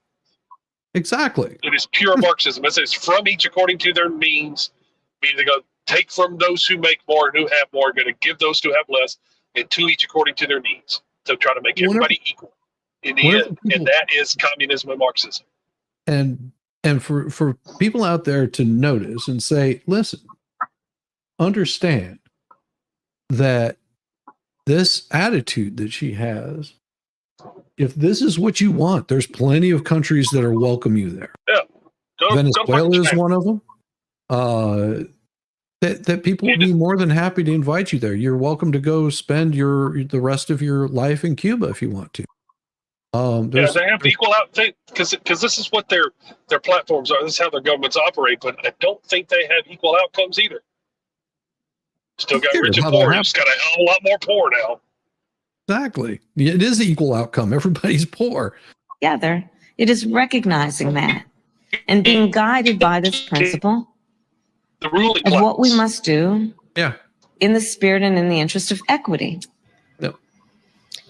Speaker 1: exactly.
Speaker 10: It is pure Marxism. It says from each according to their means. Meaning they're going to take from those who make more and who have more, going to give those who have less, and to each according to their needs. So try to make everybody equal in the end, and that is communism and Marxism.
Speaker 1: And for people out there to notice and say, listen, understand that this attitude that she has, if this is what you want, there's plenty of countries that are welcome you there.
Speaker 10: Yeah.
Speaker 1: Venezuela is one of them. That people will be more than happy to invite you there. You're welcome to go spend the rest of your life in Cuba if you want to.
Speaker 10: They have to equal out because this is what their platforms are. This is how their governments operate. But I don't think they have equal outcomes either. Still got rich and poor. Just got a hell of a lot more poor now.
Speaker 1: Exactly. It is equal outcome. Everybody's poor.
Speaker 21: together, it is recognizing that and being guided by this principle
Speaker 10: the ruling
Speaker 21: of what we must do
Speaker 1: Yeah.
Speaker 21: In the spirit and in the interest of equity.
Speaker 1: Yep.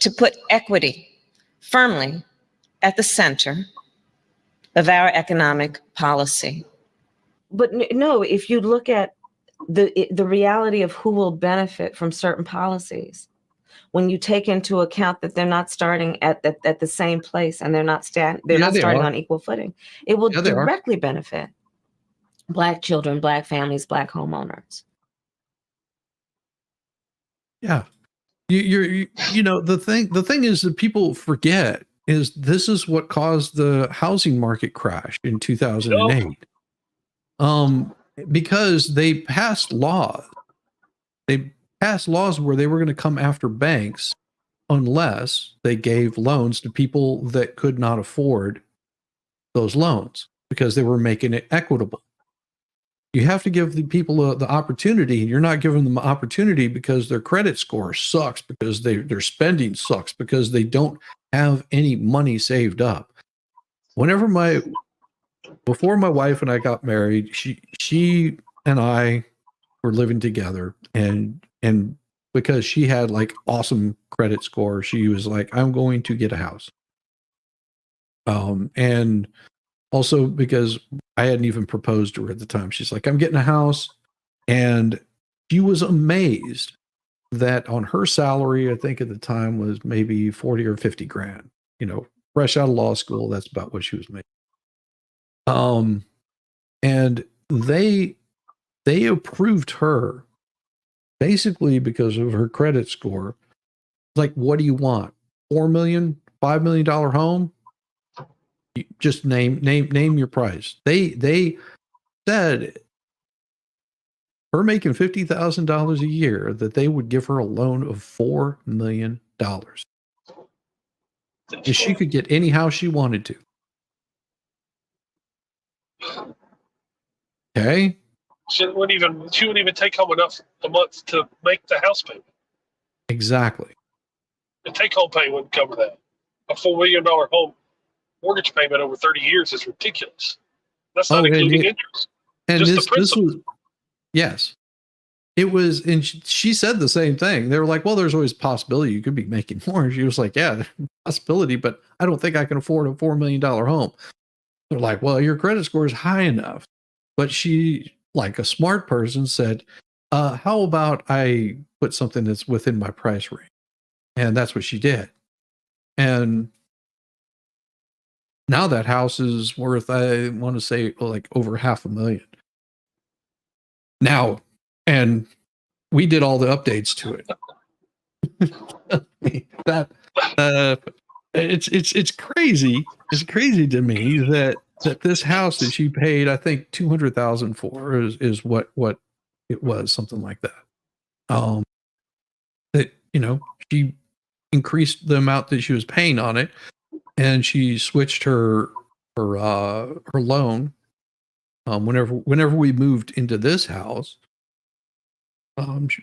Speaker 21: To put equity firmly at the center of our economic policy. But no, if you look at the reality of who will benefit from certain policies, when you take into account that they're not starting at the same place and they're not
Speaker 1: They
Speaker 21: starting
Speaker 1: are.
Speaker 21: on equal footing, it will
Speaker 1: Yeah, they are.
Speaker 21: directly benefit Black children, Black families, Black homeowners.
Speaker 1: Yeah. You know, the thing is that people forget is this is what caused the housing market crash in 2008. Because they passed laws. They passed laws where they were going to come after banks unless they gave loans to people that could not afford those loans because they were making it equitable. You have to give the people the opportunity, and you're not giving them opportunity because their credit score sucks, because their spending sucks, because they don't have any money saved up. Before my wife and I got married, she and I were living together, and because she had like awesome credit score, she was like, I'm going to get a house. And also because I hadn't even proposed to her at the time. She's like, I'm getting a house. And she was amazed that on her salary, I think at the time was maybe 40 or 50 grand, you know, fresh out of law school. That's about what she was making. And they approved her basically because of her credit score. Like, what do you want? $4 million, $5 million home? Just name your price. They said her making $50,000 a year that they would give her a loan of $4 million. And she could get any house she wanted to. Okay.
Speaker 10: She wouldn't even take home enough a month to make the house payment.
Speaker 1: Exactly.
Speaker 10: The take-home pay wouldn't cover that. A $4 million home mortgage payment over 30 years is ridiculous. That's not including interest.
Speaker 1: And
Speaker 10: just
Speaker 1: this
Speaker 10: the principal.
Speaker 1: was, yes, it was. And she said the same thing. They were like, well, there's always a possibility you could be making more. She was like, yeah, possibility, but I don't think I can afford a $4 million home. They're like, well, your credit score is high enough. But she, like a smart person, said, how about I put something that's within my price range? And that's what she did. And now that house is worth, I want to say, like over $500,000. Now, and we did all the updates to it. It's crazy. It's crazy to me that this house that she paid, I think $200,000 for is what it was, something like that. That, you know, she increased the amount that she was paying on it, and she switched her loan. Whenever we moved into this house,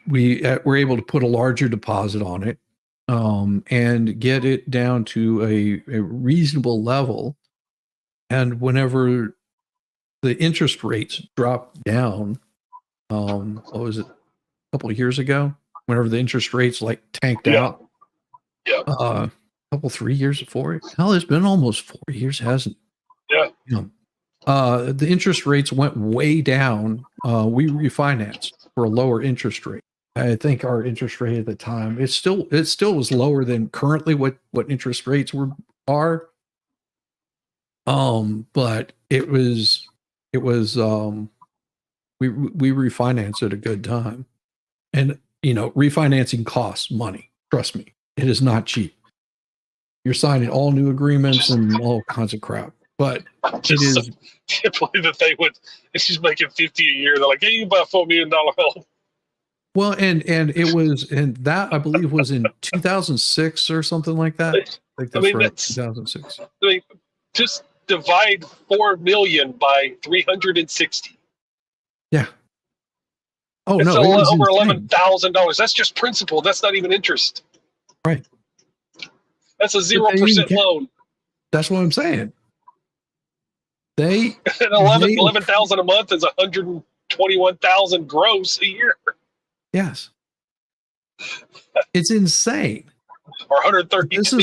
Speaker 1: we were able to put a larger deposit on it, and get it down to a reasonable level. And whenever the interest rates dropped down, what was it, a couple of years ago? Whenever the interest rates like tanked out, a couple 3 years before. Hell, it's been almost 4 years, hasn't it?
Speaker 10: Yeah.
Speaker 1: You know, the interest rates went way down. We refinanced for a lower interest rate. I think our interest rate at the time, it still was lower than currently what interest rates are. But it was we refinanced at a good time. And you know, refinancing costs money. Trust me, it is not cheap. You're signing all new agreements and all kinds of crap. But it is.
Speaker 10: I can't believe that they would. If she's making $50 a year, they're like, "Hey, you can buy a $4 million home."
Speaker 1: Well, and it was, and that I believe was in 2006 or something like that. I think that's right. 2006.
Speaker 10: I mean, just divide 4 million by 360.
Speaker 1: Yeah. Oh
Speaker 10: it's
Speaker 1: no, it was
Speaker 10: over
Speaker 1: insane.
Speaker 10: $11,000. That's just principal. That's not even interest.
Speaker 1: Right.
Speaker 10: That's a 0% loan.
Speaker 1: That's what I'm saying. They
Speaker 10: 11,000 a month is 121,000 gross a year.
Speaker 1: Yes. It's insane.
Speaker 10: Or 132.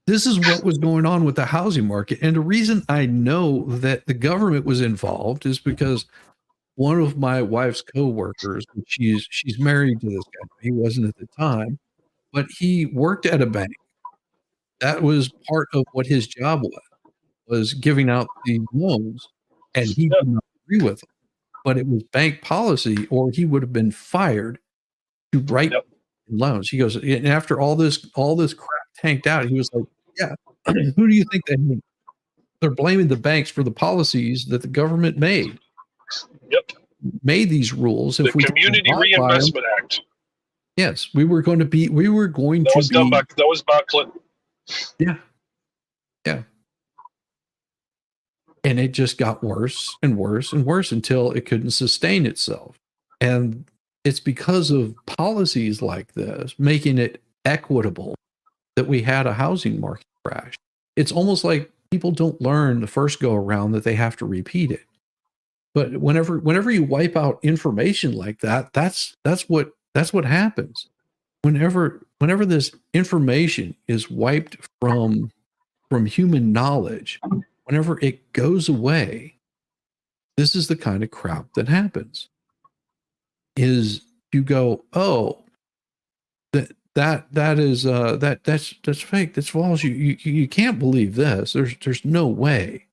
Speaker 1: This is what was going on with the housing market. And the reason I know that the government was involved is because one of my wife's coworkers, she's married to this guy. He wasn't at the time, but he worked at a bank. That was part of what his job was giving out the loans, and he did not agree with them. But it was bank policy, or he would have been fired to write loans. He goes, and after all this crap tanked out, he was like, yeah, who do you think they're blaming the banks for the policies that the government made?
Speaker 10: Yep.
Speaker 1: Made these rules.
Speaker 10: The Community Reinvestment Act.
Speaker 1: Yes, we were going to be.
Speaker 10: That was about Clinton.
Speaker 1: Yeah. Yeah. And it just got worse and worse and worse until it couldn't sustain itself. And it's because of policies like this, making it equitable, that we had a housing market crash. It's almost like people don't learn the first go around that they have to repeat it. But whenever you wipe out information like that, that's what happens. Whenever this information is wiped from human knowledge, whenever it goes away, this is the kind of crap that happens. Is you go, oh, that's fake. That's false. You can't believe this. There's no way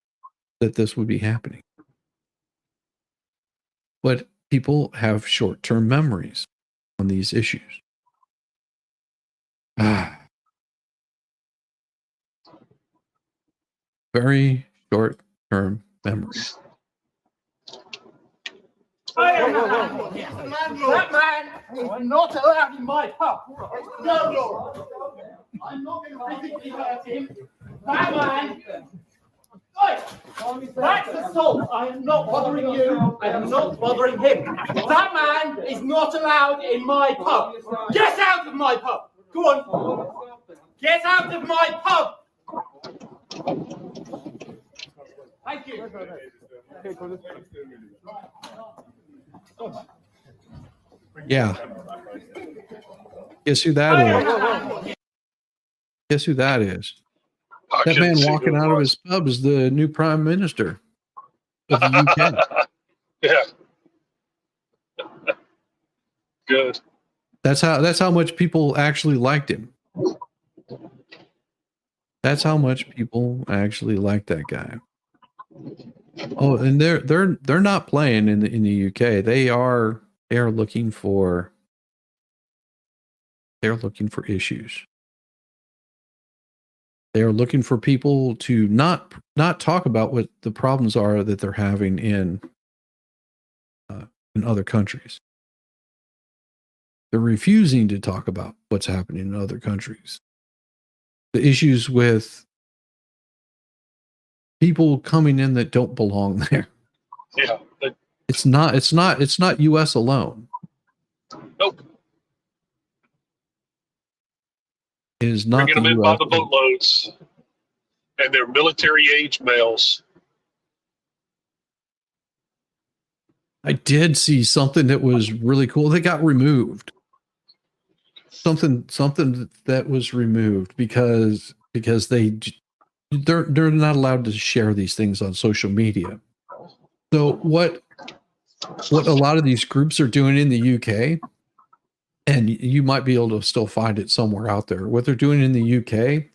Speaker 1: that this would be happening. But people have short-term memories on these issues. Very short-term memories.
Speaker 2: That man is not allowed in my pub. No. I'm not going to physically hurt him. That man. That's assault. I am not bothering you. I am not bothering him. That man is not allowed in my pub. Get out of my pub. Go on. Get out of my pub. Thank you.
Speaker 1: Yeah. Guess who that is? Guess who that is? That man walking out of his pub is the new prime minister of the UK.
Speaker 10: Yeah. Good.
Speaker 1: That's how much people actually liked him. That's how much people actually like that guy. Oh, and they're not playing in the UK. They are looking for issues. They are looking for people to not talk about what the problems are that they're having in other countries. They're refusing to talk about what's happening in other countries. The issues with people coming in that don't belong there.
Speaker 10: Yeah.
Speaker 1: It's not US alone.
Speaker 10: Nope.
Speaker 1: It is not
Speaker 10: bringing
Speaker 1: the
Speaker 10: them in by
Speaker 1: US
Speaker 10: the boatloads, and they're military age males.
Speaker 1: I did see something that was really cool. They got removed. Something that was removed because they're not allowed to share these things on social media. So what a lot of these groups are doing in the UK, and you might be able to still find it somewhere out there. What they're doing in the UK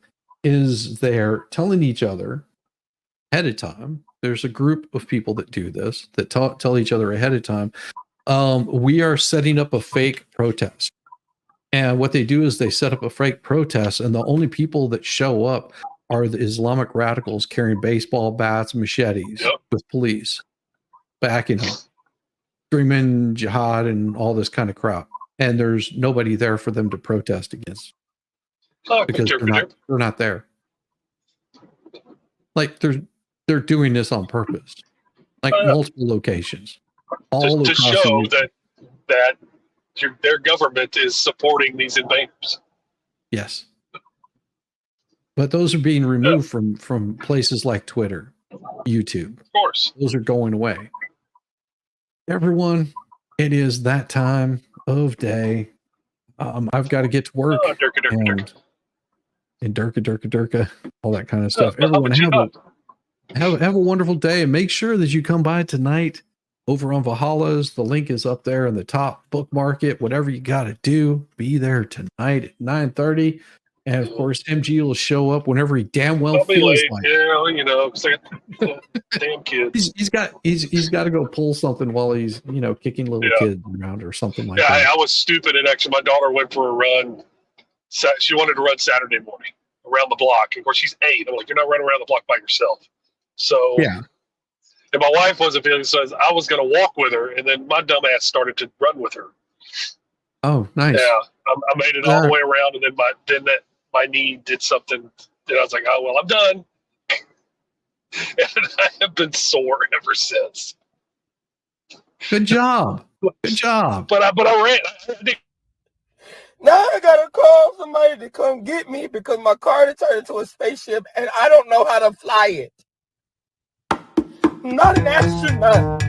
Speaker 1: is they're telling each other ahead of time. There's a group of people that do this, that tell each other ahead of time, we are setting up a fake protest. And what they do is they set up a fake protest, and the only people that show up are the Islamic radicals carrying baseball bats, machetes with police backing them, screaming jihad and all this kind of crap. And there's nobody there for them to protest against because they're not there. Like they're doing this on purpose, like multiple locations, all
Speaker 10: to show that their government is supporting these invaders.
Speaker 1: Yes, but those are being removed from places like Twitter, YouTube.
Speaker 10: Of course,
Speaker 1: those are going away. Everyone, it is that time of day. I've got to get to work and Durka, all that kind of stuff. Everyone have a wonderful day, and make sure that you come by tonight over on Valhalla's. The link is up there in the top. Bookmark it. Whatever you got to do, be there tonight at 9:30. And of course, MG will show up whenever he damn well
Speaker 10: I'll be
Speaker 1: feels
Speaker 10: late.
Speaker 1: like.
Speaker 10: Yeah, you know, 'cause damn kids.
Speaker 1: He's got to go pull something while he's kicking little kids around or something like
Speaker 10: Yeah,
Speaker 1: that.
Speaker 10: I was stupid, and actually, my daughter went for a run. She wanted to run Saturday morning around the block. And of course, she's 8. I'm like, you're not running around the block by yourself. So
Speaker 1: yeah.
Speaker 10: And my wife wasn't feeling so I was going to walk with her, and then my dumb ass started to run with her.
Speaker 1: Oh, nice.
Speaker 10: Yeah, I made it all the way around, and then my knee did something, and I was like, oh well, I'm done. And I have been sore ever since.
Speaker 1: Good job. Good job.
Speaker 10: But I ran.
Speaker 3: Now I gotta call somebody to come get me because my car turned into a spaceship and I don't know how to fly it. I'm not an astronaut.